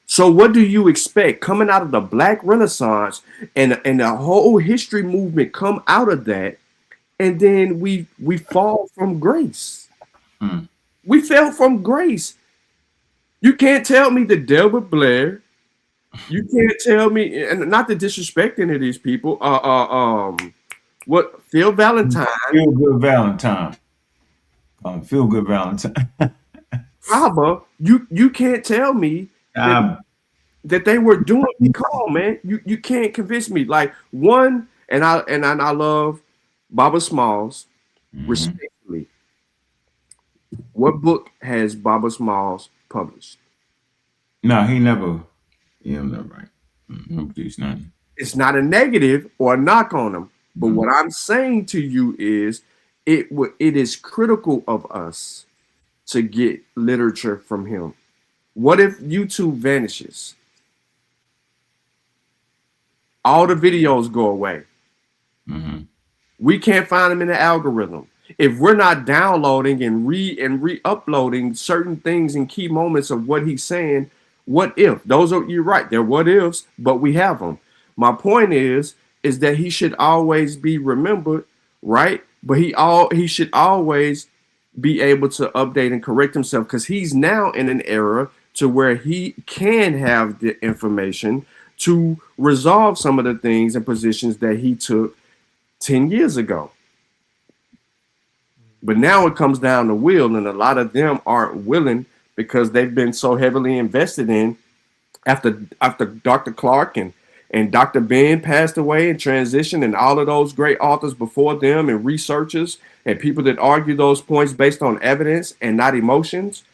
So what do you expect coming out of the Black Renaissance and the whole history movement come out of that, and then we fall from grace? We fell from grace. You can't tell me that Delbert Blair. You can't tell me, and not to disrespect any of these people. What Phil Valentine? Feel good Valentine. Feel good Valentine. Haba, you can't tell me that they were doing. Come on, man. You can't convince me. Like one, and I love Baba Smalls respectfully. What book has Baba Smalls published? No, he never. Yeah, I'm not right. Nobody's not. It's not a negative or a knock on him, but what I'm saying to you is, it is critical of us to get literature from him. What if YouTube vanishes? All the videos go away. We can't find them in the algorithm. If we're not downloading and re-uploading certain things and key moments of what he's saying, what if? You're right, they're what ifs, but we have them. My point is that he should always be remembered, right? But he should always be able to update and correct himself, because he's now in an era to where he can have the information to resolve some of the things and positions that he took 10 years ago. But now it comes down to will, and a lot of them aren't willing because they've been so heavily invested in after Dr. Clark and Dr. Ben passed away and transitioned, and all of those great authors before them and researchers and people that argue those points based on evidence and not emotions.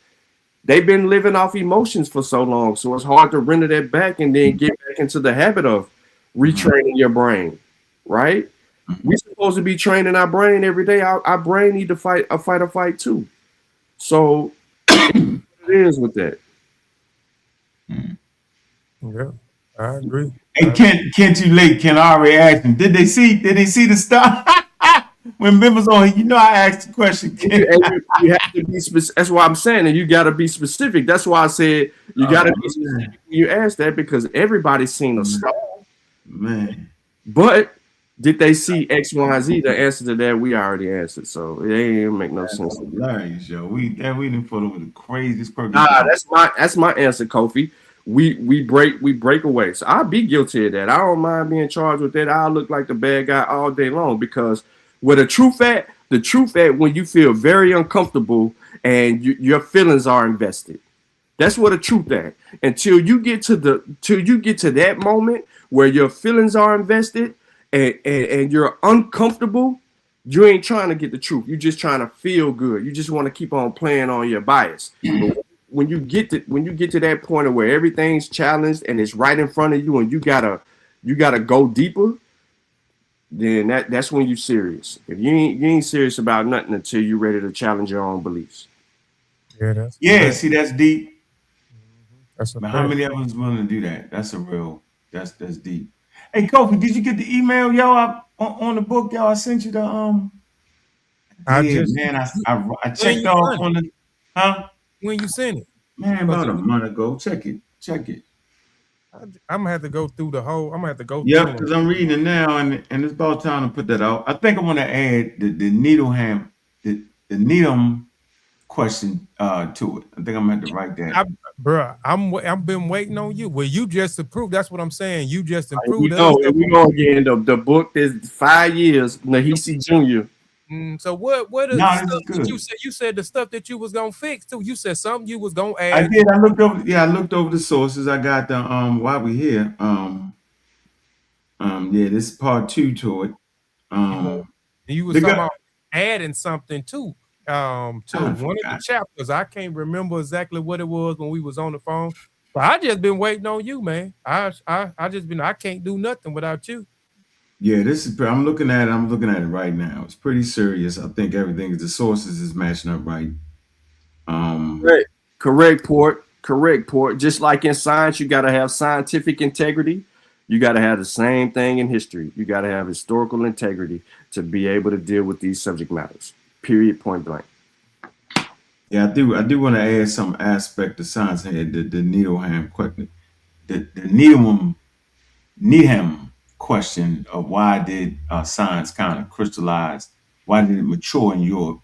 They've been living off emotions for so long, so it's hard to render that back and then get back into the habit of retraining your brain, right? We're supposed to be training our brain every day. Our brain need to fight a fight too. So it is with that. Yeah, I agree. Hey, Ken too late. Ken already asked him. Did they see the stuff? When Ben was on, I asked the question, Ken. You have to be specific. That's why I'm saying, and you got to be specific. That's why I said you got to be specific when you ask that, because everybody's seen a star. Man. But did they see X, Y, and Z? The answer to that we already answered, so it ain't make no sense. Hilarious, yo. We didn't put over the craziest purpose. Nah, that's my answer, Kofi. We break away. So I'll be guilty of that. I don't mind being charged with that. I'll look like the bad guy all day long, because with the truth at when you feel very uncomfortable and your feelings are invested. That's what a truth at. Until you get to that moment where your feelings are invested and you're uncomfortable, you ain't trying to get the truth. You're just trying to feel good. You just want to keep on playing on your bias. But when you get to that point of where everything's challenged and it's right in front of you and you gotta go deeper, then that's when you're serious. If you ain't serious about nothing until you're ready to challenge your own beliefs. Yeah, see, that's deep. That's a But how many of us willing to do that? That's deep. Hey, Kofi, did you get the email, yo, on the book, yo? I sent you the I checked off on the when you sent it. Man, about a month ago. Check it. I'm gonna have to go through the whole. I'm gonna have to go. Yep, because I'm reading it now, and it's about time to put that out. I think I want to add the Needham question to it. I think I'm gonna have to write that. I've been waiting on you. Well, you just improved. That's what I'm saying. You just improved. We know again. The book is 5 years. Nahisi Jr. So what is the stuff that you said? You said the stuff that you was gonna fix too. You said something you was gonna add. I did. I looked over the sources. I got the while we here. This is part 2 to it. You was talking about adding something too. To one of the chapters. I can't remember exactly what it was when we was on the phone. But I just been waiting on you, man. I can't do nothing without you. Yeah, I'm looking at it right now. It's pretty serious. I think the sources is matching up right. Correct, Port. Just like in science, you got to have scientific integrity. You got to have the same thing in history. You got to have historical integrity to be able to deal with these subject matters. Period. Point blank. Yeah, I do want to add some aspect of science here. The Needham question. The Needham question of why did science kind of crystallize? Why did it mature in Europe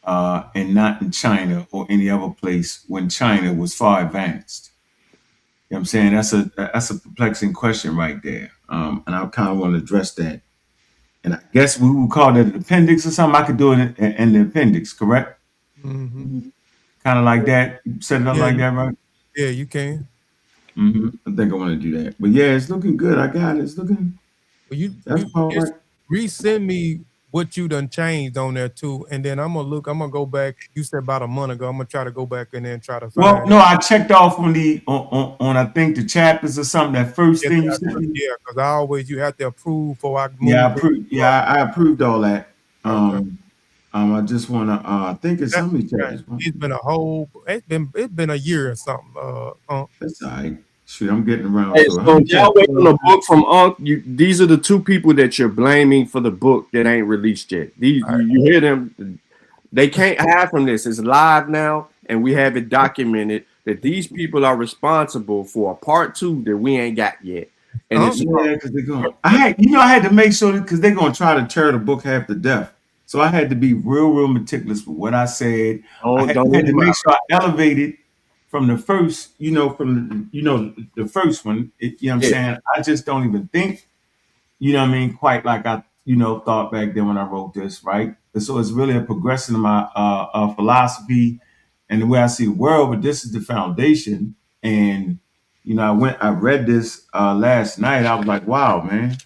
and not in China or any other place when China was far advanced? You know what I'm saying? That's a perplexing question right there. And I kind of want to address that. And I guess we would call that an appendix or something. I could do it in the appendix, correct? Mm-hmm. Kind of like that. Set it up like that, right? Yeah, you can. Mm-hmm. I think I want to do that. But yeah, it's looking good. I got it. It's looking. Well, you right. Resend me what you done changed on there too, and then I'm gonna go back. You said about a month ago. I'm gonna try to go back in there and try to find. Well, no, I checked off on I think the chapters or something. That first thing you said. Yeah, because you have to approve before I move. Yeah, I approved all that. I just want to. I think it's how many chapters. It's been a year or something. That's all right. Shoot, I'm getting around. Hey, so y'all waiting on a book from Unc. These are the 2 people that you're blaming for the book that ain't released yet. You hear them? They can't hide from this. It's live now, and we have it documented that these people are responsible for a part 2 that we ain't got yet. And because they're going. I had to make sure because they're going to try to tear the book half to death. So I had to be real meticulous with what I said. I had to make sure I elevated from the first, the first one. You know what I'm saying? I just don't even think, quite like I, thought back then when I wrote this, right? And so it's really a progression of my philosophy and the way I see the world. But this is the foundation. And, I read this last night. I was like, wow, man.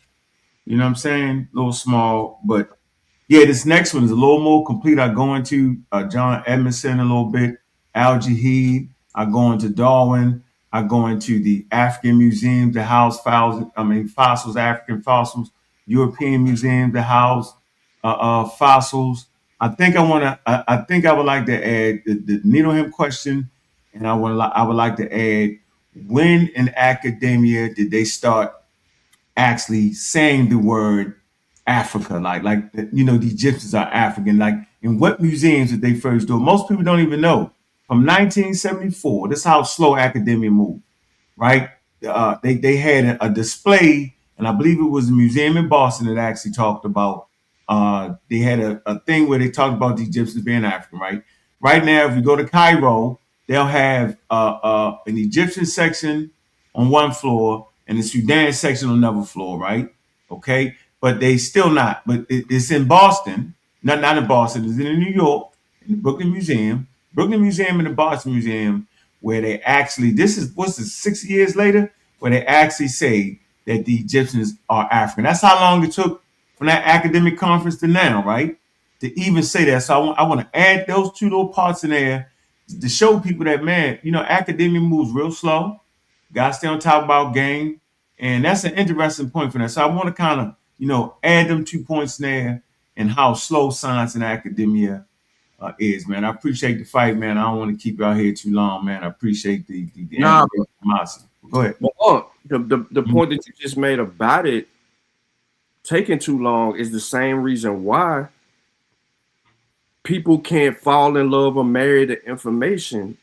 You know what I'm saying? A little small, but yeah, this next one is a little more complete. I go into John Edmondson a little bit, Al Jaheed. I go into Darwin. I go into the African museums, the house fossils, African fossils, European museums, the house fossils. I think I would like to add the Needham question, and I would like to add when in academia did they start actually saying the word Africa? Like the Egyptians are African. Like, in what museums did they first do it? Most people don't even know. From 1974, this is how slow academia moved, right? They had a display, and I believe it was a museum in Boston that actually talked about. They had a thing where they talked about the Egyptians being African, right? Right now, if you go to Cairo, they'll have an Egyptian section on one floor and the Sudan section on another floor, right? Okay, but they still not. But it's in Boston, not in Boston. It's in New York, in the Brooklyn Museum, and the Boston Museum, where they actually, this is, what's this, 6 years later, where they actually say that the Egyptians are African. That's how long it took from that academic conference to now, right? To even say that. So I want to add those two little parts in there to show people that, man, academia moves real slow. Got to stay on top about game. And that's an interesting point for that. So I want to kind of, add them 2 points there and how slow science and academia is, man. I appreciate the fight, man. I don't want to keep y'all here too long, man. I appreciate the Nah, Mossi. Go ahead. Well, the point that you just made about it taking too long is the same reason why people can't fall in love or marry the information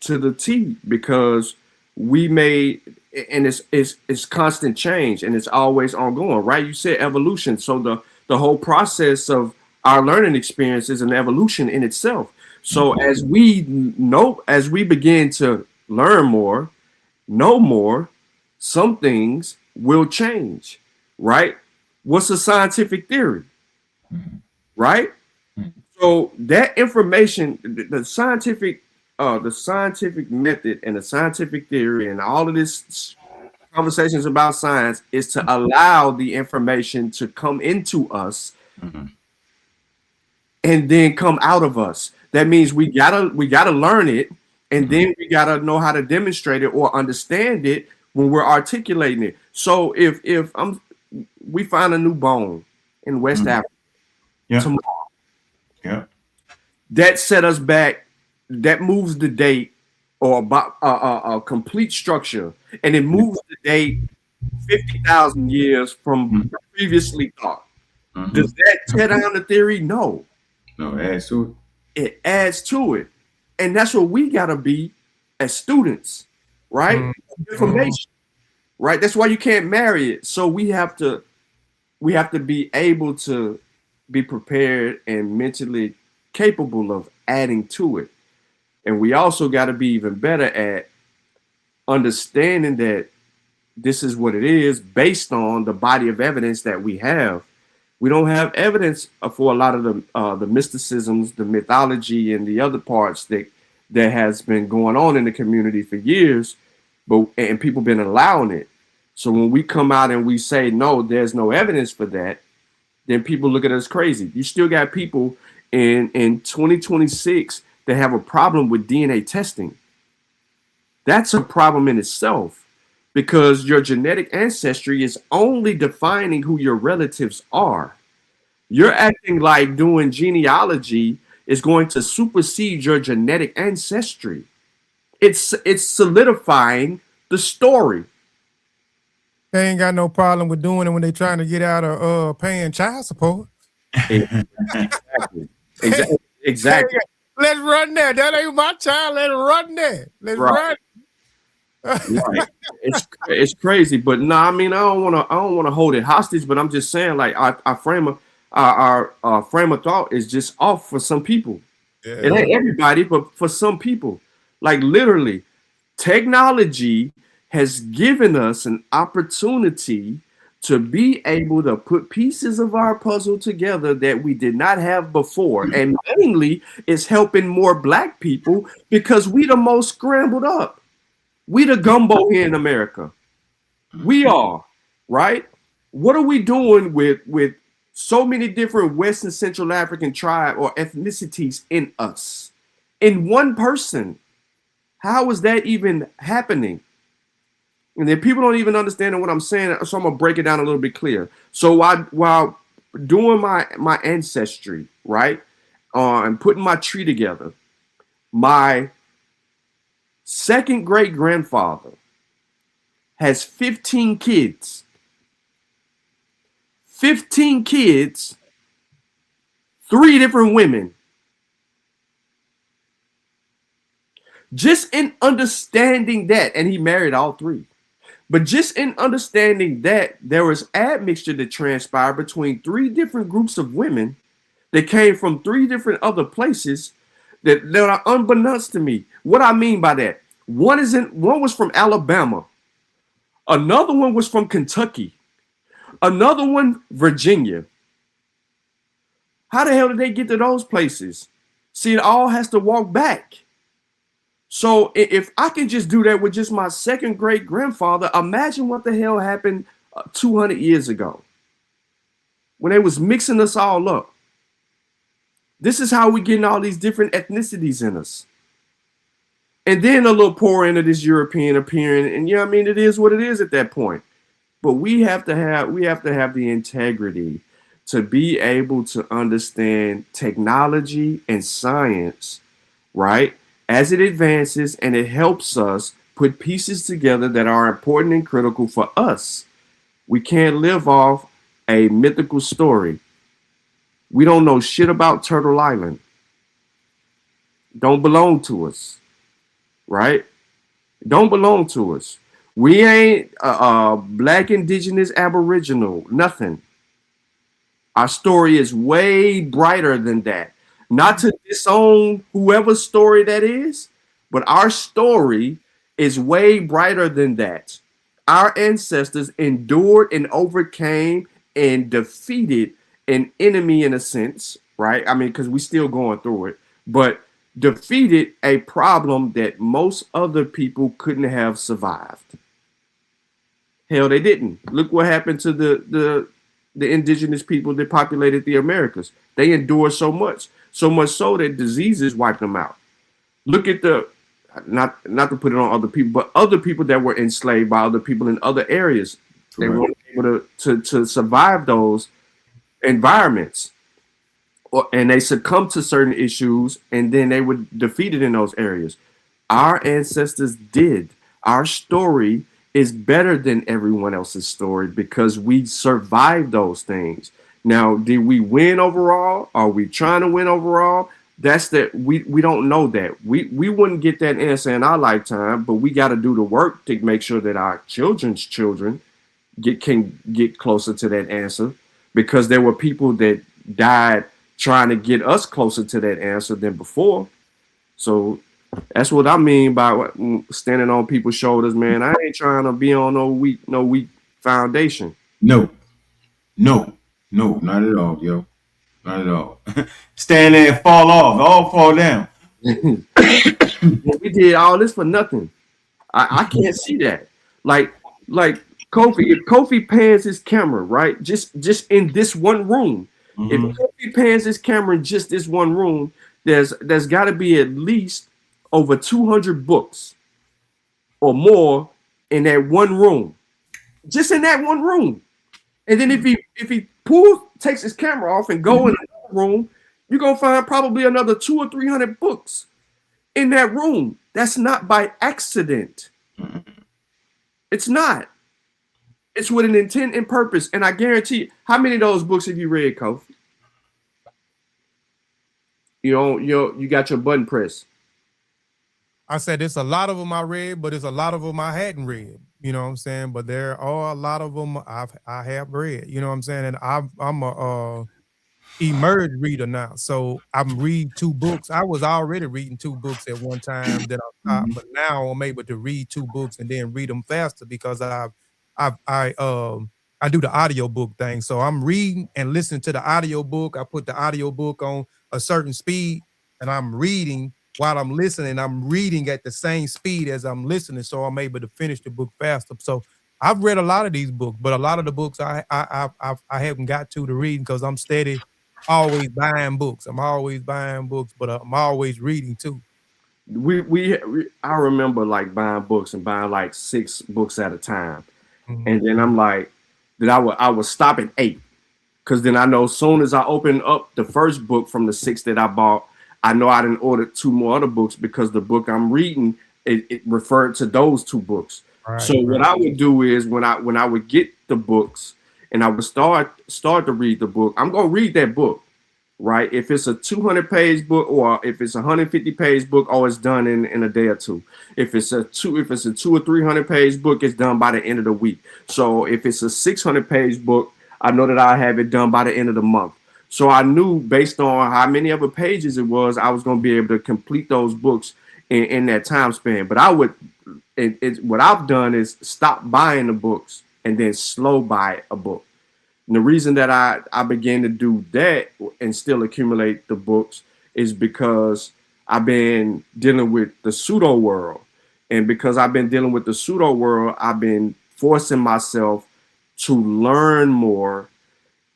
to the T, because we made, and it's constant change and it's always ongoing, right? You said evolution, so the whole process of our learning experience is an evolution in itself. So as we begin to learn more, know more, some things will change, right? What's a scientific theory, right? So that information, the scientific method and the scientific theory and all of this conversations about science is to allow the information to come into us and then come out of us. That means we gotta learn it, and then we gotta know how to demonstrate it or understand it when we're articulating it. So if we find a new bone in West Africa tomorrow, that set us back, that moves the date or about a complete structure, and it moves the date 50,000 years from previously thought. Does that tear down the theory? No. No, it adds to it. It adds to it. And that's what we gotta be as students, right? Information. Right? That's why you can't marry it. So we have to be able to be prepared and mentally capable of adding to it. And we also got to be even better at understanding that this is what it is based on the body of evidence that we have. We don't have evidence for a lot of the mysticisms, the mythology, and the other parts that has been going on in the community for years, and people been allowing it. So when we come out and we say, no, there's no evidence for that, then people look at us crazy. You still got people in 2026 that have a problem with DNA testing. That's a problem in itself, because your genetic ancestry is only defining who your relatives are. You're acting like doing genealogy is going to supersede your genetic ancestry. It's solidifying the story. They ain't got no problem with doing it when they trying to get out of paying child support. Exactly. Let's run there. That ain't my child. Let's run there. Let's run. Right. It's crazy, but no, I mean, I don't want to hold it hostage, but I'm just saying, like, our frame of thought is just off for some people. Yeah. It ain't everybody, but for some people, like, literally, technology has given us an opportunity to be able to put pieces of our puzzle together that we did not have before. And mainly it's helping more Black people because we the most scrambled up. We the gumbo here in America. We are, right? What are we doing with so many different West and Central African tribe or ethnicities in us? In one person. How is that even happening? And then people don't even understand what I'm saying, so I'm gonna break it down a little bit clear. So while doing my ancestry, right, and putting my tree together, my second great grandfather has 15 kids. 15 kids, 3 different women. Just in understanding that, and he married all 3. But just in understanding that there was admixture that transpired between 3 different groups of women that came from 3 different other places that are unbeknownst to me. What I mean by that, one was from Alabama, another one was from Kentucky, another one Virginia. How the hell did they get to those places? See, it all has to walk back. So if I can just do that with just my second great grandfather, imagine what the hell happened 200 years ago when they was mixing us all up. This is how we getting all these different ethnicities in us. And then a little pour into this European appearing, and I mean, it is what it is at that point. But we have to have the integrity to be able to understand technology and science, right? As it advances, and it helps us put pieces together that are important and critical for us. We can't live off a mythical story. We don't know shit about Turtle Island. Don't belong to us, right? Don't belong to us. We ain't Black, Indigenous, Aboriginal, nothing. Our story is way brighter than that. Not to disown whoever's story that is, but our story is way brighter than that. Our ancestors endured and overcame and defeated an enemy in a sense, right? I mean, because we're still going through it, but defeated a problem that most other people couldn't have survived. Hell, they didn't. Look what happened to the indigenous people that populated the Americas. They endured so much so that diseases wiped them out. Look at not to put it on other people, but other people that were enslaved by other people in other areas. They weren't able to survive those environments, and they succumbed to certain issues, and then they were defeated in those areas. Our ancestors did. Our story is better than everyone else's story because we survived those things. Now, did we win overall? Are we trying to win overall? That's that we don't know that. We wouldn't get that answer in our lifetime, but we got to do the work to make sure that our children's children can get closer to that answer, because there were people that died trying to get us closer to that answer than before. So that's what I mean by standing on people's shoulders, man. I ain't trying to be on no weak foundation. No, not at all, yo. Not at all. Stand there and fall off. All fall down. We did all this for nothing. I can't see that. Like Kofi, if Kofi pans his camera, right? Just in this one room. Mm-hmm. If Kofi pans his camera in just this one room, there's got to be at least over 200 books or more in that one room. Just in that one room. And then if he takes his camera off and go in another room, you're gonna find probably another 200 or 300 books in that room. That's not by accident. It's not. It's with an intent and purpose. And I guarantee, how many of those books have you read, Kofi? You got your button pressed. I said there's a lot of them I read, but there's a lot of them I hadn't read. You know what I'm saying? But there are a lot of them I have read. You know what I'm saying? And I'm a emerged reader now, so I'm reading 2 books. I was already reading 2 books at one time, but now I'm able to read 2 books and then read them faster because I do the audio book thing. So I'm reading and listening to the audio book. I put the audio book on a certain speed, and I'm reading while I'm listening. I'm reading at the same speed as I'm listening, so I'm able to finish the book faster. So I've read a lot of these books, but a lot of the books I haven't got to read because I'm steady. Always buying books. I'm always buying books, but I'm always reading too. I remember like buying books and buying like 6 books at a time, and then I'm like, that I would stop at 8, because then I know as soon as I open up the first book from the 6 that I bought, I know I didn't order 2 more other books because the book I'm reading it referred to those two books. Right, So what right. I would do is when I would get the books and I would start to read the book, I'm gonna read that book, right? If it's a 200-page book or if it's a 150-page book, oh, it's done in a day or two. If it's a 2 or 300-page book, it's done by the end of the week. So if it's a 600-page book, I know that I have it done by the end of the month. So I knew based on how many other pages it was, I was going to be able to complete those books in that time span. But I would, what I've done is stop buying the books and then slow buy a book. And the reason that I began to do that and still accumulate the books is because I've been dealing with the pseudo world. And because I've been dealing with the pseudo world, I've been forcing myself to learn more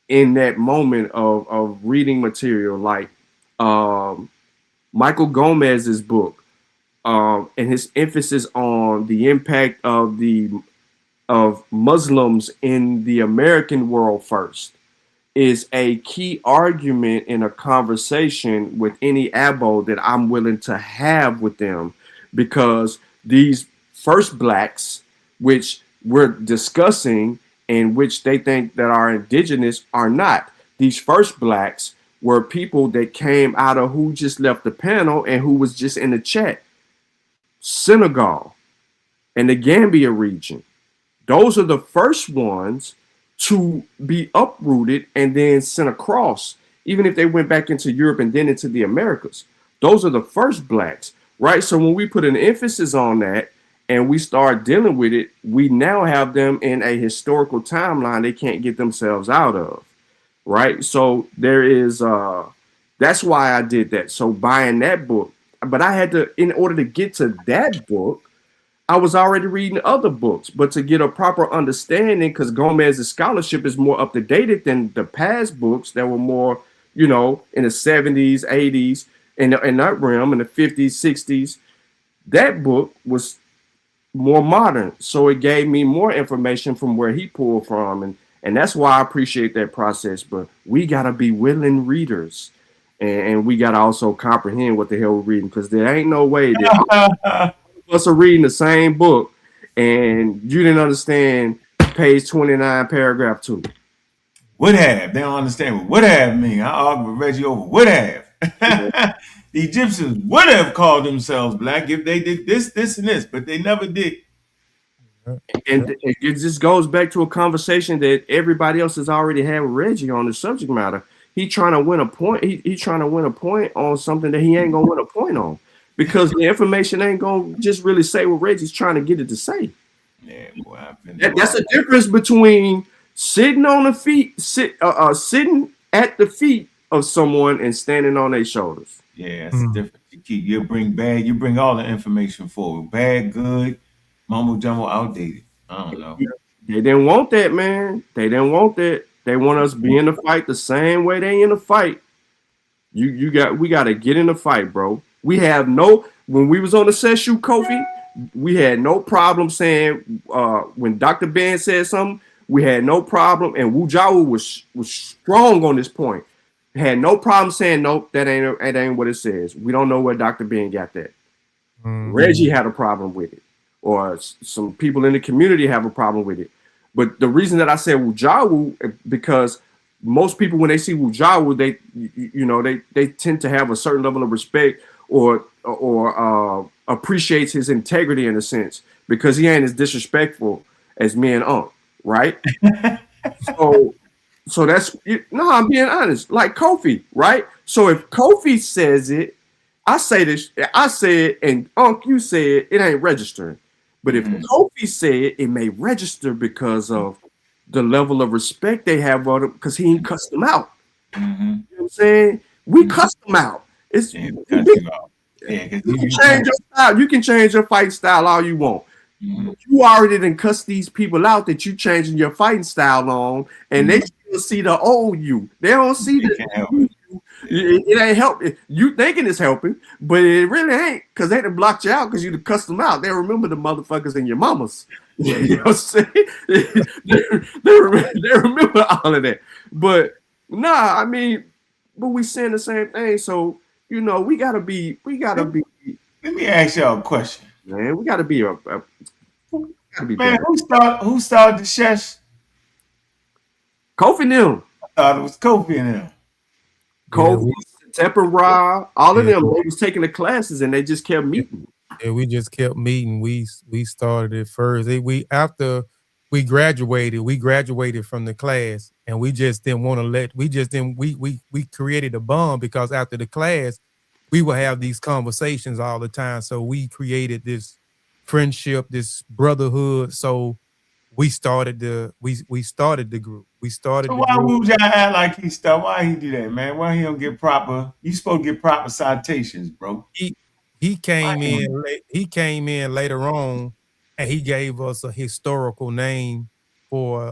in that moment of reading material, like Michael Gomez's book, and his emphasis on the impact of Muslims in the American world first is a key argument in a conversation with any abo that I'm willing to have with them, because these first blacks, which we're discussing and which they think that are indigenous, are not. These first blacks were people that came out of who just left the panel and who was just in the chat. Senegal and the Gambia region. Those are the first ones to be uprooted and then sent across, even if they went back into Europe and then into the Americas. Those are the first blacks, right? So when we put an emphasis on that and we start dealing with it, we now have them in a historical timeline they can't get themselves out of, right? So there is, that's why I did that. So buying that book, but I had to, in order to get to that book, I was already reading other books, but to get a proper understanding, because Gomez's scholarship is more up to date than the past books that were more, in the 70s, 80s, in that realm, in the 50s, 60s. That book was more modern, so it gave me more information from where he pulled from, and that's why I appreciate that process. But we gotta be willing readers, and we gotta also comprehend what the hell we're reading, because there ain't no way that us are reading the same book and you didn't understand page 29, paragraph 2. Would have. They don't understand what would have mean. I argue with Reggie over would have. The Egyptians would have called themselves black if they did this, this, and this, but they never did. And it just goes back to a conversation that everybody else has already had with Reggie on the subject matter. He trying to win a point. He trying to win a point on something that he ain't gonna win a point on, because the information ain't gonna just really say what Reggie's trying to get it to say. Yeah, boy, that's the difference between sitting on the feet, sitting at the feet of someone and standing on their shoulders. Yeah, it's different. You bring all the information forward. Bad, good, mumbo jumbo, outdated. I don't know. They didn't want that, man. They didn't want that. They want us be in the fight the same way they in the fight. We got to get in the fight, bro. When we was on the set shoot, Kofi, we had no problem saying, when Dr. Ben said something, we had no problem, and Wu Jawu was strong on this point. Had no problem saying, nope, that ain't what it says. We don't know where Dr. Ben got that. Reggie had a problem with it, or some people in the community have a problem with it. But the reason that I said Wu Jawu, because most people, when they see Wu Jawu, they tend to have a certain level of respect or appreciates his integrity in a sense, because he ain't as disrespectful as me and Unc, right? So that's I'm being honest. Like Kofi, right? So if Kofi says it, I say it, and Unc, you say it ain't registering. But if Kofi said it may register because of the level of respect they have on him, because he ain't cussed them out. You know what I'm saying? We cussed them out. You can change your style. You can change your fighting style all you want. You already done cuss these people out that you changing your fighting style on, and they still see the old you. They don't see the new you. It ain't helping. You thinking it's helping, but it really ain't, because they done blocked you out because you done cussed them out. They remember the motherfuckers in your mamas. You know what I'm saying? they remember all of that. But but we saying the same thing. So we gotta be. Let me ask y'all a question. Man, we got to be gotta be Man, better. who started the Shesh? Kofi and them, I thought it was Kofi and them. Yeah, Kofi, Tepper Ra, all of yeah, them, they was taking the classes and they just kept yeah, meeting. yeah, we just kept meeting. We started it first. We after we graduated from the class, and we just didn't want to let. We just didn't. We created a bond because after the class, we would have these conversations all the time. So we created this friendship, this brotherhood. So we started the group. We started So the why group. would y'all act like he stuff? Why he do that, man? Why he don't get proper? You supposed to get proper citations, bro. he he Why came he in don't? late, he came in later on, and he gave us a historical name for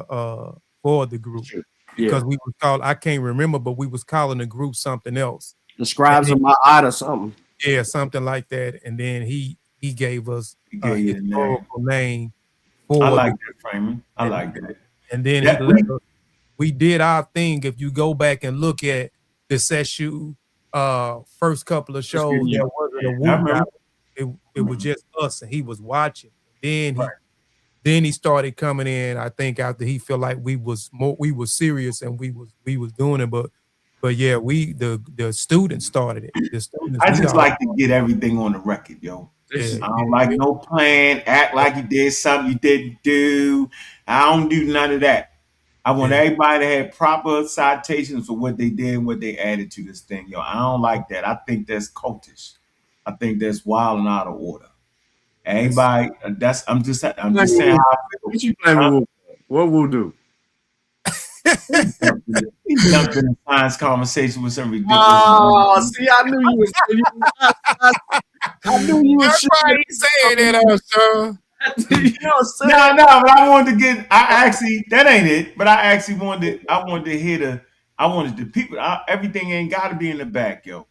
the group Yeah. because we was called, I can't remember, but we was calling the group something else. The And scribes then, of my eye or something. yeah, something like that. And then he gave us He a gave you the name. historical name I for the like group. that framing. I And, like that. and then he That let we us, we did our thing. If you go back and look at the Seshu first couple of shows, Yeah. there wasn't a I woo remember. battle. It was just us, and he was watching. Then Right. he started coming in. I think after he felt like we was serious and we was doing it. But yeah, the students started it. The students I we just all like to get everything on the record, yo. This yeah is I don't like yeah no plan, act yeah like you did something you didn't do. I don't do none of that. I want yeah. everybody to have proper citations for what they did and what they added to this thing, yo. I don't like that. I think that's cultish. I think that's wild and out of order. It's Everybody, I'm just blaming saying Wu. how I feel. What you blaming Huh? Wu? What Wu do? He jumped in a science conversation with some ridiculous. Oh, see, I knew you was. I knew you was That's why shooting. he saying that, Sean. You know what I'm saying? No, but I wanted to get. I actually that ain't it. But I actually wanted. I wanted to hear the. I wanted the people. Everything ain't got to be in the back, yo.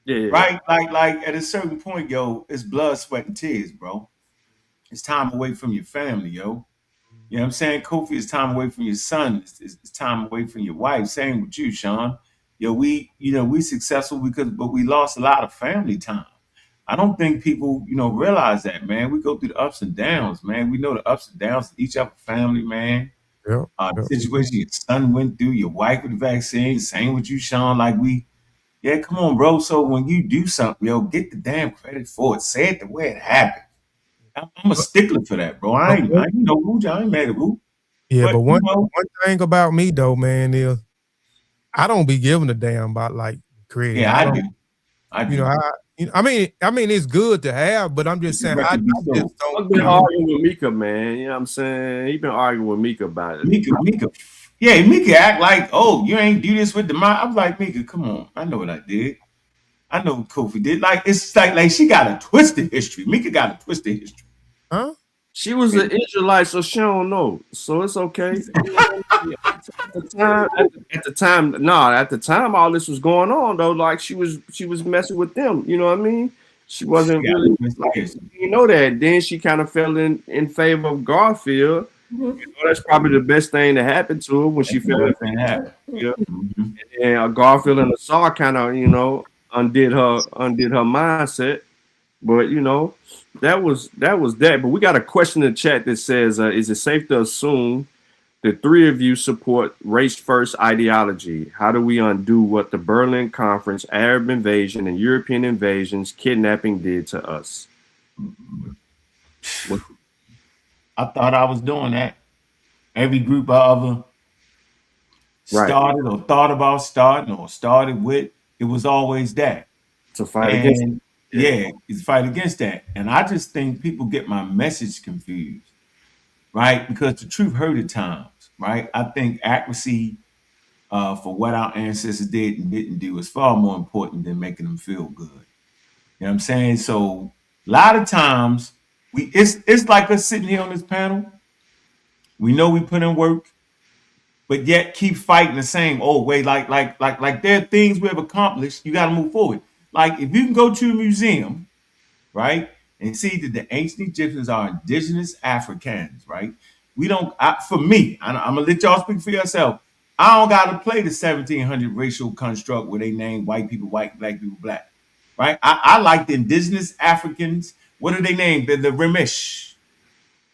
Yeah. Right? Like at a certain point, yo, it's blood, sweat, and tears, bro. It's time away from your family, yo. You know what I'm saying? Kofi, it's time away from your son. It's time away from your wife. Same with you, Sean. Yo, we successful but we lost a lot of family time. I don't think people, realize that, man. We go through the ups and downs, man. We know the ups and downs of each other family, man. Yeah, The yeah. situation your son went through, your wife with the vaccine, same with you, Sean. Yeah, come on, bro. So when you do something, yo, get the damn credit for it. Say it the way it happened. I'm a But, stickler for that, bro. but I ain't no Woo, I ain't mad at Woo. yeah, But but one thing about me though, man, is I don't be giving a damn about like credit. yeah, I I don't, do. I you know, do. I mean, it's good to have, but I'm just Let the saying, record be I sold. just don't, I've been arguing with Mika, man. You know what I'm saying? He been arguing with Mika about it. Mika. Yeah, Mika act like, oh, you ain't do this with the mind. I was like, Mika, come on. I know what I did. I know what Kofi did. Like, it's like she got a twisted history. Mika got a twisted history. huh? She was an Israelite, so she don't know. So it's okay. At the time, all this was going on though. Like she was messing with them. You know what I mean? She She wasn't got a really twisted like history. you know that. Then she kind of fell in favor of Garfield. You know, that's probably the best thing that happened to her when she That's the fell in best thing that happened. favor. Mhm. And Garfield and Asar kind of undid her mindset. But that was that. But we got a question in the chat that says, "Is it safe to assume the three of you support race first ideology? How do we undo what the Berlin Conference, Arab invasion, and European invasions, kidnapping did to us?" What- I thought I was doing that. Every group I ever Right. started or thought about starting or started with, it was always that. To fight against it. And yeah, it's fight against that. And I just think people get my message confused, right? Because the truth hurt at times, right? I think accuracy for what our ancestors did and didn't do is far more important than making them feel good. You know what I'm saying? So a lot of times it's like us sitting here on this panel. We know we put in work, but yet keep fighting the same old way. Like there are things we have accomplished. You got to move forward. Like if you can go to a museum, right, and see that the ancient Egyptians are indigenous Africans, right? We don't. For me, I'm gonna let y'all speak for yourself. I don't got to play the 1700 racial construct where they name white people white, black people black, right? I like the indigenous Africans what are they named? The Remish,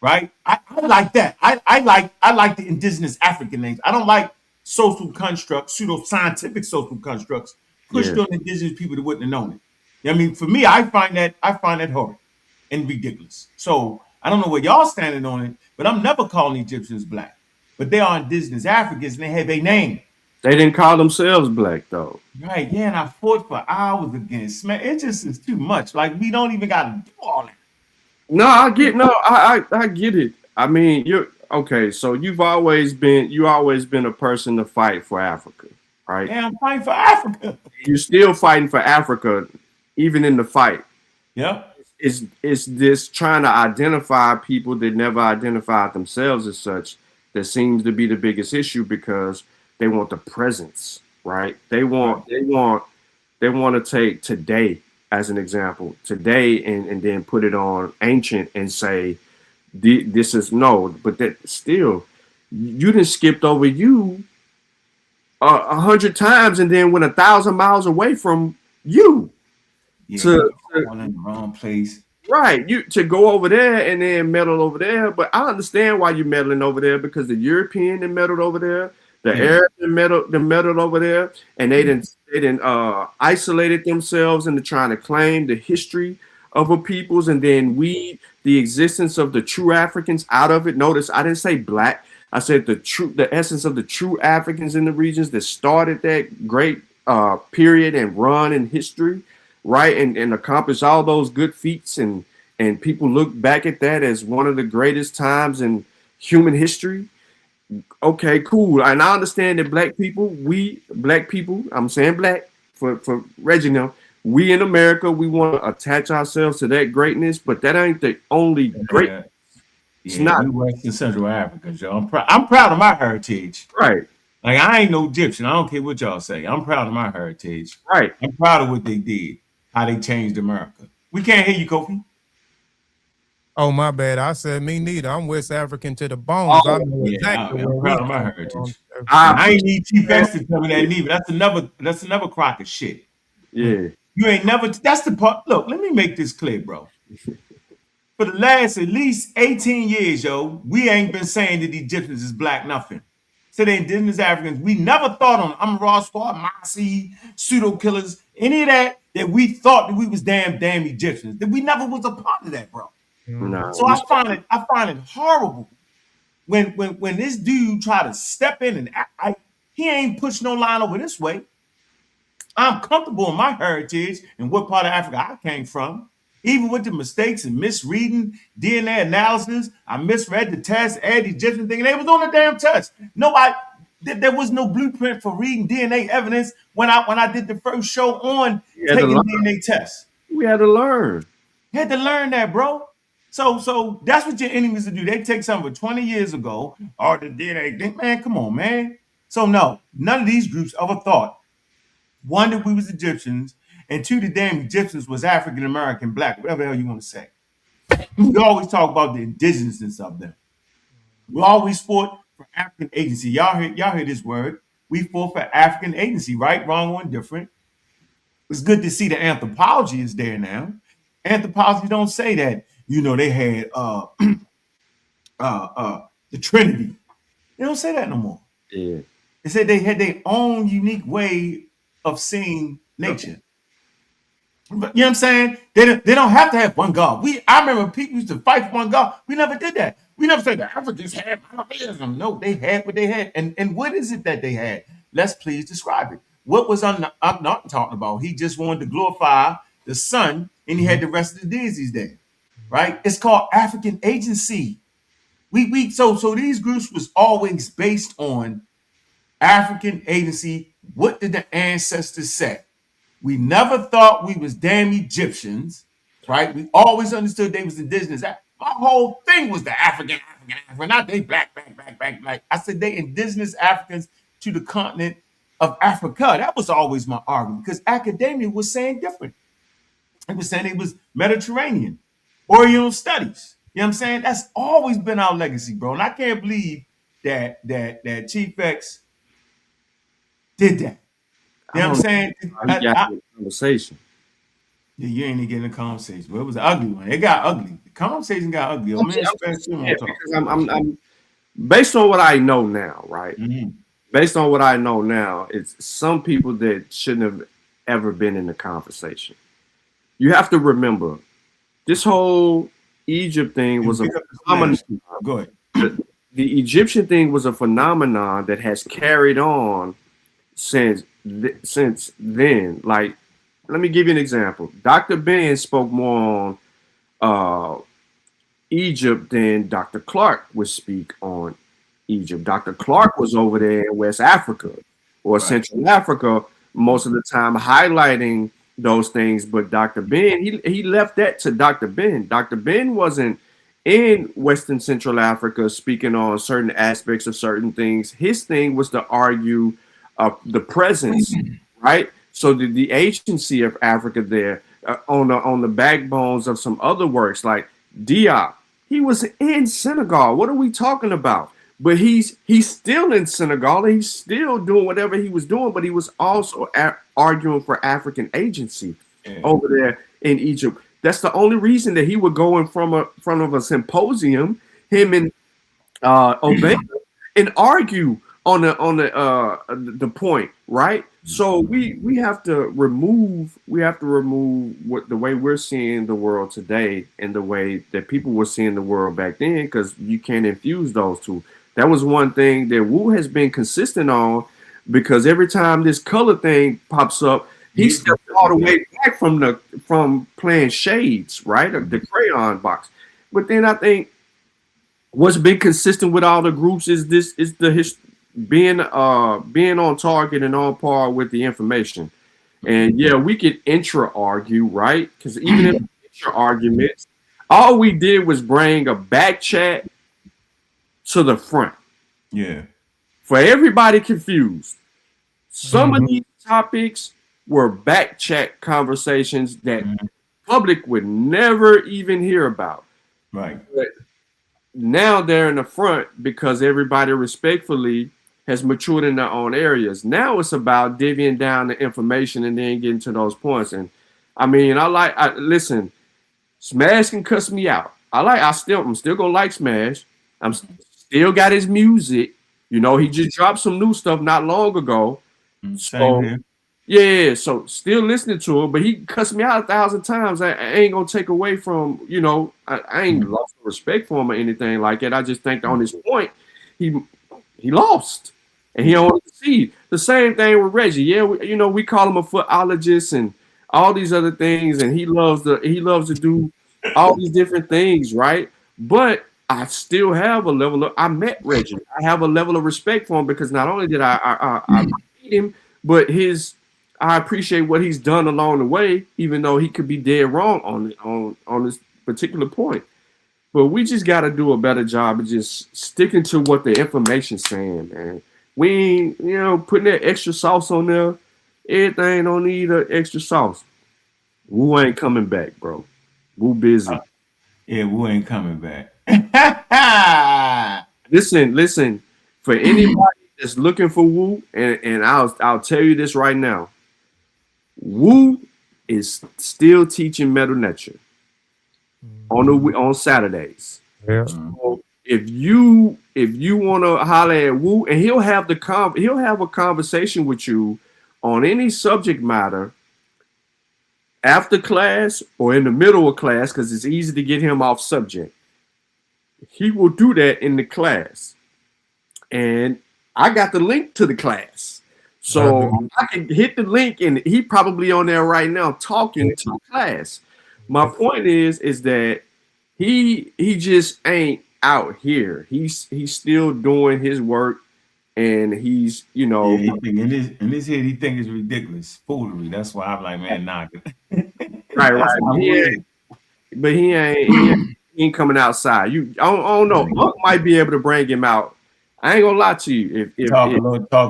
right? I like that. I like the indigenous African names. I don't like social constructs, pseudo-scientific social constructs pushed Yeah. on indigenous people that wouldn't have known it. You know what I mean, for me, I find that horrid and ridiculous. So I don't know where y'all standing on it, but I'm never calling Egyptians black. But they are indigenous Africans and they have a name. They didn't call themselves black though. Right, yeah, and I fought for hours against, man. It just is too much. Like we don't even gotta do all that. No, I get it. I mean, you're okay. So you always been a person to fight for Africa, right? Yeah, I'm fighting for Africa. You're still fighting for Africa, even in the fight. Yep. It's this trying to identify people that never identified themselves as such that seems to be the biggest issue because they want the presence, right? They want to take today as an example, today and then put it on ancient and say this is no, but that still you didn't skipped over you 100 times and then went 1,000 miles away from you Yeah, to, you're all in the wrong place. right, you to go over there and then meddle over there. But I understand why you're meddling over there because the European that meddled over there, the Yeah. Arab that meddled over there, and they didn't isolated themselves into trying to claim the history of a peoples and then weed the existence of the true Africans out of it. Notice I didn't say black. I said the essence of the true Africans in the regions that started that great period and run in history, right? And accomplish all those good feats and people look back at that as one of the greatest times in human history. Okay, cool. And I understand that black people, I'm saying black for Reggie now, we in America, we want to attach ourselves to that greatness, but that ain't the only great. Yeah, It's yeah, not we West and Central Africa, Joe. I'm proud of my heritage. right, Like I ain't no Egyptian. I don't care what y'all say. I'm proud of my heritage. right. I'm proud of what they did, how they changed America. We can't hear you, Kofi. Oh, my bad. I said me neither. I'm West African to the bones. I Oh, know Yeah, exactly I'm where we proud of my come heritage. from. And I I ain't need Chief X to tell me that neither. That's another crock of shit. yeah, You ain't never. That's the part. Look, let me make this clear, bro. For the last at least 18 years, yo, we ain't been saying that the Egyptians is black nothing. So the indigenous Africans, we never thought on Amara Squad, Mossi, pseudo killers, any of that we thought that we was damn Egyptians. That we never was a part of that, bro. Mhm. no, So I find it horrible when this dude try to step in and act like he ain't push no line over this way. I'm comfortable in my heritage and what part of Africa I came from. Even with the mistakes and misreading DNA analysis, I misread the test, add the Egyptian thing, and they was on the damn test. Nobody, there was no blueprint for reading DNA evidence when I did the first show on we had to taking learn. DNA tests. We had to learn. You had to learn that, bro. So that's what your enemies do. They take something 20 years ago, or the DNA thing. Man, come on, man. So no, none of these groups ever thought one, that we was Egyptians, and two, the damn Egyptians was African American, black, whatever the hell you want to say. We always talk about the indigenousness of them. We always fought for African agency. Y'all hear this word. We fought for African agency, right, wrong, or indifferent. It's good to see the anthropology is there now. Anthropology don't say that, they had the Trinity. They don't say that no more. Yeah, They said they had their own unique way of seeing nature. But you know what I'm saying? They don't have to have one God. I remember people used to fight for one God. We never did that. We never said the Africans had monotheism. No, they had what they had. And what is it that they had? Let's please describe it. What was I'm not talking about? He just wanted to glorify the sun, and he had the rest of the deities there. Right? It's called African agency. So these groups was always based on African agency. What did the ancestors say? We never thought we was damn Egyptians, right? We always understood they was indigenous. My whole thing was the African, not they black. I said they indigenous Africans to the continent of Africa. That was always my argument because academia was saying different. It was saying it was Mediterranean, Oriental studies. You know what I'm saying? That's always been our legacy, bro. And I can't believe that Chief X did that. You know what I'm saying? he got the conversation. Yeah, you ain't even getting a conversation. But it was an ugly one. It got ugly. The conversation got ugly. Oh I'm man, just Spencer, you saying want to talk. because I'm based on what I know now, right? Mhm. Based on what I know now, it's some people that shouldn't have ever been in the conversation. You have to remember this whole Egypt thing And was a pick up the phenomenon. smash. Go ahead. The Egyptian thing was a phenomenon that has carried on since then. Like, let me give you an example. Dr. Ben spoke more on Egypt than Dr. Clark would speak on Egypt. Dr. Clark was over there in West Africa or Right. Central Africa most of the time highlighting those things. But Dr. Ben, he left that to Dr. Ben. Dr. Ben wasn't in Western Central Africa speaking on certain aspects of certain things. His thing was to argue the presence, right? So the agency of Africa there on the backbones of some other works like Diop. He was in Senegal. What are we talking about? But he's still in Senegal. He's still doing whatever he was doing, but he was also arguing for African agency over there in Egypt. That's the only reason that he would go in front of a symposium, him and Obey, and argue on the point, right? So we have to remove what the way we're seeing the world today and the way that people were seeing the world back then, because you can't infuse those two. That was one thing that Wu has been consistent on, because every time this color thing pops up, he steps all the way back from playing shades, right? The crayon box. But then I think what's been consistent with all the groups is being on target and on par with the information. And yeah, we could intra argue, right? Because even if intra arguments, all we did was bring a back chat to the front. Yeah. For everybody confused, some of these topics were back chat conversations that public would never even hear about. Right. But now they're in the front because everybody respectfully has matured in their own areas. Now it's about divvying down the information and then getting to those points. And I mean, listen, Smash can cuss me out. I'm still gonna like Smash. I'm still got his music. You know, he just dropped some new stuff not long ago. Same here. Yeah, so still listening to him, but he cussed me out 1,000 times. I ain't gonna take away from, I ain't lost respect for him or anything like that. I just think on this point, he lost, and he don't want to see the same thing with Reggie. Yeah, we call him a footologist and all these other things, and he loves to do all these different things, right? But I still have I met Reggie. I have a level of respect for him because not only did I meet him, but I appreciate what he's done along the way, even though he could be dead wrong on this particular point. But we just got to do a better job of just sticking to what the information's saying, man. We ain't, putting that extra sauce on there. Everything don't need an extra sauce. Wu ain't coming back, bro. Wu busy. Yeah, Wu ain't coming back. Listen. For anybody that's looking for Wu, and I'll tell you this right now. Wu is still teaching Metal Nature on Saturdays. Yeah. So if you want to holler at Wu, and he'll have a conversation with you on any subject matter after class or in the middle of class, because it's easy to get him off subject. He will do that in the class, and I got the link to the class. So I can hit the link, and he probably on there right now talking to the class. My point is that he just ain't out here. He's still doing his work, and he's Yeah, he think in his head he think it's ridiculous, foolery. That's why I'm like, man, nah. right. But he ain't coming outside. I don't know. Monk might be able to bring him out. I ain't gonna lie to you. If talk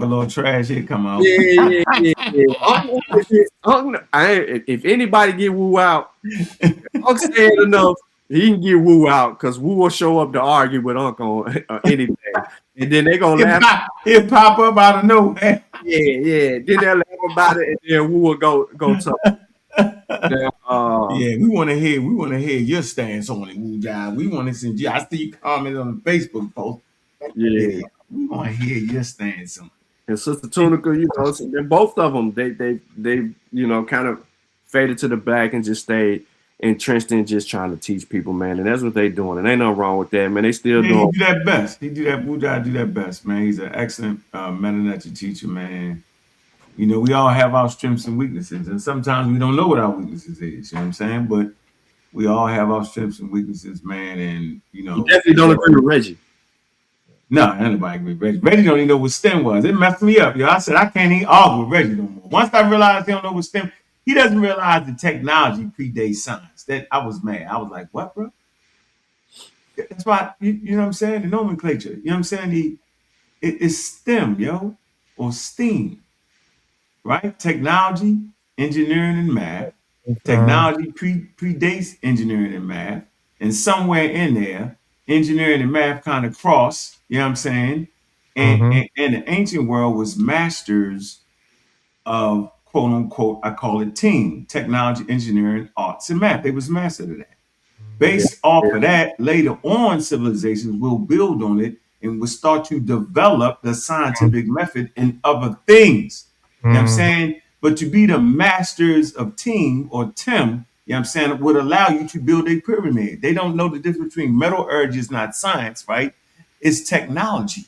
a little trash, he'll come out. Yeah. If anybody get Wu out, Unc said enough. He can get Wu out because Wu will show up to argue with Unc on anything, and then they're gonna laugh. He'll pop up out of nowhere. Yeah. Then they'll laugh about it, and then Wu will go tough. Yeah, we want to hear your stance on it, Wu Jai. We want to send you. I see you comment on the Facebook post. Yeah. We want to hear your stance on it. And Sister Tunica, you know, they're both of them. They you know, kind of faded to the back and just stayed entrenched in just trying to teach people, man. And that's what they doing. And ain't nothing wrong with that, man. They still Yeah, doing. he do that best. He do that. Wu Jai do that best, man. He's an excellent Mennonite teacher, man. You know, we all have our strengths and weaknesses, and sometimes we don't know what our weaknesses is. You know what I'm saying? But we all have our strengths and weaknesses, man. And you You know, definitely don't agree with Reggie. no, anybody agree with Reggie. Reggie don't even know what STEM was. It messed me up, yo. I said I can't even argue with Reggie no more. Once I realized he don't know what STEM, he doesn't realize the technology predates science. That I was mad. I was like, what, bro? That's why you know what I'm saying? The nomenclature. You know what I'm saying? It's STEM, yo, or STEAM, right? Technology, engineering, and math. Technology predates engineering and math, and somewhere in there, engineering and math kind of cross. You know what I'm saying? And the ancient world was masters of quote unquote, I call it team, technology, engineering, arts, and math. They was masters of that. Yeah. Based off of that, later on, civilizations will build on it and will start to develop the scientific method in other things. You know what I'm saying? But to be the masters of team or TIM, you know what I'm saying, would allow you to build a pyramid. They don't know the difference between metallurgy is not science, right? It's technology. You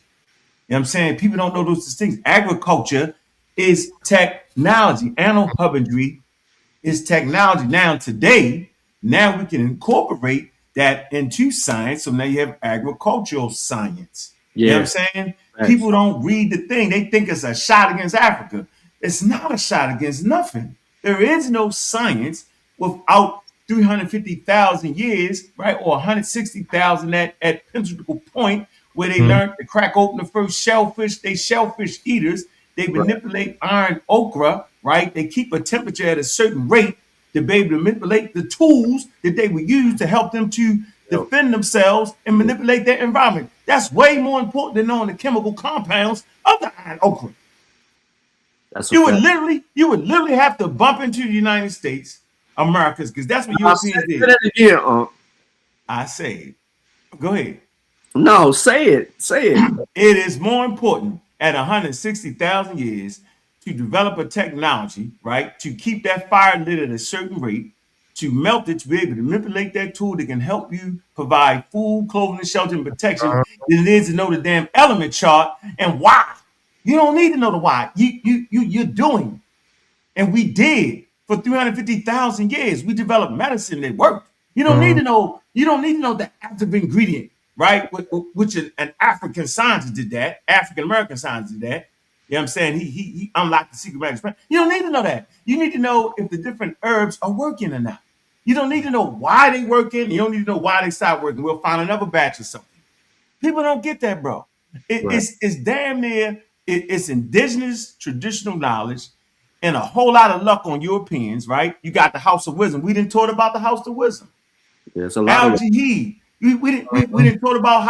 know what I'm saying? People don't know those distinctions. Agriculture is technology. Animal husbandry is technology. Now, today, now we can incorporate that into science. So now you have agricultural science. You know what I'm saying? Facts. People don't read the thing. They think it's a shot against Africa. It's not a shot against nothing. There is no science without 350,000 years, right? Or 160,000 at Pinnacle Point, where they learned to crack open the first shellfish. They shellfish eaters. They manipulate iron ochre, right? They keep a temperature at a certain rate to be able to manipulate the tools that they would use to help them to defend themselves and manipulate their environment. That's way more important than knowing the chemical compounds of the iron ochre. That's You would literally have to bump into the United States, Americas, because that's what Europeans did. Say that again, I say, go ahead. No, say it. Say it. It is more important at 160,000 years to develop a technology, right, to keep that fire lit at a certain rate, to melt it, to be able to manipulate that tool that can help you provide food, clothing, and shelter and protection than it is to know the damn element chart and why. You don't need to know the why. You're doing. And we did for 350,000 years. We developed medicine that worked. You don't need to know, the active ingredient, right? Which an African scientist did that, African American scientist did that. You know what I'm saying? He unlocked the secret magic. You don't need to know that. You need to know if the different herbs are working or not. You don't need to know why they working. You don't need to know why they stop working. We'll find another batch or something. People don't get that, bro. It's damn near, it's indigenous traditional knowledge and a whole lot of luck on Europeans, right? You got the House of Wisdom. We didn't talk about the House of Wisdom. There's a lot of Al-Jahid. We didn't talk about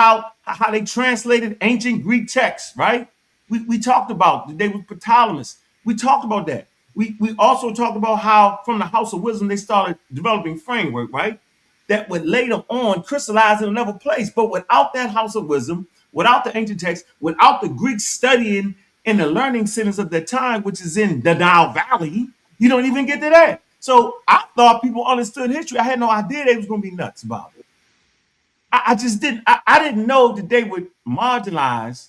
how they translated ancient Greek texts, right? We talked about the day with Ptolemy. We talked about that. We also talked about how from the House of Wisdom they started developing framework, right? That would later on crystallize in another place. But without that House of Wisdom, without the ancient text, without the Greeks studying in the learning centers of their time, which is in the Nile Valley, you don't even get to that. So I thought people understood history. I had no idea they was going to be nuts about it. I just didn't. I didn't know that they would marginalize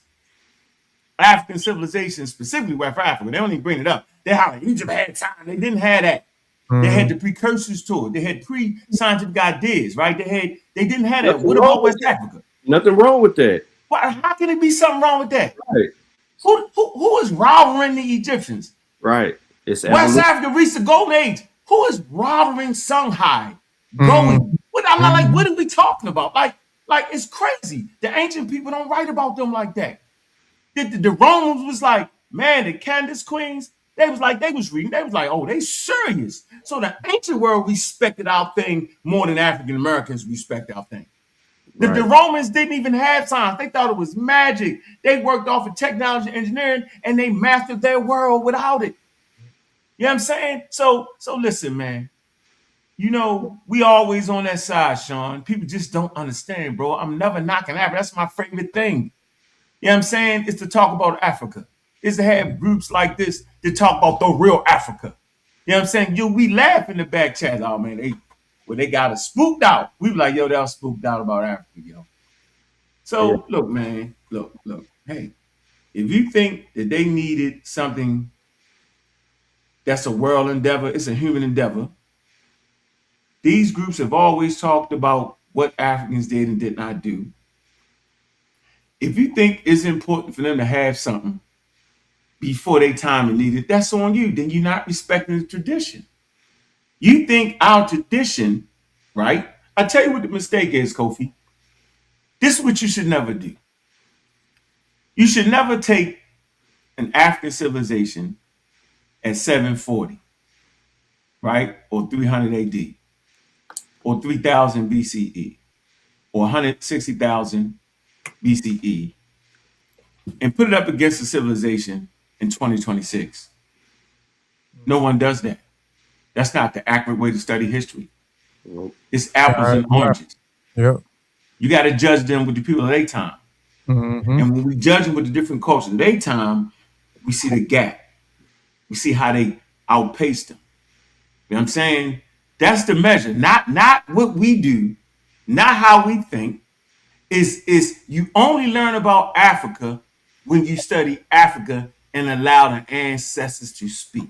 African civilization, specifically West Africa. They don't even bring it up. They how Egypt had time. They didn't have that. They had the precursors to it. They had pre-scientific ideas, right? They didn't have that. What about West Africa? Nothing wrong with that. Why, how can it be something wrong with that? Right. Who is robbing the Egyptians? Right. It's West Africa reached the golden age. Who is robbing Songhai? Going. I'm not like, what are we talking about? Like it's crazy. The ancient people don't write about them like that. The Romans was like, man, the Candace queens, they was reading. They was like, oh, they serious. So the ancient world respected our thing more than African Americans respect our thing. The Romans didn't even have science. They thought it was magic. They worked off of technology engineering and they mastered their world without it. You know what I'm saying? So listen, man. You know, we always on that side, Sean. People just don't understand, bro. I'm never knocking Africa. That's my favorite thing. You know what I'm saying? It's to talk about Africa. It's to have groups like this to talk about the real Africa. You know what I'm saying? Yo, we laugh in the back chat. Oh man, they got us spooked out. We were like, yo, they're spooked out about Africa, yo. Yeah. So look, man, look. Hey, if you think that they needed something that's a world endeavor, it's a human endeavor. These groups have always talked about what Africans did and did not do. If you think it's important for them to have something before they time and need it, that's on you. Then you're not respecting the tradition. You think our tradition, right? I tell you what the mistake is, Kofi. This is what you should never do. You should never take an African civilization at 740, right? Or 300 AD, or 3000 BCE, or 160,000 BCE, and put it up against a civilization in 2026. No one does that. That's not the accurate way to study history. Nope. It's apples and oranges. Yep. You got to judge them with the people of their time. Mm-hmm. And when we judge them with the different cultures of their time, we see the gap. We see how they outpaced them. You know what I'm saying? That's the measure. Not what we do, not how we think. Is you only learn about Africa when you study Africa and allow the ancestors to speak.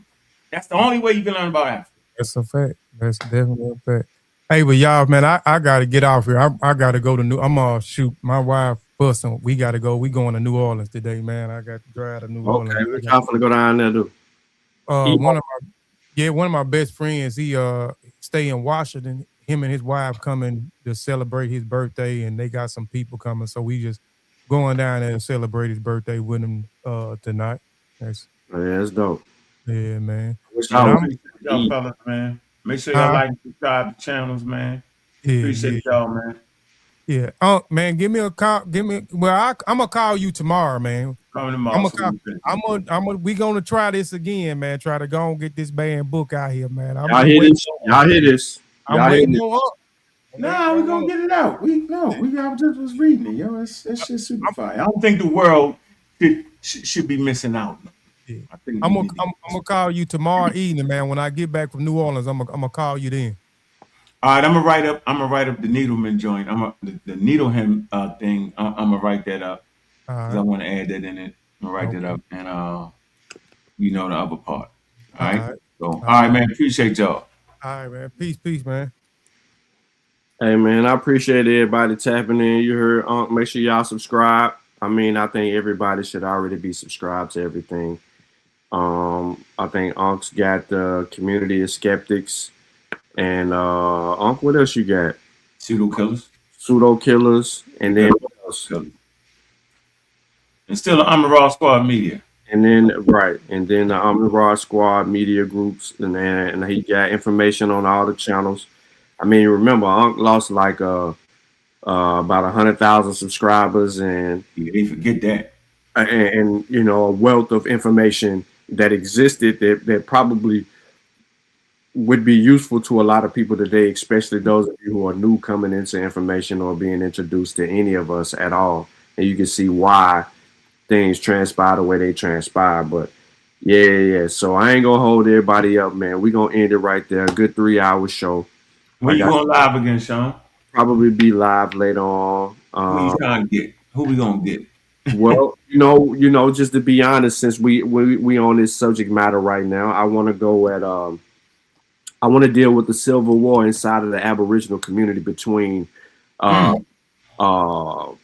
That's the only way you can learn about Africa. That's a fact. That's definitely a fact. Hey, but y'all, man, I gotta get off here. I gotta go to I'm gonna shoot my wife busting. We gotta go. We going to New Orleans today, man. I got to drive to New Orleans. Okay, what y'all finna go down there do? One of my best friends, he stay in Washington. Him and his wife coming to celebrate his birthday, and they got some people coming. So we just going down there and celebrate his birthday with him tonight. That's dope. Yeah, man. Y'all fellas, man. Make sure y'all like and subscribe to channels, man. Appreciate y'all, man. Yeah. Man, give me a call. I'm gonna call you tomorrow, man. Coming tomorrow. We gonna try this again, man. Try to go and get this band book out here, man. Y'all hear this? I'm waiting on up. Nah, we gonna get it out. We just was reading it, yo. It's just super fire. I don't think the world should be missing out. Yeah. I think I'm gonna call you tomorrow evening, man. When I get back from New Orleans, I'm gonna call you then. All right, I'm gonna write up the Needleman joint. The Needleman thing. I'm gonna write that up because I want to add that in it. I'm gonna write that up, and the other part. All right. So, all right, man. Appreciate y'all. All right, man. Peace, man. Hey, man, I appreciate everybody tapping in. You heard, make sure y'all subscribe. I mean, I think everybody should already be subscribed to everything. I think Unc's got the community of skeptics, and Unc, what else you got? Pseudo killers, and then what else? And still the Raw Squad Media. And then the Raw Squad Media groups, and he got information on all the channels. I mean, remember, Unc lost like about 100,000 subscribers, and they forget that, and a wealth of information that existed that probably would be useful to a lot of people today, especially those of you who are new coming into information or being introduced to any of us at all. And you can see why things transpire the way they transpire. But yeah. So I ain't gonna hold everybody up, man. We gonna end it right there. A good 3-hour show. When you going live again, Sean? Probably be live later on. Who you trying to get? Who we gonna get? Well, just to be honest, since we on this subject matter right now, I want to go at I want to deal with the civil war inside of the Aboriginal community between you turn the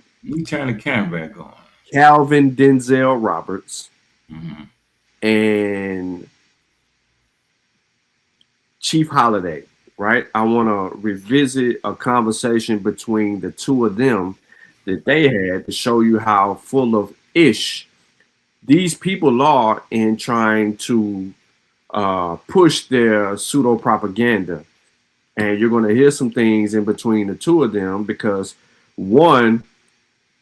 camera back on. Calvin Denzel Roberts and Chief Holiday. Right, I want to revisit a conversation between the two of them that they had to show you how full of ish these people are in trying to push their pseudo propaganda. And you're going to hear some things in between the two of them because one,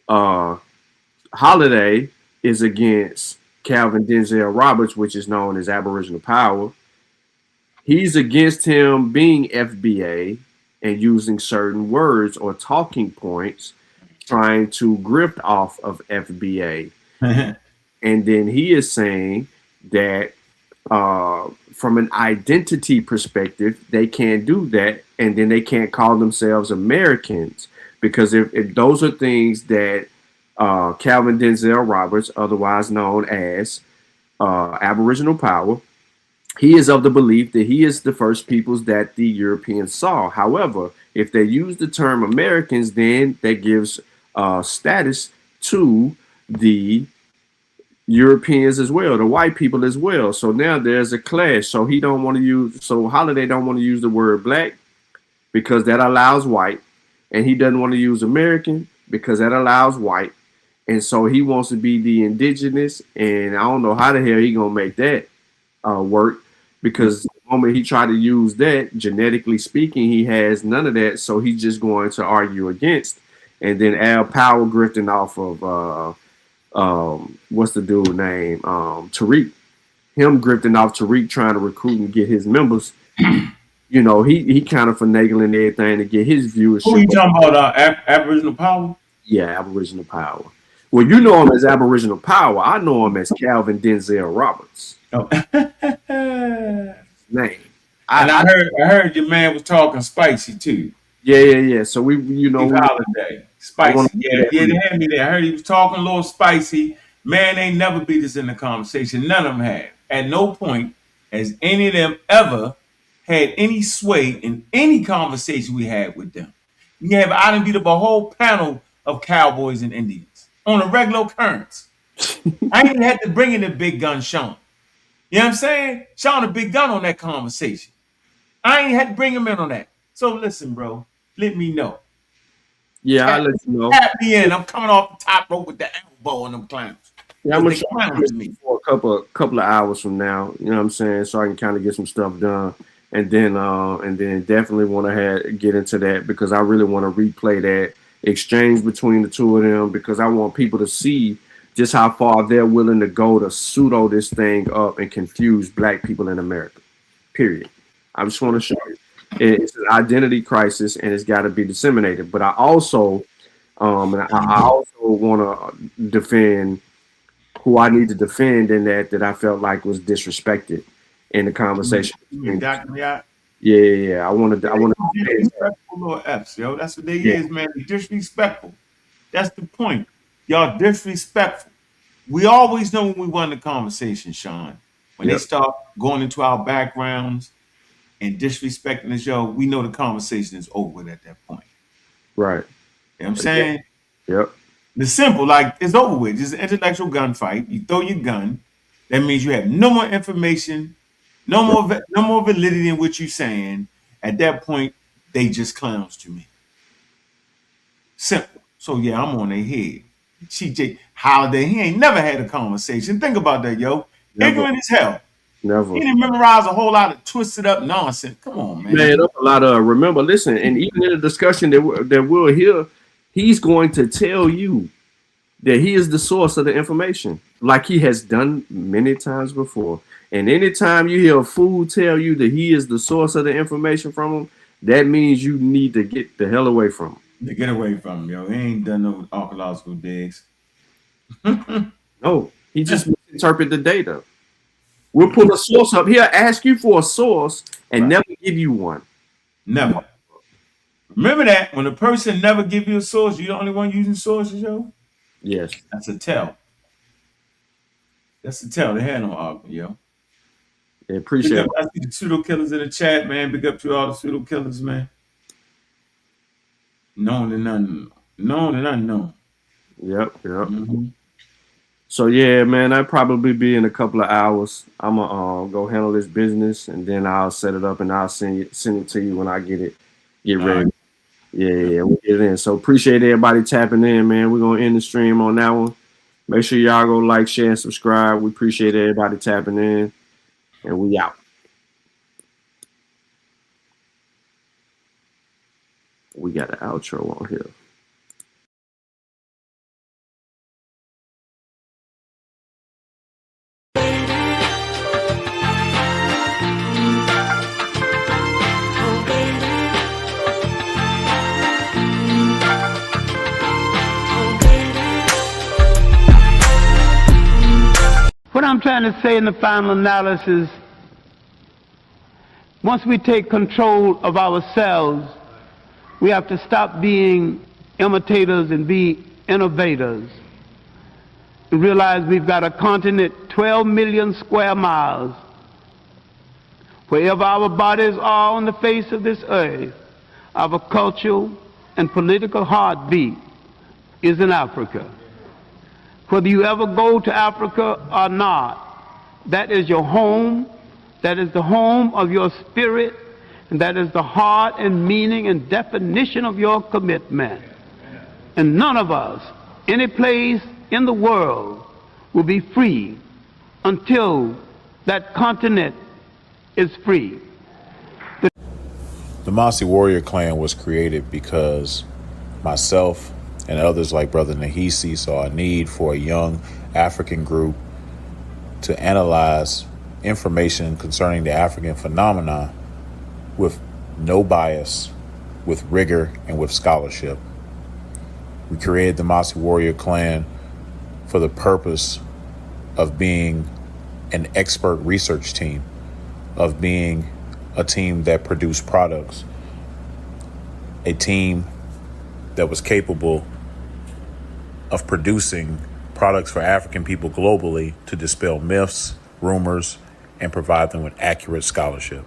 Holiday is against Calvin Denzel Roberts, which is known as Aboriginal Power. He's against him being FBA and using certain words or talking points, trying to grift off of FBA. And then he is saying that from an identity perspective, they can't do that, and then they can't call themselves Americans because if those are things that Calvin Denzel Roberts, otherwise known as Aboriginal Power, he is of the belief that he is the first peoples that the Europeans saw. However, if they use the term Americans, then that gives status to the Europeans as well, the white people as well. So now there's a clash. So he don't want to use. So Holiday don't want to use the word black because that allows white, and he doesn't want to use American because that allows white, and so he wants to be the indigenous. And I don't know how the hell he gonna make that work because the moment he tried to use that, genetically speaking, he has none of that. So he's just going to argue against. And then Al Power grifting off of what's the dude name? Tariq. Him grifting off Tariq trying to recruit and get his members. You know, he kind of finagling everything to get his viewership. Who are you talking about? Aboriginal Power? Yeah, Aboriginal Power. Well, you know him as Aboriginal Power. I know him as Calvin Denzel Roberts. Oh. Name. I heard your man was talking spicy too. Yeah. So we Holiday. Spicy. Yeah, they had me there. I heard he was talking a little spicy. Man, they never beat us in the conversation. None of them had. At no point has any of them ever had any sway in any conversation we had with them. I done beat up a whole panel of cowboys and Indians on a regular occurrence. I ain't had to bring in the big gun Sean. You know what I'm saying? Sean a big gun on that conversation. I ain't had to bring him in on that. So listen, bro, let me know. Yeah, I'll let you know. Tap me in. I'm coming off the top rope with the elbow on them clowns. Yeah, I'm gonna try for a couple of hours from now. You know what I'm saying? So I can kind of get some stuff done, and then definitely want to get into that because I really want to replay that exchange between the two of them because I want people to see just how far they're willing to go to pseudo this thing up and confuse black people in America. Period. I just want to show you it's an identity crisis and it's got to be disseminated. But I also, I also want to defend who I need to defend in that I felt like was disrespected in the conversation. Yeah. I want to disrespectful little F's, yo. That's what they is, man. They're disrespectful. That's the point. Y'all disrespectful. We always know when we won the conversation, Sean. When they start going into our backgrounds and disrespecting us, yo, we know the conversation is over with at that point. Right. You know what I'm saying? Yep. It's simple, like it's over with. It's an intellectual gunfight. You throw your gun. That means you have no more information, no more validity in what you're saying. At that point, they just clowns to me. Simple. So yeah, I'm on their head. CJ Holiday, he ain't never had a conversation. Think about that, yo. Never. Ignorant as hell. Never. He didn't memorize a whole lot of twisted up nonsense. Come on, man. Made up a lot of listen, and even in the discussion that we'll hear, he's going to tell you that he is the source of the information, like he has done many times before. And anytime you hear a fool tell you that he is the source of the information from him, that means you need to get the hell away from him. To get away from him, yo. He ain't done no archaeological digs. No, he just misinterpret the data. We'll pull a source up. He'll ask you for a source and never give you one. Never. Remember that when a person never give you a source, you're the only one using sources, yo? Yes. That's a tell. That's a tell. They had no argument, yo. They appreciate it. I see the pseudo killers in the chat, man. Big up to all the pseudo killers, man. Known and unknown. Known and unknown. Yep. Mm-hmm. So yeah, man, I'll probably be in a couple of hours. I'm gonna go handle this business, and then I'll set it up, and I'll send it to you when I get ready. Right. Yeah, we'll get it in. So appreciate everybody tapping in, man. We're gonna end the stream on that one. Make sure y'all go like, share, and subscribe. We appreciate everybody tapping in, and we out. We got an outro on here. What I'm trying to say in the final analysis, once we take control of ourselves, we have to stop being imitators and be innovators. And realize we've got a continent 12 million square miles. Wherever our bodies are on the face of this earth, our cultural and political heartbeat is in Africa. Whether you ever go to Africa or not, that is your home, that is the home of your spirit, and that is the heart and meaning and definition of your commitment. And none of us, any place in the world, will be free until that continent is free. The Mossi Warrior Clan was created because myself and others like Brother Nahisi saw a need for a young African group to analyze information concerning the African phenomenon with no bias, with rigor, and with scholarship. We created the Mossi Warrior Clan for the purpose of being an expert research team, of being a team that produced products, a team that was capable of producing products for African people globally to dispel myths, rumors, and provide them with accurate scholarship.